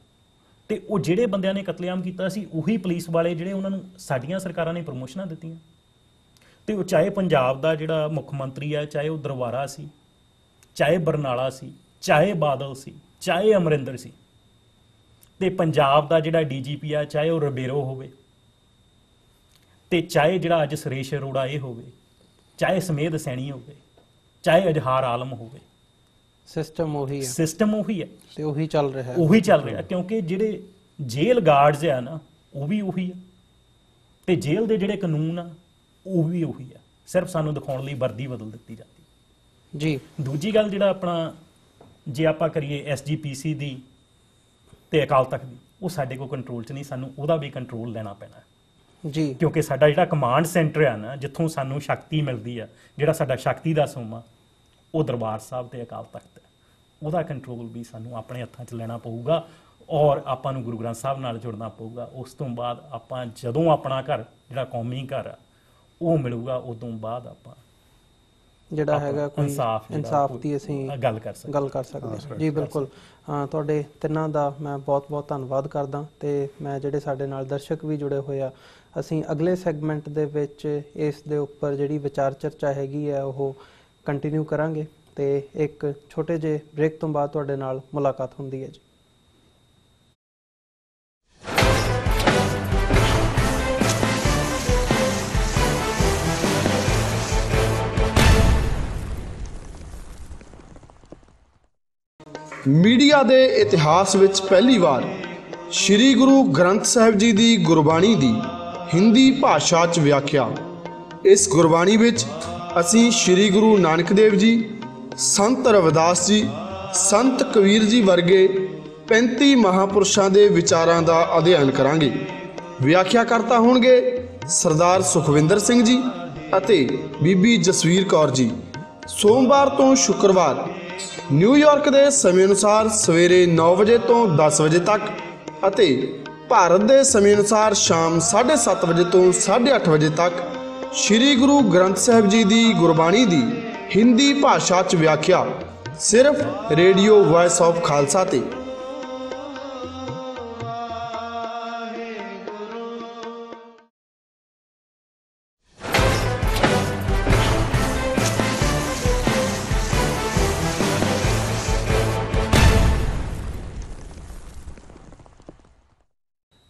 Speaker 3: ਤੇ ਉਹ ਜਿਹੜੇ ਬੰਦਿਆਂ ਨੇ ਕਤਲੇਆਮ ਕੀਤਾ ਸੀ ਉਹੀ ਪੁਲਿਸ ਵਾਲੇ ਜਿਹੜੇ ਉਹਨਾਂ ਨੂੰ ਸਾਡੀਆਂ ਸਰਕਾਰਾਂ ਨੇ ਪ੍ਰਮੋਸ਼ਨਾਂ ਦਿੱਤੀਆਂ। ਤੇ ਉਹ ਚਾਹੇ ਪੰਜਾਬ ਦਾ ਜਿਹੜਾ ਮੁੱਖ ਮੰਤਰੀ ਆ, ਚਾਹੇ ਉਹ ਦਰਬਾਰਾ ਸੀ, ਚਾਹੇ ਬਰਨਾਲਾ ਸੀ, ਚਾਹੇ ਬਾਦਲ ਸੀ, ਚਾਹੇ ਅਮਰਿੰਦਰ ਸੀ, ਤੇ ਪੰਜਾਬ ਦਾ ਜਿਹੜਾ DGP ਆ, ਚਾਹੇ ਉਹ ਰਬੇਰੋ ਹੋਵੇ, ਤੇ ਚਾਹੇ ਜਿਹੜਾ ਅੱਜ ਸੁਰੇਸ਼ ਅਰੋੜਾ ਇਹ ਹੋਵੇ, ਚਾਹੇ ਸਮੇਧ ਸੈਣੀ ਹੋਵੇ, ਚਾਹੇ ਅਜਹਾਰ ਆਲਮ ਹੋਵੇ,
Speaker 1: ਸਿਸਟਮ ਉਹੀ ਹੈ।
Speaker 3: ਸਿਸਟਮ ਉਹੀ ਹੈ
Speaker 1: ਤੇ ਉਹੀ ਚੱਲ ਰਿਹਾ ਹੈ।
Speaker 3: ਉਹੀ ਚੱਲ ਰਿਹਾ, ਕਿਉਂਕਿ ਜਿਹੜੇ ਜੇਲ੍ਹ ਗਾਰਡਸ ਆ ਨਾ ਉਹ ਵੀ ਉਹੀ ਆ, ਤੇ ਜੇਲ੍ਹ ਦੇ ਜਿਹੜੇ ਕਾਨੂੰਨ ਆ ਉਹ ਵੀ ਉਹੀ ਆ, ਸਿਰਫ ਸਾਨੂੰ ਦਿਖਾਉਣ ਲਈ ਵਰਦੀ ਬਦਲ ਦਿੱਤੀ ਜਾਂਦੀ
Speaker 1: ਜੀ।
Speaker 3: ਦੂਜੀ ਗੱਲ ਜਿਹੜਾ ਆਪਣਾ ਜੇ ਆਪਾਂ ਕਰੀਏ SGPC ਦੀ ਤੇ ਅਕਾਲ ਤਖਤ ਦੀ, ਉਹ ਸਾਡੇ ਕੋਲ ਕੰਟਰੋਲ 'ਚ ਨਹੀਂ, ਸਾਨੂੰ ਉਹਦਾ ਵੀ ਕੰਟਰੋਲ ਲੈਣਾ ਪੈਣਾ
Speaker 1: ਜੀ,
Speaker 3: ਕਿਉਂਕਿ ਸਾਡਾ ਜਿਹੜਾ ਕਮਾਂਡ ਸੈਂਟਰ ਆ ਨਾ, ਜਿੱਥੋਂ ਸਾਨੂੰ ਸ਼ਕਤੀ ਮਿਲਦੀ ਆ, ਜਿਹੜਾ ਸਾਡਾ ਸ਼ਕਤੀ ਦਾ ਸੋਮਾ, ਉਹ ਦਰਬਾਰ ਸਾਹਿਬ ਤੇ ਅਕਾਲ ਤਖਤ ਹੈ। ਉਹਦਾ ਕੰਟਰੋਲ ਵੀ ਸਾਨੂੰ ਆਪਣੇ ਹੱਥਾਂ 'ਚ ਲੈਣਾ ਪਊਗਾ ਔਰ ਆਪਾਂ ਨੂੰ ਗੁਰੂ ਗ੍ਰੰਥ ਸਾਹਿਬ ਨਾਲ ਜੁੜਨਾ ਪਊਗਾ। ਉਸ ਤੋਂ ਬਾਅਦ ਆਪਾਂ ਜਦੋਂ ਆਪਣਾ ਘਰ ਜਿਹੜਾ ਕੌਮੀ ਘਰ ਆ ਉਹ ਮਿਲੂਗਾ, ਉਦੋਂ ਬਾਅਦ ਆਪਾਂ
Speaker 1: ਜਿਹੜਾ ਹੈਗਾ ਕੋਈ ਇਨਸਾਫ ਦੀ ਅਸੀਂ
Speaker 3: ਗੱਲ ਕਰ ਸਕਦੇ
Speaker 1: ਹਾਂ। ਜੀ ਬਿਲਕੁਲ। ਤੁਹਾਡੇ ਤਿੰਨਾਂ ਦਾ ਮੈਂ ਬਹੁਤ-ਬਹੁਤ ਧੰਨਵਾਦ ਕਰਦਾ ਤੇ ਮੈਂ ਜਿਹੜੇ ਸਾਡੇ ਨਾਲ ਦਰਸ਼ਕ ਵੀ ਜੁੜੇ ਹੋਏ ਆ, ਅਸੀਂ ਅਗਲੇ ਸੈਗਮੈਂਟ ਦੇ ਵਿੱਚ ਇਸ ਦੇ ਉੱਪਰ ਜਿਹੜੀ ਵਿਚਾਰ ਚਰਚਾ ਹੈਗੀ ਹੈ ਉਹ ਕੰਟੀਨਿਊ ਕਰਾਂਗੇ ਤੇ ਇੱਕ ਛੋਟੇ ਜਿਹੇ ਬ੍ਰੇਕ ਤੋਂ ਬਾਅਦ ਤੁਹਾਡੇ ਨਾਲ ਮੁਲਾਕਾਤ ਹੁੰਦੀ ਹੈ ਜੀ।
Speaker 5: ਮੀਡੀਆ ਦੇ ਇਤਿਹਾਸ ਵਿੱਚ ਪਹਿਲੀ ਵਾਰ ਸ੍ਰੀ ਗੁਰੂ ਗ੍ਰੰਥ ਸਾਹਿਬ ਜੀ ਦੀ ਗੁਰਬਾਣੀ ਦੀ ਹਿੰਦੀ ਭਾਸ਼ਾ 'ਚ ਵਿਆਖਿਆ। ਇਸ ਗੁਰਬਾਣੀ ਵਿੱਚ ਅਸੀਂ ਸ੍ਰੀ ਗੁਰੂ ਨਾਨਕ ਦੇਵ ਜੀ, ਸੰਤ ਰਵਿਦਾਸ ਜੀ, ਸੰਤ ਕਬੀਰ ਜੀ ਵਰਗੇ 35 ਮਹਾਂਪੁਰਸ਼ਾਂ ਦੇ ਵਿਚਾਰਾਂ ਦਾ ਅਧਿਐਨ ਕਰਾਂਗੇ। ਵਿਆਖਿਆਕਰਤਾ ਹੋਣਗੇ ਸਰਦਾਰ ਸੁਖਵਿੰਦਰ ਸਿੰਘ ਜੀ ਅਤੇ ਬੀਬੀ ਜਸਵੀਰ ਕੌਰ ਜੀ। ਸੋਮਵਾਰ ਤੋਂ ਸ਼ੁੱਕਰਵਾਰ ਨਿਊਯਾਰਕ ਦੇ ਸਮੇਂ ਅਨੁਸਾਰ ਸਵੇਰੇ 9 ਵਜੇ ਤੋਂ 10 ਵਜੇ ਤੱਕ ਅਤੇ ਭਾਰਤ ਦੇ ਸਮੇਂ ਅਨੁਸਾਰ ਸ਼ਾਮ 7:30 ਵਜੇ ਤੋਂ 8:30 ਵਜੇ ਤੱਕ ਸ੍ਰੀ ਗੁਰੂ ਗ੍ਰੰਥ ਸਾਹਿਬ ਜੀ ਦੀ ਗੁਰਬਾਣੀ ਦੀ ਹਿੰਦੀ ਭਾਸ਼ਾ 'ਚ ਵਿਆਖਿਆ ਸਿਰਫ ਰੇਡੀਓ ਵਾਇਸ ਆਫ ਖਾਲਸਾ ਤੇ।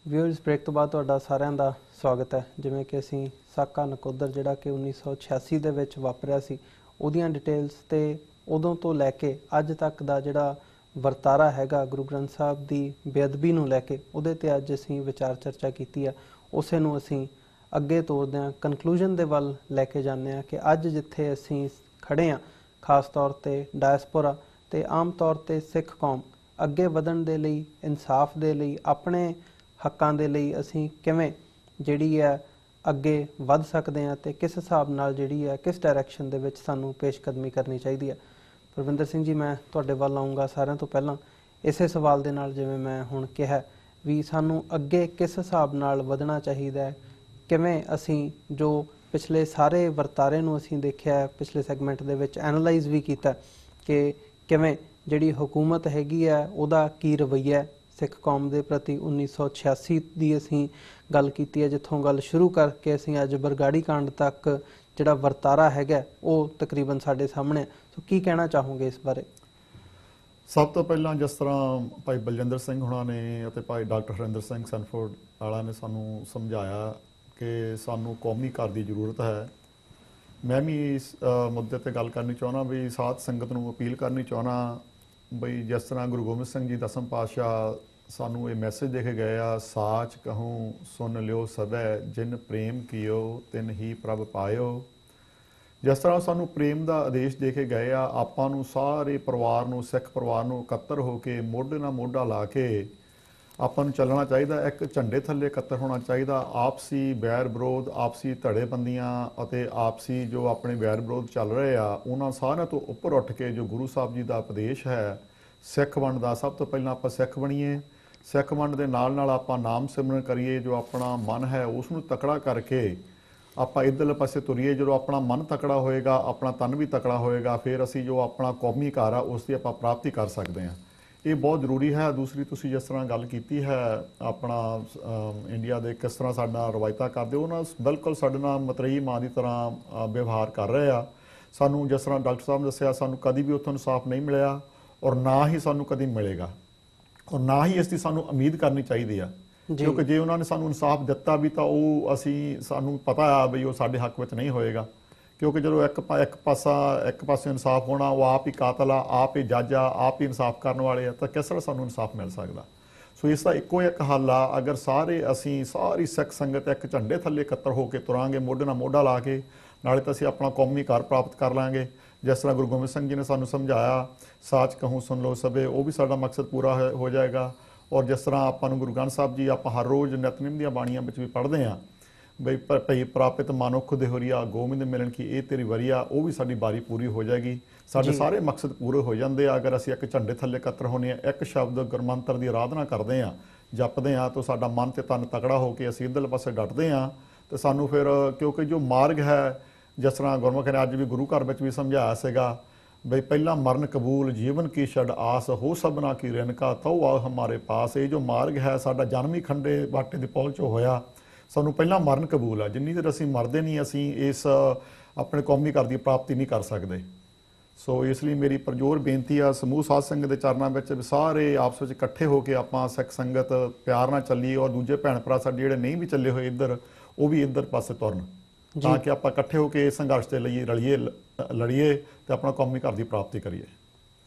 Speaker 1: ਵਿਊਅਰਸ, ਬ੍ਰੇਕ ਤੋਂ ਬਾਅਦ ਤੁਹਾਡਾ ਸਾਰਿਆਂ ਦਾ ਸਵਾਗਤ ਹੈ। ਜਿਵੇਂ ਕਿ ਅਸੀਂ ਸਾਕਾ ਨਕੋਦਰ ਜਿਹੜਾ ਕਿ 1986 ਦੇ ਵਿੱਚ ਵਾਪਰਿਆ ਸੀ, ਉਹਦੀਆਂ ਡਿਟੇਲਸ ਤੇ ਉਦੋਂ ਤੋਂ ਲੈ ਕੇ ਅੱਜ ਤੱਕ ਦਾ ਜਿਹੜਾ ਵਰਤਾਰਾ ਹੈਗਾ ਗੁਰੂ ਗ੍ਰੰਥ ਸਾਹਿਬ ਦੀ ਬੇਅਦਬੀ ਨੂੰ ਲੈ ਕੇ, ਉਹਦੇ ਤੇ ਅੱਜ ਅਸੀਂ ਵਿਚਾਰ ਚਰਚਾ ਕੀਤੀ ਆ। ਉਸੇ ਨੂੰ ਅਸੀਂ ਅੱਗੇ ਤੋਰਦੇ ਹਾਂ, ਕਨਕਲੂਜਨ ਦੇ ਵੱਲ ਲੈ ਕੇ ਜਾਂਦੇ ਹਾਂ ਕਿ ਅੱਜ ਜਿੱਥੇ ਅਸੀਂ ਖੜੇ ਹਾਂ, ਖਾਸ ਤੌਰ ਤੇ ਡਾਇਸਪੋਰਾ ਤੇ ਆਮ ਤੌਰ ਤੇ ਸਿੱਖ ਕੌਮ ਅੱਗੇ ਵਧਣ ਦੇ ਲਈ, ਇਨਸਾਫ ਦੇ ਲਈ, ਆਪਣੇ ਹੱਕਾਂ ਦੇ ਲਈ ਅਸੀਂ ਕਿਵੇਂ ਜਿਹੜੀ ਹੈ ਅੱਗੇ ਵੱਧ ਸਕਦੇ ਹਾਂ ਤੇ ਕਿਸ ਹਿਸਾਬ ਨਾਲ ਜਿਹੜੀ ਹੈ ਕਿਸ ਡਾਇਰੈਕਸ਼ਨ ਦੇ ਵਿੱਚ ਸਾਨੂੰ ਪੇਸ਼ਕਦਮੀ ਕਰਨੀ ਚਾਹੀਦੀ ਹੈ। ਪਰਵਿੰਦਰ ਸਿੰਘ ਜੀ, ਮੈਂ ਤੁਹਾਡੇ ਵੱਲ ਆਉਂਗਾ ਸਾਰਿਆਂ ਤੋਂ ਪਹਿਲਾਂ ਇਸੇ ਸਵਾਲ ਦੇ ਨਾਲ, ਜਿਵੇਂ ਮੈਂ ਹੁਣ ਕਿਹਾ ਵੀ ਸਾਨੂੰ ਅੱਗੇ ਕਿਸ ਹਿਸਾਬ ਨਾਲ ਵਧਣਾ ਚਾਹੀਦਾ ਹੈ, ਕਿਵੇਂ ਅਸੀਂ ਜੋ ਪਿਛਲੇ ਸਾਰੇ ਵਰਤਾਰੇ ਨੂੰ ਅਸੀਂ ਦੇਖਿਆ, ਪਿਛਲੇ ਸੈਗਮੈਂਟ ਦੇ ਵਿੱਚ ਐਨਾਲਾਈਜ਼ ਵੀ ਕੀਤਾ ਕਿ ਕਿਵੇਂ ਜਿਹੜੀ ਹਕੂਮਤ ਹੈਗੀ ਹੈ ਉਹਦਾ ਕੀ ਰਵੱਈਆ ਸਿੱਖ ਕੌਮ ਦੇ ਪ੍ਰਤੀ। 1986 ਦੀ ਅਸੀਂ ਗੱਲ ਕੀਤੀ ਹੈ, ਜਿੱਥੋਂ ਗੱਲ ਸ਼ੁਰੂ ਕਰਕੇ ਅਸੀਂ ਅੱਜ ਬਰਗਾੜੀ ਕਾਂਡ ਤੱਕ ਜਿਹੜਾ ਵਰਤਾਰਾ ਹੈਗਾ ਉਹ ਤਕਰੀਬਨ ਸਾਡੇ ਸਾਹਮਣੇ। ਸੋ ਕੀ ਕਹਿਣਾ ਚਾਹੋਗੇ ਇਸ ਬਾਰੇ?
Speaker 4: ਸਭ ਤੋਂ ਪਹਿਲਾਂ ਜਿਸ ਤਰ੍ਹਾਂ ਭਾਈ ਬਲਜਿੰਦਰ ਸਿੰਘ ਹੁਣਾਂ ਨੇ ਅਤੇ ਭਾਈ ਡਾਕਟਰ ਹਰਿੰਦਰ ਸਿੰਘ ਸਨਫੋਰਡ ਵਾਲਾ ਨੇ ਸਾਨੂੰ ਸਮਝਾਇਆ ਕਿ ਸਾਨੂੰ ਕੌਮੀ ਘਰ ਦੀ ਜ਼ਰੂਰਤ ਹੈ। ਮੈਂ ਵੀ ਇਸ ਮੁੱਦੇ ਤੇ ਗੱਲ ਕਰਨੀ ਚਾਹੁੰਦਾ ਵੀ ਸਾਧ ਸੰਗਤ ਨੂੰ ਅਪੀਲ ਕਰਨੀ ਚਾਹੁੰਦਾ ਬਈ ਜਿਸ ਤਰ੍ਹਾਂ ਗੁਰੂ ਗੋਬਿੰਦ ਸਿੰਘ ਜੀ ਦਸਮ ਪਾਤਸ਼ਾਹ ਸਾਨੂੰ ਇਹ ਮੈਸੇਜ ਦੇ ਕੇ ਗਏ ਆ, ਸਾਚ ਕਹੂੰ ਸੁਣ ਲਿਓ ਸਭੈ, ਜਿਨ ਪ੍ਰੇਮ ਕੀਓ ਤਿਨ ਹੀ ਪ੍ਰਭ ਪਾਇਓ। ਜਿਸ ਤਰ੍ਹਾਂ ਸਾਨੂੰ ਪ੍ਰੇਮ ਦਾ ਆਦੇਸ਼ ਦੇ ਕੇ ਗਏ ਆ, ਆਪਾਂ ਨੂੰ ਸਾਰੇ ਪਰਿਵਾਰ ਨੂੰ, ਸਿੱਖ ਪਰਿਵਾਰ ਨੂੰ ਇਕੱਤਰ ਹੋ ਕੇ ਮੋਢੇ ਨਾਲ ਮੋਢਾ ਲਾ ਕੇ ਆਪਾਂ ਨੂੰ ਚੱਲਣਾ ਚਾਹੀਦਾ। ਇੱਕ ਝੰਡੇ ਥੱਲੇ ਇਕੱਤਰ ਹੋਣਾ ਚਾਹੀਦਾ। ਆਪਸੀ ਵੈਰ ਵਿਰੋਧ, ਆਪਸੀ ਧੜੇਬੰਦੀਆਂ ਅਤੇ ਆਪਸੀ ਜੋ ਆਪਣੇ ਵੈਰ ਵਿਰੋਧ ਚੱਲ ਰਹੇ ਆ, ਉਹਨਾਂ ਸਾਰਿਆਂ ਤੋਂ ਉੱਪਰ ਉੱਠ ਕੇ ਜੋ ਗੁਰੂ ਸਾਹਿਬ ਜੀ ਦਾ ਉਪਦੇਸ਼ ਹੈ ਸਿੱਖ ਬਣਨ ਦਾ, ਸਭ ਤੋਂ ਪਹਿਲਾਂ ਆਪਾਂ ਸਿੱਖ ਬਣੀਏ। ਸਿੱਖ ਬਣਨ ਦੇ ਨਾਲ ਨਾਲ ਆਪਾਂ ਨਾਮ ਸਿਮਰਨ ਕਰੀਏ। ਜੋ ਆਪਣਾ ਮਨ ਹੈ ਉਸ ਨੂੰ ਤਕੜਾ ਕਰਕੇ ਆਪਾਂ ਇੱਧਰਲੇ ਪਾਸੇ ਤੁਰੀਏ। ਜਦੋਂ ਆਪਣਾ ਮਨ ਤਕੜਾ ਹੋਏਗਾ, ਆਪਣਾ ਤਨ ਵੀ ਤਕੜਾ ਹੋਏਗਾ, ਫਿਰ ਅਸੀਂ ਜੋ ਆਪਣਾ ਕੌਮੀ ਘਰ ਆ ਉਸ ਦੀ ਆਪਾਂ ਪ੍ਰਾਪਤੀ ਕਰ ਸਕਦੇ ਹਾਂ। ਇਹ ਬਹੁਤ ਜ਼ਰੂਰੀ ਹੈ। ਦੂਸਰੀ ਤੁਸੀਂ ਜਿਸ ਤਰ੍ਹਾਂ ਗੱਲ ਕੀਤੀ ਹੈ ਆਪਣਾ ਇੰਡੀਆ ਦੇ ਕਿਸ ਤਰ੍ਹਾਂ ਸਾਡਾ ਰਵਾਇਤਾਂ ਕਰਦੇ, ਉਹ ਨਾਲ ਬਿਲਕੁਲ ਸਾਡੇ ਨਾਲ ਮਤਰੇਈ ਮਾਂ ਦੀ ਤਰ੍ਹਾਂ ਵਿਵਹਾਰ ਕਰ ਰਹੇ ਆ। ਸਾਨੂੰ ਜਿਸ ਤਰ੍ਹਾਂ ਡਾਕਟਰ ਸਾਹਿਬ ਨੇ ਦੱਸਿਆ, ਸਾਨੂੰ ਕਦੀ ਵੀ ਉੱਥੋਂ ਇਨਸਾਫ ਨਹੀਂ ਮਿਲਿਆ ਔਰ ਨਾ ਹੀ ਸਾਨੂੰ ਕਦੀ ਮਿਲੇਗਾ ਔਰ ਨਾ ਹੀ ਇਸ ਦੀ ਸਾਨੂੰ ਉਮੀਦ ਕਰਨੀ ਚਾਹੀਦੀ ਆ। ਕਿਉਂਕਿ ਜੇ ਉਹਨਾਂ ਨੇ ਸਾਨੂੰ ਇਨਸਾਫ ਦਿੱਤਾ ਵੀ ਤਾਂ ਉਹ ਸਾਨੂੰ ਪਤਾ ਆ ਬਈ ਉਹ ਸਾਡੇ ਹੱਕ ਵਿੱਚ ਨਹੀਂ ਹੋਏਗਾ। ਕਿਉਂਕਿ ਜਦੋਂ ਇੱਕ ਪਾਸੇ ਇਨਸਾਫ ਹੋਣਾ, ਉਹ ਆਪ ਹੀ ਕਾਤਲ ਆ, ਆਪ ਹੀ ਜੱਜ ਆ, ਆਪ ਹੀ ਇਨਸਾਫ ਕਰਨ ਵਾਲੇ ਆ, ਤਾਂ ਕਿਸ ਤਰ੍ਹਾਂ ਸਾਨੂੰ ਇਨਸਾਫ ਮਿਲ ਸਕਦਾ। ਸੋ ਇਸ ਦਾ ਇੱਕੋ ਇੱਕ ਹੱਲ ਆ, ਅਗਰ ਸਾਰੀ ਸਿੱਖ ਸੰਗਤ ਇੱਕ ਝੰਡੇ ਥੱਲੇ ਇਕੱਤਰ ਹੋ ਕੇ ਤੁਰਾਂਗੇ, ਮੋਢੇ ਨਾਲ ਮੋਢਾ ਲਾ ਕੇ, ਨਾਲੇ ਤਾਂ ਅਸੀਂ ਆਪਣਾ ਕੌਮੀ ਘਰ ਪ੍ਰਾਪਤ ਕਰ ਲਾਂਗੇ। ਜਿਸ ਤਰ੍ਹਾਂ ਗੁਰੂ ਗੋਬਿੰਦ ਸਿੰਘ ਜੀ ਨੇ ਸਾਨੂੰ ਸਮਝਾਇਆ, ਸਾਚ ਕਹੂੰ ਸੁਣ ਲਓ ਸਭੇ, ਉਹ ਵੀ ਸਾਡਾ ਮਕਸਦ ਪੂਰਾ ਹੋ ਜਾਏਗਾ। ਔਰ ਜਿਸ ਤਰ੍ਹਾਂ ਆਪਾਂ ਨੂੰ ਗੁਰੂ ਗ੍ਰੰਥ ਸਾਹਿਬ ਜੀ ਆਪਾਂ ਹਰ ਰੋਜ਼ ਨਿਤਨੇਮ ਦੀਆਂ ਬਾਣੀਆਂ ਵਿੱਚ ਵੀ ਪੜ੍ਹਦੇ ਹਾਂ ਬਈ ਭਈ ਪ੍ਰਾਪਤ ਮਨੁੱਖ ਦੇਹੁਰੀਆ, ਗੋਬਿੰਦ ਮਿਲਣ ਕੀ ਇਹ ਤੇਰੀ ਵਰੀਆ, ਉਹ ਵੀ ਸਾਡੀ ਬਾਰੀ ਪੂਰੀ ਹੋ ਜਾਏਗੀ। ਸਾਡੇ ਸਾਰੇ ਮਕਸਦ ਪੂਰੇ ਹੋ ਜਾਂਦੇ ਆ ਅਗਰ ਅਸੀਂ ਇੱਕ ਝੰਡੇ ਥੱਲੇ ਇਕੱਤਰ ਹੋਣੇ ਆ, ਇੱਕ ਸ਼ਬਦ ਗੁਰਮੰਤਰ ਦੀ ਆਰਾਧਨਾ ਕਰਦੇ ਆ, ਜਪਦੇ ਆ, ਤਾਂ ਸਾਡਾ ਮਨ ਤੇ ਤਨ ਤਕੜਾ ਹੋ ਕੇ ਅਸੀਂ ਇੱਧਰਲੇ ਪਾਸੇ ਡਟਦੇ ਆ। ਤੇ ਸਾਨੂੰ ਫਿਰ ਕਿਉਂਕਿ ਜੋ ਮਾਰਗ ਹੈ, ਜਿਸ ਤਰ੍ਹਾਂ ਗੁਰਮੁਖ ਨੇ ਅੱਜ ਵੀ ਗੁਰੂ ਘਰ ਵਿੱਚ ਵੀ ਸਮਝਾਇਆ ਸੀਗਾ ਬਈ ਪਹਿਲਾਂ ਮਰਨ ਕਬੂਲ, ਜੀਵਨ ਕੀ ਛੱਡ ਆਸ, ਹੋ ਸਭਨਾ ਕੀ ਰਿਨਕਾ, ਤਉ ਆ ਹਮਾਰੇ ਪਾਸ। ਇਹ ਜੋ ਮਾਰਗ ਹੈ ਸਾਡਾ ਜਨਮ ਹੀ ਖੰਡੇ ਬਾਟੇ ਦੀ ਪਹੁਲ 'ਚੋਂ ਹੋਇਆ। ਸਾਨੂੰ ਪਹਿਲਾਂ ਮਰਨ ਕਬੂਲ ਆ। ਜਿੰਨੀ ਦੇਰ ਅਸੀਂ ਮਰਦੇ ਨਹੀਂ, ਅਸੀਂ ਇਸ ਆਪਣੇ ਕੌਮੀ ਘਰ ਦੀ ਪ੍ਰਾਪਤੀ ਨਹੀਂ ਕਰ ਸਕਦੇ। ਸੋ ਇਸ ਲਈ ਮੇਰੀ ਪਰਜੋਰ ਬੇਨਤੀ ਆ ਸਮੂਹ ਸਾਧ ਸੰਗਤ ਦੇ ਚਰਨਾਂ ਵਿੱਚ ਸਾਰੇ ਆਪਸ ਵਿੱਚ ਇਕੱਠੇ ਹੋ ਕੇ ਆਪਾਂ ਸਿੱਖ ਸੰਗਤ ਪਿਆਰ ਨਾਲ ਚੱਲੀਏ ਔਰ ਦੂਜੇ ਭੈਣ ਭਰਾ ਸਾਡੇ ਜਿਹੜੇ ਨਹੀਂ ਵੀ ਚੱਲੇ ਹੋਏ ਇੱਧਰ, ਉਹ ਵੀ ਇੱਧਰ ਪਾਸੇ ਤੁਰਨ, ਤਾਂ ਕਿ ਆਪਾਂ ਇਕੱਠੇ ਹੋ ਕੇ ਸੰਘਰਸ਼ ਦੇ ਲਈ ਲੜੀਏ ਤੇ ਆਪਣਾ ਕੌਮੀ ਘਰ ਦੀ ਪ੍ਰਾਪਤੀ ਕਰੀਏ।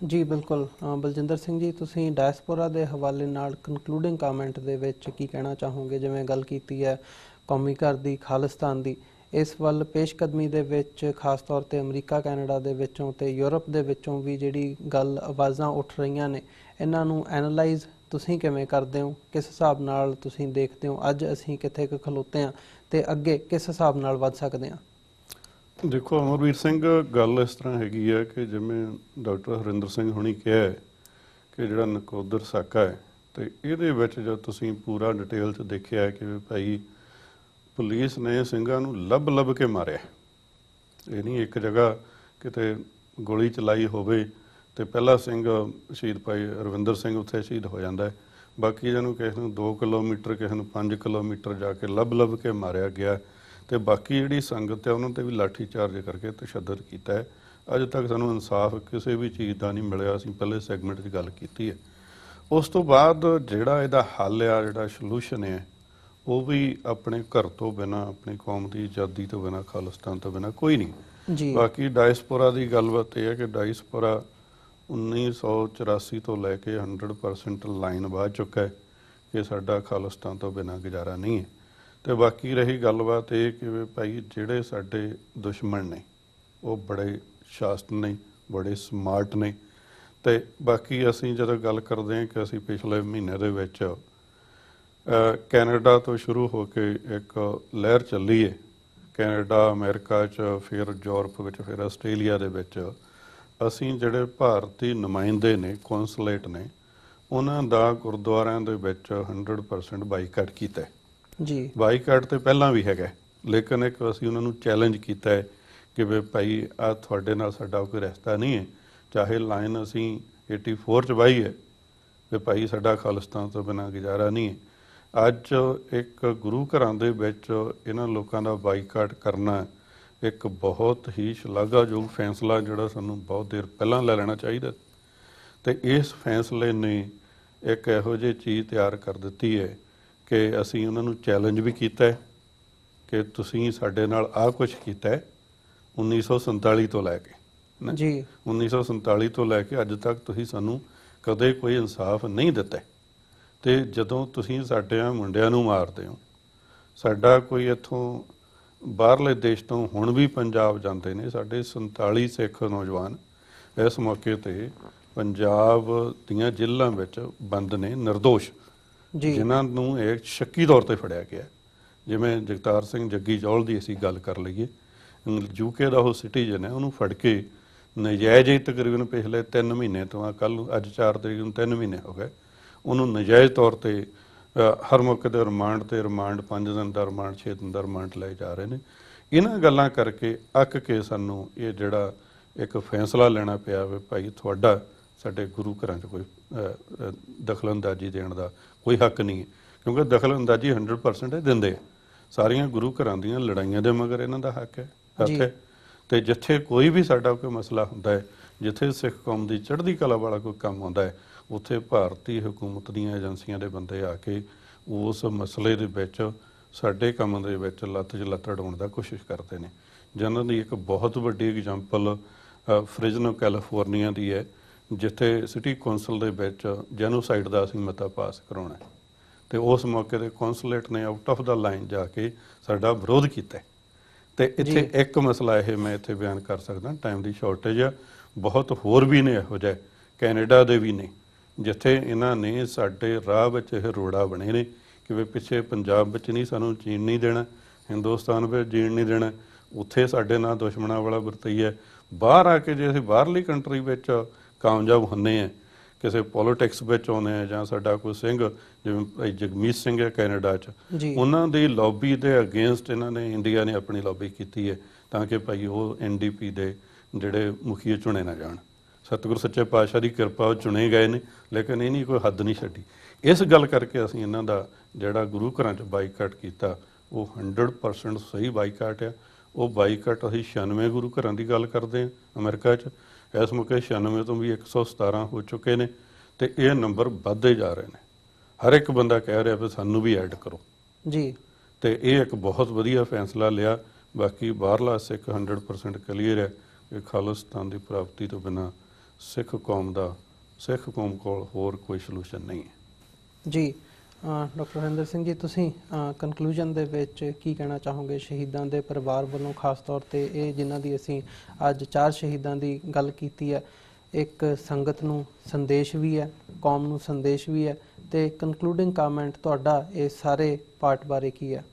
Speaker 1: ਜੀ ਬਿਲਕੁਲ। ਬਲਜਿੰਦਰ ਸਿੰਘ ਜੀ, ਤੁਸੀਂ ਡਾਇਸਪੋਰਾ ਦੇ ਹਵਾਲੇ ਨਾਲ ਕਨਕਲੂਡਿੰਗ ਕਮੈਂਟ ਦੇ ਵਿੱਚ ਕੀ ਕਹਿਣਾ ਚਾਹੋਗੇ? ਜਿਵੇਂ ਗੱਲ ਕੀਤੀ ਹੈ ਕੌਮੀ ਘਰ ਦੀ, ਖਾਲਿਸਤਾਨ ਦੀ, ਇਸ ਵੱਲ ਪੇਸ਼ਕਦਮੀ ਦੇ ਵਿੱਚ ਖਾਸ ਤੌਰ ਤੇ ਅਮਰੀਕਾ, ਕੈਨੇਡਾ ਦੇ ਵਿੱਚੋਂ ਤੇ ਯੂਰਪ ਦੇ ਵਿੱਚੋਂ ਵੀ ਜਿਹੜੀ ਗੱਲ ਆਵਾਜ਼ਾਂ ਉੱਠ ਰਹੀਆਂ ਨੇ, ਇਹਨਾਂ ਨੂੰ ਐਨਾਲਾਈਜ਼ ਤੁਸੀਂ ਕਿਵੇਂ ਕਰਦੇ ਹੋ? ਕਿਸ ਹਿਸਾਬ ਨਾਲ ਤੁਸੀਂ ਦੇਖਦੇ ਹੋ ਅੱਜ ਅਸੀਂ ਕਿੱਥੇ ਕੁ ਖਲੋਤੇ ਹਾਂ ਤੇ ਅੱਗੇ ਕਿਸ ਹਿਸਾਬ ਨਾਲ ਵੱਧ ਸਕਦੇ ਹਾਂ?
Speaker 2: ਦੇਖੋ ਅਮਰਵੀਰ ਸਿੰਘ, ਗੱਲ ਇਸ ਤਰ੍ਹਾਂ ਹੈਗੀ ਹੈ ਕਿ ਜਿਵੇਂ ਡਾਕਟਰ ਹਰਿੰਦਰ ਸਿੰਘ ਹੁਣੀ ਕਿਹਾ ਹੈ ਕਿ ਜਿਹੜਾ ਨਕੋਦਰ ਸਾਕਾ ਹੈ, ਤੇ ਇਹਦੇ ਵਿੱਚ ਜਦ ਤੁਸੀਂ ਪੂਰਾ ਡਿਟੇਲ 'ਚ ਦੇਖਿਆ ਕਿ ਭਾਈ ਪੁਲਿਸ ਨੇ ਸਿੰਘਾਂ ਨੂੰ ਲੱਭ ਕੇ ਮਾਰਿਆ। ਇਹ ਨਹੀਂ ਇੱਕ ਜਗ੍ਹਾ ਕਿਤੇ ਗੋਲੀ ਚਲਾਈ ਹੋਵੇ ਤੇ ਪਹਿਲਾ ਸਿੰਘ ਸ਼ਹੀਦ ਭਾਈ ਰਵਿੰਦਰ ਸਿੰਘ ਉੱਥੇ ਸ਼ਹੀਦ ਹੋ ਜਾਂਦਾ ਹੈ, ਬਾਕੀ ਜਿਹਨੂੰ ਕਿਸੇ ਨੂੰ 2 ਕਿਲੋਮੀਟਰ, ਕਿਸੇ ਨੂੰ 5 ਕਿਲੋਮੀਟਰ ਜਾ ਕੇ ਲੱਭ ਕੇ ਮਾਰਿਆ ਗਿਆ। ਤੇ ਬਾਕੀ ਜਿਹੜੀ ਸੰਗਤ ਹੈ ਉਹਨਾਂ ਤੇ ਵੀ ਲਾਠੀ ਚਾਰਜ ਕਰਕੇ ਤਸ਼ੱਦਦ ਕੀਤਾ ਹੈ। ਅੱਜ ਤੱਕ ਸਾਨੂੰ ਇਨਸਾਫ ਕਿਸੇ ਵੀ ਚੀਜ਼ ਦਾ ਨਹੀਂ ਮਿਲਿਆ। ਅਸੀਂ ਪਹਿਲੇ ਸੈਗਮੈਂਟ 'ਚ ਗੱਲ ਕੀਤੀ ਹੈ। ਉਸ ਤੋਂ ਬਾਅਦ ਜਿਹੜਾ ਇਹਦਾ ਹੱਲ ਆ, ਜਿਹੜਾ ਸੋਲੂਸ਼ਨ ਹੈ, ਉਹ ਵੀ ਆਪਣੇ ਘਰ ਤੋਂ ਬਿਨਾਂ, ਆਪਣੀ ਕੌਮ ਦੀ ਆਜ਼ਾਦੀ ਤੋਂ ਬਿਨਾਂ, ਖਾਲਿਸਤਾਨ ਤੋਂ ਬਿਨਾਂ ਕੋਈ ਨਹੀਂ। ਬਾਕੀ ਡਾਇਸਪੋਰਾ ਦੀ ਗੱਲਬਾਤ ਇਹ ਹੈ ਕਿ ਡਾਇਸਪੋਰਾ 1984 ਤੋਂ ਲੈ ਕੇ 100% ਲਾਈਨ ਵੱਧ ਚੁੱਕਾ ਹੈ ਕਿ ਸਾਡਾ ਖਾਲਿਸਤਾਨ ਤੋਂ ਬਿਨਾਂ ਗੁਜ਼ਾਰਾ ਨਹੀਂ ਹੈ। ਤੇ ਬਾਕੀ ਰਹੀ ਗੱਲਬਾਤ ਇਹ ਕਿ ਭਾਈ ਜਿਹੜੇ ਸਾਡੇ ਦੁਸ਼ਮਣ ਨੇ ਉਹ ਬੜੇ ਸ਼ਾਸਤ ਨੇ, ਬੜੇ ਸਮਾਰਟ ਨੇ। ਤੇ ਬਾਕੀ ਅਸੀਂ ਜਦੋਂ ਗੱਲ ਕਰਦੇ ਹਾਂ ਕਿ ਅਸੀਂ ਪਿਛਲੇ ਮਹੀਨੇ ਦੇ ਵਿੱਚ ਕੈਨੇਡਾ ਤੋਂ ਸ਼ੁਰੂ ਹੋ ਕੇ ਇੱਕ ਲਹਿਰ ਚੱਲੀ ਹੈ, ਕੈਨੇਡਾ, ਅਮਰੀਕਾ 'ਚ, ਫਿਰ ਯੂਰਪ ਵਿੱਚ, ਫਿਰ ਆਸਟ੍ਰੇਲੀਆ ਦੇ ਵਿੱਚ ਅਸੀਂ ਜਿਹੜੇ ਭਾਰਤੀ ਨੁਮਾਇੰਦੇ ਨੇ, ਕੌਂਸਲੇਟ ਨੇ, ਉਹਨਾਂ ਦਾ ਗੁਰਦੁਆਰਿਆਂ ਦੇ ਵਿੱਚ 100% ਬਾਈਕਾਟ ਕੀਤਾ ਹੈ। ਜੀ ਬਾਈਕਾਟ ਤੇ ਪਹਿਲਾਂ ਵੀ ਹੈਗਾ, ਲੇਕਿਨ ਇੱਕ ਅਸੀਂ ਉਹਨਾਂ ਨੂੰ ਚੈਲੰਜ ਕੀਤਾ ਹੈ ਕਿ ਵੀ ਭਾਈ ਆ ਤੁਹਾਡੇ ਨਾਲ ਸਾਡਾ ਕੋਈ ਰਿਸ਼ਤਾ ਨਹੀਂ ਹੈ, ਚਾਹੇ ਲਾਈਨ ਅਸੀਂ 84 'ਚ ਵਾਹੀ ਹੈ ਵੀ ਭਾਈ ਸਾਡਾ ਖਾਲਿਸਤਾਨ ਤੋਂ ਬਿਨਾਂ ਗੁਜ਼ਾਰਾ ਨਹੀਂ ਹੈ। ਅੱਜ ਇੱਕ ਗੁਰੂ ਘਰਾਂ ਦੇ ਵਿੱਚ ਇਹਨਾਂ ਲੋਕਾਂ ਦਾ ਬਾਈਕਾਟ ਕਰਨਾ ਇੱਕ ਬਹੁਤ ਹੀ ਸ਼ਲਾਘਾਯੋਗ ਫੈਸਲਾ, ਜਿਹੜਾ ਸਾਨੂੰ ਬਹੁਤ ਦੇਰ ਪਹਿਲਾਂ ਲੈ ਲੈਣਾ ਚਾਹੀਦਾ। ਤੇ ਇਸ ਫੈਸਲੇ ਨੇ ਇੱਕ ਇਹੋ ਜਿਹੀ ਚੀਜ਼ ਤਿਆਰ ਕਰ ਦਿੱਤੀ ਹੈ ਕਿ ਅਸੀਂ ਉਹਨਾਂ ਨੂੰ ਚੈਲੰਜ ਵੀ ਕੀਤਾ ਹੈ ਕਿ ਤੁਸੀਂ ਸਾਡੇ ਨਾਲ ਆਹ ਕੁਛ ਕੀਤਾ ਹੈ 1947 ਤੋਂ ਲੈ ਕੇ ਨਾ
Speaker 1: ਜੀ
Speaker 2: 1947 ਤੋਂ ਲੈ ਕੇ ਅੱਜ ਤੱਕ ਤੁਸੀਂ ਸਾਨੂੰ ਕਦੇ ਕੋਈ ਇਨਸਾਫ ਨਹੀਂ ਦਿੱਤਾ। ਤੇ ਜਦੋਂ ਤੁਸੀਂ ਸਾਡੇ ਮੁੰਡਿਆਂ ਨੂੰ ਮਾਰਦੇ ਹੋ, ਸਾਡਾ ਕੋਈ ਇੱਥੋਂ ਬਾਹਰਲੇ ਦੇਸ਼ ਤੋਂ ਹੁਣ ਵੀ ਪੰਜਾਬ ਜਾਂਦੇ ਨੇ ਸਾਡੇ 47 ਸਿੱਖ ਨੌਜਵਾਨ ਇਸ ਮੌਕੇ ਤੇ ਪੰਜਾਬ ਦੀਆਂ ਜੇਲ੍ਹਾਂ ਵਿੱਚ ਬੰਦ ਨੇ, ਨਿਰਦੋਸ਼,
Speaker 1: ਜੀ
Speaker 2: ਜਿਨ੍ਹਾਂ ਨੂੰ ਇਹ ਸ਼ੱਕੀ ਤੌਰ ਤੇ ਫੜਿਆ ਗਿਆ। ਜਿਵੇਂ ਜਗਤਾਰ ਸਿੰਘ ਜੱਗੀ ਜੌਲ ਦੀ ਅਸੀਂ ਗੱਲ ਕਰ ਲਈਏ, ਯੂਕੇ ਦਾ ਉਹ ਸਿਟੀਜ਼ਨ ਹੈ, ਉਹਨੂੰ ਫੜ ਕੇ ਨਜਾਇਜ਼ ਹੀ ਤਕਰੀਬਨ ਪਿਛਲੇ 3 ਮਹੀਨੇ ਤੋਂ ਕੱਲ੍ਹ ਅੱਜ 4 ਤਰੀਕ ਨੂੰ 3 ਮਹੀਨੇ ਹੋ ਗਏ, ਉਹਨੂੰ ਨਜਾਇਜ਼ ਤੌਰ ਤੇ ਹਰ ਮੌਕੇ ਤੇ ਰਿਮਾਂਡ 5 ਦਿਨ ਦਾ ਰਿਮਾਂਡ 6 ਦਿਨ ਦਾ ਰਿਮਾਂਡ ਲਏ ਜਾ ਰਹੇ ਨੇ। ਇਹਨਾਂ ਗੱਲਾਂ ਕਰਕੇ ਅੱਕ ਕੇ ਸਾਨੂੰ ਇਹ ਜਿਹੜਾ ਇੱਕ ਫੈਸਲਾ ਲੈਣਾ ਪਿਆ ਵੀ ਭਾਈ ਤੁਹਾਡਾ ਸਾਡੇ ਗੁਰੂ ਘਰਾਂ 'ਚ ਕੋਈ ਦਖਲਅੰਦਾਜ਼ੀ ਦੇਣ ਦਾ ਕੋਈ ਹੱਕ ਨਹੀਂ ਹੈ, ਕਿਉਂਕਿ ਦਖਲਅੰਦਾਜ਼ੀ 100% ਦਿੰਦੇ ਆ। ਸਾਰੀਆਂ ਗੁਰੂ ਘਰਾਂ ਦੀਆਂ ਲੜਾਈਆਂ ਦੇ ਮਗਰ ਇਹਨਾਂ ਦਾ ਹੱਕ ਹੈ। ਤੇ ਜਿੱਥੇ ਕੋਈ ਵੀ ਸਾਡਾ ਕੋਈ ਮਸਲਾ ਹੁੰਦਾ ਹੈ, ਜਿੱਥੇ ਸਿੱਖ ਕੌਮ ਦੀ ਚੜ੍ਹਦੀ ਕਲਾ ਵਾਲਾ ਕੋਈ ਕੰਮ ਹੁੰਦਾ ਹੈ, ਉੱਥੇ ਭਾਰਤੀ ਹਕੂਮਤ ਦੀਆਂ ਏਜੰਸੀਆਂ ਦੇ ਬੰਦੇ ਆ ਕੇ ਉਸ ਮਸਲੇ ਦੇ ਵਿੱਚ ਸਾਡੇ ਕੰਮ ਦੇ ਵਿੱਚ ਲੱਤ 'ਚ ਲੱਤ ਅੜਾਉਣ ਦਾ ਕੋਸ਼ਿਸ਼ ਕਰਦੇ ਨੇ। ਜਿਹਨਾਂ ਦੀ ਇੱਕ ਬਹੁਤ ਵੱਡੀ ਐਗਜ਼ਾਮਪਲ ਫ੍ਰਿਜ਼ਨੋ ਕੈਲੀਫੋਰਨੀਆ ਦੀ ਹੈ, ਜਿੱਥੇ ਸਿਟੀ ਕੌਂਸਲ ਦੇ ਵਿੱਚ ਜੈਨੋਸਾਈਡ ਦਾ ਅਸੀਂ ਮਤਾ ਪਾਸ ਕਰਾਉਣਾ ਤੇ ਉਸ ਮੌਕੇ ਤੇ ਕੌਂਸੂਲੇਟ ਨੇ ਆਊਟ ਆਫ ਦਾ ਲਾਈਨ ਜਾ ਕੇ ਸਾਡਾ ਵਿਰੋਧ ਕੀਤਾ। ਤੇ ਇੱਥੇ ਇੱਕ ਮਸਲਾ ਇਹ ਮੈਂ ਇੱਥੇ ਬਿਆਨ ਕਰ ਸਕਦਾ, ਟਾਈਮ ਦੀ ਸ਼ਾਰਟੇਜ ਆ, ਬਹੁਤ ਹੋਰ ਵੀ ਨੇ ਇਹੋ ਜਿਹੇ, ਕੈਨੇਡਾ ਦੇ ਵੀ ਨੇ, ਜਿੱਥੇ ਇਹਨਾਂ ਨੇ ਸਾਡੇ ਰਾਹ ਵਿੱਚ ਇਹ ਰੋੜਾ ਬਣੇ ਨੇ ਕਿ ਵੀ ਪਿੱਛੇ ਪੰਜਾਬ ਵਿੱਚ ਨਹੀਂ ਸਾਨੂੰ ਜੀਣ ਨਹੀਂ ਦੇਣਾ, ਹਿੰਦੁਸਤਾਨ ਵਿੱਚ ਜੀਣ ਨਹੀਂ ਦੇਣਾ, ਉੱਥੇ ਸਾਡੇ ਨਾਲ ਦੁਸ਼ਮਣਾਂ ਵਾਲਾ ਵਰਤਈਆ। ਬਾਹਰ ਆ ਕੇ ਜੇ ਅਸੀਂ ਬਾਹਰਲੀ ਕੰਟਰੀ ਵਿੱਚ ਕਾਮਯਾਬ ਹੁੰਦੇ ਹਾਂ, ਕਿਸੇ ਪੋਲੀਟਿਕਸ ਵਿੱਚ ਆਉਂਦੇ ਆ, ਜਾਂ ਸਾਡਾ ਕੋਈ ਸਿੰਘ ਜਿਵੇਂ ਭਾਈ ਜਗਮੀਤ ਸਿੰਘ ਹੈ ਕੈਨੇਡਾ 'ਚ, ਉਹਨਾਂ ਦੀ ਲੌਬੀ ਦੇ ਅਗੇਂਸਟ ਇਹਨਾਂ ਨੇ ਇੰਡੀਆ ਨੇ ਆਪਣੀ ਲੌਬੀ ਕੀਤੀ ਹੈ ਤਾਂ ਕਿ ਭਾਈ ਉਹ NDP ਦੇ ਜਿਹੜੇ ਮੁਖੀਏ ਚੁਣੇ ਨਾ ਜਾਣ। ਸਤਿਗੁਰੂ ਸੱਚੇ ਪਾਤਸ਼ਾਹ ਦੀ ਕਿਰਪਾ ਉਹ ਚੁਣੇ ਗਏ ਨੇ, ਲੇਕਿਨ ਇਹ ਨਹੀਂ ਕੋਈ ਹੱਦ ਨਹੀਂ ਛੱਡੀ। ਇਸ ਗੱਲ ਕਰਕੇ ਅਸੀਂ ਇਹਨਾਂ ਦਾ ਜਿਹੜਾ ਗੁਰੂ ਘਰਾਂ 'ਚ ਬਾਈਕਾਟ ਕੀਤਾ ਉਹ 100% ਸਹੀ ਬਾਈਕਾਟ ਆ। ਉਹ ਬਾਈਕਾਟ ਅਸੀਂ 96 ਗੁਰੂ ਘਰਾਂ ਦੀ ਗੱਲ ਕਰਦੇ ਹਾਂ ਅਮਰੀਕਾ 'ਚ, ਇਸ ਮੌਕੇ 96 ਤੋਂ ਵੀ 117 ਹੋ ਚੁੱਕੇ ਨੇ ਤੇ ਇਹ ਨੰਬਰ ਵੱਧਦੇ ਜਾ ਰਹੇ ਨੇ। ਹਰ ਇੱਕ ਬੰਦਾ ਕਹਿ ਰਿਹਾ ਵੀ ਸਾਨੂੰ ਵੀ ਐਡ ਕਰੋ
Speaker 1: ਜੀ। ਤੇ
Speaker 2: ਇਹ ਇੱਕ ਬਹੁਤ ਵਧੀਆ ਫੈਸਲਾ ਲਿਆ। ਬਾਕੀ ਬਾਹਰਲਾ ਸਿੱਖ 100% ਕਲੀਅਰ ਹੈ ਕਿ ਖਾਲਿਸਤਾਨ ਦੀ ਪ੍ਰਾਪਤੀ ਤੋਂ ਬਿਨਾਂ ਸਿੱਖ ਕੌਮ ਕੋਲ ਹੋਰ ਕੋਈ ਸੋਲੂਸ਼ਨ ਨਹੀਂ ਹੈ।
Speaker 1: ਜੀ ਡਾਕਟਰ ਹਰਿੰਦਰ ਸਿੰਘ ਜੀ, ਤੁਸੀਂ ਕਨਕਲੂਜਨ ਦੇ ਵਿੱਚ ਕੀ ਕਹਿਣਾ ਚਾਹੋਗੇ ਸ਼ਹੀਦਾਂ ਦੇ ਪਰਿਵਾਰ ਵੱਲੋਂ, ਖਾਸ ਤੌਰ ਤੇ ਇਹ ਜਿਨ੍ਹਾਂ ਦੀ ਅਸੀਂ ਅੱਜ 4 ਸ਼ਹੀਦਾਂ ਦੀ ਗੱਲ ਕੀਤੀ ਹੈ, ਇੱਕ ਸੰਗਤ ਨੂੰ ਸੰਦੇਸ਼ ਵੀ ਹੈ, ਕੌਮ ਨੂੰ ਸੰਦੇਸ਼ ਵੀ ਹੈ, ਤੇ ਕਨਕਲੂਡਿੰਗ ਕਮੈਂਟ ਤੁਹਾਡਾ ਇਹ ਸਾਰੇ ਪਾਰਟ ਬਾਰੇ ਕੀ ਹੈ?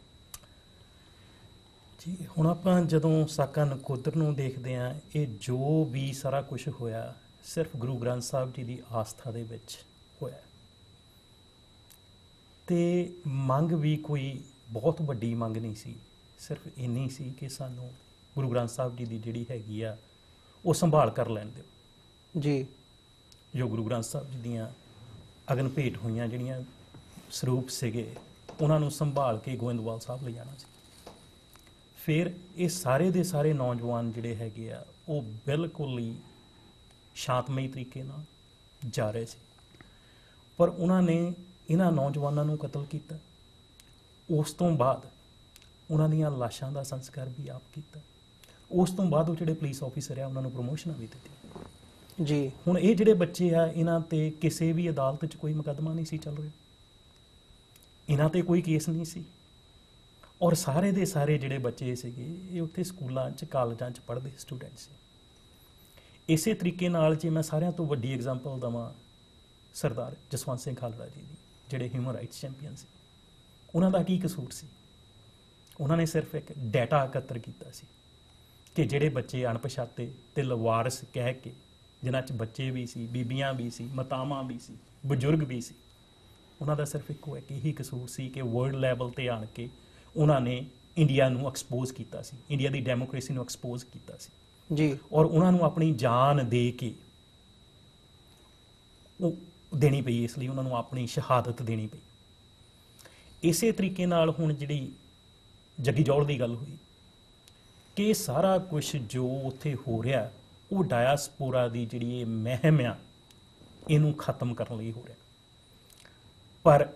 Speaker 3: ਜੀ ਹੁਣ ਆਪਾਂ ਜਦੋਂ ਸਾਕਾ ਨਕੋਦਰ ਨੂੰ ਦੇਖਦੇ ਹਾਂ, ਇਹ ਜੋ ਵੀ ਸਾਰਾ ਕੁਝ ਹੋਇਆ ਸਿਰਫ ਗੁਰੂ ਗ੍ਰੰਥ ਸਾਹਿਬ ਜੀ ਦੀ ਆਸਥਾ ਦੇ ਵਿੱਚ ਹੋਇਆ, ਤੇ ਮੰਗ ਵੀ ਕੋਈ ਬਹੁਤ ਵੱਡੀ ਮੰਗ ਨਹੀਂ ਸੀ, ਸਿਰਫ ਇੰਨੀ ਸੀ ਕਿ ਸਾਨੂੰ ਗੁਰੂ ਗ੍ਰੰਥ ਸਾਹਿਬ ਜੀ ਦੀ ਜਿਹੜੀ ਹੈਗੀ ਆ ਉਹ ਸੰਭਾਲ ਕਰ ਲੈਣ ਦਿਓ
Speaker 1: ਜੀ।
Speaker 3: ਜੋ ਗੁਰੂ ਗ੍ਰੰਥ ਸਾਹਿਬ ਜੀ ਦੀਆਂ ਅਗਨ ਭੇਟ ਹੋਈਆਂ ਜਿਹੜੀਆਂ ਸਰੂਪ ਸੀਗੇ, ਉਹਨਾਂ ਨੂੰ ਸੰਭਾਲ ਕੇ ਗੋਇੰਦਵਾਲ ਸਾਹਿਬ ਲੈ ਜਾਣਾ ਸੀ। ਫਿਰ ਇਹ ਸਾਰੇ ਦੇ ਸਾਰੇ ਨੌਜਵਾਨ ਜਿਹੜੇ ਹੈਗੇ ਆ ਉਹ ਬਿਲਕੁਲ ਹੀ ਸ਼ਾਂਤਮਈ ਤਰੀਕੇ ਨਾਲ ਜਾ ਰਹੇ ਸੀ, ਪਰ ਉਹਨਾਂ ਨੇ ਇਹਨਾਂ ਨੌਜਵਾਨਾਂ ਨੂੰ ਕਤਲ ਕੀਤਾ। ਉਸ ਤੋਂ ਬਾਅਦ ਉਹਨਾਂ ਦੀਆਂ ਲਾਸ਼ਾਂ ਦਾ ਸੰਸਕਾਰ ਵੀ ਆਪ ਕੀਤਾ। ਉਸ ਤੋਂ ਬਾਅਦ ਉਹ ਜਿਹੜੇ ਪੁਲਿਸ ਆਫੀਸਰ ਆ ਉਹਨਾਂ ਨੂੰ ਪ੍ਰਮੋਸ਼ਨਾਂ ਵੀ ਦਿੱਤੀਆਂ
Speaker 1: ਜੀ।
Speaker 3: ਹੁਣ ਇਹ ਜਿਹੜੇ ਬੱਚੇ ਆ, ਇਹਨਾਂ ਤੇ ਕਿਸੇ ਵੀ ਅਦਾਲਤ 'ਚ ਕੋਈ ਮੁਕੱਦਮਾ ਨਹੀਂ ਸੀ ਚੱਲ ਰਿਹਾ, ਇਹਨਾਂ ਤੇ ਕੋਈ ਕੇਸ ਨਹੀਂ ਸੀ, ਔਰ ਸਾਰੇ ਦੇ ਸਾਰੇ ਜਿਹੜੇ ਬੱਚੇ ਸੀਗੇ ਇਹ ਉੱਥੇ ਸਕੂਲਾਂ 'ਚ ਕਾਲਜਾਂ 'ਚ ਪੜ੍ਹਦੇ ਸਟੂਡੈਂਟ ਸੀ। ਇਸੇ ਤਰੀਕੇ ਨਾਲ ਜੇ ਮੈਂ ਸਾਰਿਆਂ ਤੋਂ ਵੱਡੀ ਐਗਜ਼ਾਮਪਲ ਦੇਵਾਂ ਸਰਦਾਰ ਜਸਵੰਤ ਸਿੰਘ ਖਾਲੜਾ ਜੀ ਦੀ, ਜਿਹੜੇ ਹਿਊਮਨ ਰਾਈਟਸ ਚੈਂਪੀਅਨ ਸੀ, ਉਹਨਾਂ ਦਾ ਕੀ ਕਸੂਰ ਸੀ? ਉਹਨਾਂ ਨੇ ਸਿਰਫ ਇੱਕ ਡਾਟਾ ਇਕੱਤਰ ਕੀਤਾ ਸੀ ਕਿ ਜਿਹੜੇ ਬੱਚੇ ਅਣਪਛਾਤੇ ਤੇ ਲਵਾਰਸ ਕਹਿ ਕੇ, ਜਿਨ੍ਹਾਂ 'ਚ ਬੱਚੇ ਵੀ ਸੀ, ਬੀਬੀਆਂ ਵੀ ਸੀ, ਮਾਤਾਵਾਂ ਵੀ ਸੀ, ਬਜ਼ੁਰਗ ਵੀ ਸੀ, ਉਹਨਾਂ ਦਾ ਸਿਰਫ ਇੱਕੋ ਇੱਕ ਇਹੀ ਕਸੂਰ ਸੀ ਕਿ ਵਰਲਡ ਲੈਵਲ ਤੇ ਆਣ ਕੇ ਉਹਨਾਂ ਨੇ ਇੰਡੀਆ ਨੂੰ ਐਕਸਪੋਜ਼ ਕੀਤਾ ਸੀ, ਇੰਡੀਆ ਦੀ ਡੈਮੋਕ੍ਰੇਸੀ ਨੂੰ ਐਕਸਪੋਜ਼ ਕੀਤਾ ਸੀ
Speaker 1: ਜੀ।
Speaker 3: ਔਰ ਉਹਨਾਂ ਨੂੰ ਆਪਣੀ ਜਾਨ ਦੇ ਕੇ ਉਹ ਦੇਣੀ ਪਈ, ਇਸ ਲਈ ਉਹਨਾਂ ਨੂੰ ਆਪਣੀ ਸ਼ਹਾਦਤ ਦੇਣੀ ਪਈ। ਇਸੇ ਤਰੀਕੇ ਨਾਲ ਹੁਣ ਜਿਹੜੀ ਜੱਗੀ ਜੌਲ ਦੀ ਗੱਲ ਹੋਈ ਕਿ ਸਾਰਾ ਕੁਝ ਜੋ ਉੱਥੇ ਹੋ ਰਿਹਾ ਉਹ ਡਾਇਸਪੋਰਾ ਦੀ ਜਿਹੜੀ ਇਹ ਮਹਿਮ ਆ ਇਹਨੂੰ ਖਤਮ ਕਰਨ ਲਈ ਹੋ ਰਿਹਾ, ਪਰ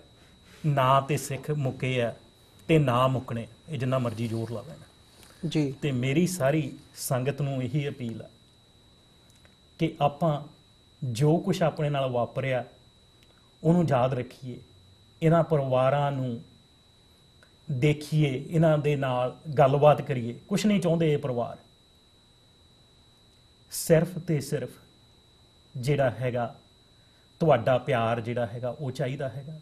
Speaker 3: ਨਾ ਤੇ ਸਿੱਖ ਮੁੱਕੇ ਆ ਤੇ ਨਾ ਮੁੱਕਣੇ। ਇਹ ਜਿੰਨਾ ਮਰਜ਼ੀ ਜ਼ੋਰ ਲਾ ਲੈਣ
Speaker 1: ਜੀ।
Speaker 3: ਤੇ ਮੇਰੀ ਸਾਰੀ ਸੰਗਤ ਨੂੰ ਇਹੀ ਅਪੀਲ ਆ ਕਿ ਆਪਾਂ ਜੋ ਕੁਝ ਆਪਣੇ ਨਾਲ ਵਾਪਰਿਆ ਉਹਨੂੰ ਯਾਦ ਰੱਖੀਏ, ਇਹਨਾਂ ਪਰਿਵਾਰਾਂ ਨੂੰ ਦੇਖੀਏ, ਇਹਨਾਂ ਦੇ ਨਾਲ ਗੱਲਬਾਤ ਕਰੀਏ। ਕੁਝ ਨਹੀਂ ਚਾਹੁੰਦੇ ਇਹ ਪਰਿਵਾਰ, ਸਿਰਫ ਤੇ ਸਿਰਫ ਜਿਹੜਾ ਹੈਗਾ ਤੁਹਾਡਾ ਪਿਆਰ ਜਿਹੜਾ ਹੈਗਾ ਉਹ ਚਾਹੀਦਾ ਹੈਗਾ।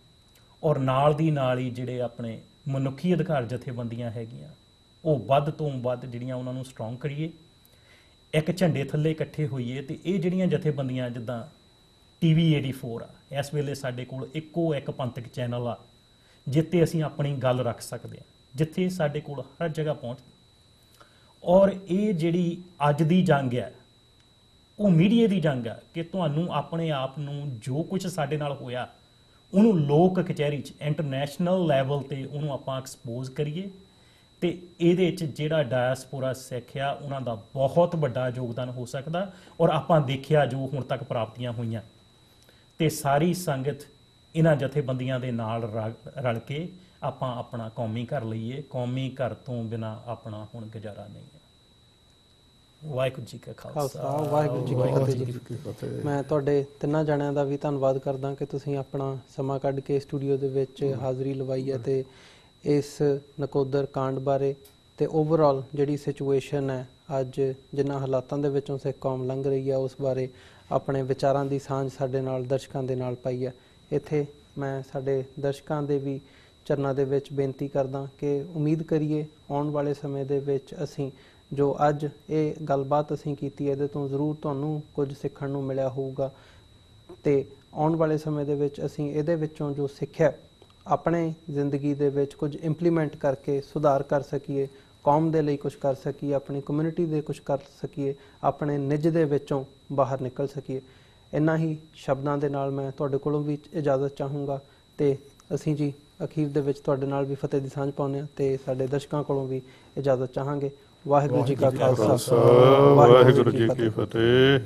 Speaker 3: ਔਰ ਨਾਲ ਦੀ ਨਾਲ ਹੀ ਜਿਹੜੇ ਆਪਣੇ ਮਨੁੱਖੀ ਅਧਿਕਾਰ ਜਥੇਬੰਦੀਆਂ ਹੈਗੀਆਂ ਉਹ ਵੱਧ ਤੋਂ ਵੱਧ ਜਿਹੜੀਆਂ ਉਹਨਾਂ ਨੂੰ ਸਟਰੋਂਗ ਕਰੀਏ, ਇੱਕ ਝੰਡੇ ਥੱਲੇ ਇਕੱਠੇ ਹੋਈਏ। ਤੇ ਇਹ ਜਿਹੜੀਆਂ ਜਥੇਬੰਦੀਆਂ ਜਿੱਦਾਂ TV 84 ਆ, ਇਸ ਵੇਲੇ ਸਾਡੇ ਕੋਲ ਇੱਕੋ ਇੱਕ ਪੰਥਕ ਚੈਨਲ ਆ ਜਿੱਥੇ ਅਸੀਂ ਆਪਣੀ ਗੱਲ ਰੱਖ ਸਕਦੇ ਹਾਂ, ਜਿੱਥੇ ਸਾਡੇ ਕੋਲ ਹਰ ਜਗ੍ਹਾ ਪਹੁੰਚ। ਔਰ ਇਹ ਜਿਹੜੀ ਅੱਜ ਦੀ ਜੰਗ ਹੈ ਉਹ ਮੀਡੀਆ ਦੀ ਜੰਗ ਹੈ ਕਿ ਤੁਹਾਨੂੰ ਆਪਣੇ ਆਪ ਨੂੰ ਜੋ ਕੁਝ ਸਾਡੇ ਨਾਲ ਹੋਇਆ ਉਹਨੂੰ ਲੋਕ ਕਚਹਿਰੀ 'ਚ ਇੰਟਰਨੈਸ਼ਨਲ ਲੈਵਲ ਤੇ ਉਹਨੂੰ ਆਪਾਂ ਐਕਸਪੋਜ਼ ਕਰੀਏ। ਤੇ ਇਹਦੇ 'ਚ ਜਿਹੜਾ ਡਾਇਸਪੋਰਾ ਸਿੱਖ ਆ ਉਹਨਾਂ ਦਾ ਬਹੁਤ ਵੱਡਾ ਯੋਗਦਾਨ ਹੋ ਸਕਦਾ। ਔਰ ਆਪਾਂ ਦੇਖਿਆ ਜੋ ਹੁਣ ਤੱਕ ਪ੍ਰਾਪਤੀਆਂ ਹੋਈਆਂ, ਤੇ ਸਾਰੀ ਸੰਗਤ ਇਹਨਾਂ ਜਥੇਬੰਦੀਆਂ ਦੇ ਨਾਲ ਰਲ ਕੇ ਆਪਾਂ ਆਪਣਾ ਕੌਮੀ ਘਰ ਲਈਏ। ਕੌਮੀ ਘਰ ਤੋਂ ਬਿਨਾ ਆਪਣਾ ਹੁਣ ਗੁਜ਼ਾਰਾ ਨਹੀਂ ਹੈ। ਵਾਹਿਗੁਰੂ ਜੀ ਕਾ ਖਾਲਸਾ,
Speaker 1: ਵਾਹਿਗੁਰੂ ਜੀ ਕੀ ਫਤਿਹ। ਮੈਂ ਤੁਹਾਡੇ ਤਿੰਨਾਂ ਜਣਿਆਂ ਦਾ ਵੀ ਧੰਨਵਾਦ ਕਰਦਾ ਕਿ ਤੁਸੀਂ ਆਪਣਾ ਸਮਾਂ ਕੱਢ ਕੇ ਸਟੂਡੀਓ ਦੇ ਵਿੱਚ ਹਾਜ਼ਰੀ ਲਵਾਈ ਹੈ ਤੇ ਇਸ ਨਕੋਦਰ ਕਾਂਡ ਬਾਰੇ ਤੇ ਓਵਰਆਲ ਜਿਹੜੀ ਸਿਚੁਏਸ਼ਨ ਹੈ ਅੱਜ ਜਿਨ੍ਹਾਂ ਹਾਲਾਤਾਂ ਦੇ ਵਿੱਚੋਂ ਸਿੱਖ ਕੌਮ ਲੰਘ ਰਹੀ ਹੈ ਉਸ ਬਾਰੇ ਆਪਣੇ ਵਿਚਾਰਾਂ ਦੀ ਸਾਂਝ ਸਾਡੇ ਨਾਲ ਦਰਸ਼ਕਾਂ ਦੇ ਨਾਲ ਪਾਈ ਹੈ। ਇੱਥੇ ਮੈਂ ਸਾਡੇ ਦਰਸ਼ਕਾਂ ਦੇ ਵੀ ਚਰਨਾਂ ਦੇ ਵਿੱਚ ਬੇਨਤੀ ਕਰਦਾ ਕਿ ਉਮੀਦ ਕਰੀਏ ਆਉਣ ਵਾਲੇ ਸਮੇਂ ਦੇ ਵਿੱਚ ਅਸੀਂ ਜੋ ਅੱਜ ਇਹ ਗੱਲਬਾਤ ਅਸੀਂ ਕੀਤੀ ਇਹਦੇ ਤੋਂ ਜ਼ਰੂਰ ਤੁਹਾਨੂੰ ਕੁਝ ਸਿੱਖਣ ਨੂੰ ਮਿਲਿਆ ਹੋਊਗਾ ਤੇ ਆਉਣ ਵਾਲੇ ਸਮੇਂ ਦੇ ਵਿੱਚ ਅਸੀਂ ਇਹਦੇ ਵਿੱਚੋਂ ਜੋ ਸਿੱਖਿਆ ਆਪਣੇ ਜ਼ਿੰਦਗੀ ਦੇ ਵਿੱਚ ਕੁਝ ਇੰਪਲੀਮੈਂਟ ਕਰਕੇ ਸੁਧਾਰ ਕਰ ਸਕੀਏ, ਕੌਮ ਦੇ ਲਈ ਕੁਝ ਕਰ ਸਕੀਏ, ਆਪਣੀ ਕਮਿਊਨਿਟੀ ਦੇ ਕੁਝ ਕਰ ਸਕੀਏ, ਆਪਣੇ ਨਿੱਜ ਦੇ ਵਿੱਚੋਂ ਬਾਹਰ ਨਿਕਲ ਸਕੀਏ। ਇੰਨਾ ਹੀ ਸ਼ਬਦਾਂ ਦੇ ਨਾਲ ਮੈਂ ਤੁਹਾਡੇ ਕੋਲੋਂ ਵੀ ਇਜਾਜ਼ਤ ਚਾਹੂੰਗਾ ਤੇ ਅਸੀਂ ਜੀ ਅਖੀਰ ਦੇ ਵਿੱਚ ਤੁਹਾਡੇ ਨਾਲ ਵੀ ਫਤਿਹ ਦੀ ਸਾਂਝ ਪਾਉਂਦੇ ਹਾਂ ਤੇ ਸਾਡੇ ਦਰਸ਼ਕਾਂ ਕੋਲੋਂ ਵੀ ਇਜਾਜ਼ਤ ਚਾਹਾਂਗੇ। ਵਾਹਿਗੁਰੂ ਜੀ ਕਾ ਖਾਲਸਾ,
Speaker 2: ਵਾਹਿਗੁਰੂ ਜੀ ਕੀ ਫਤਿਹ।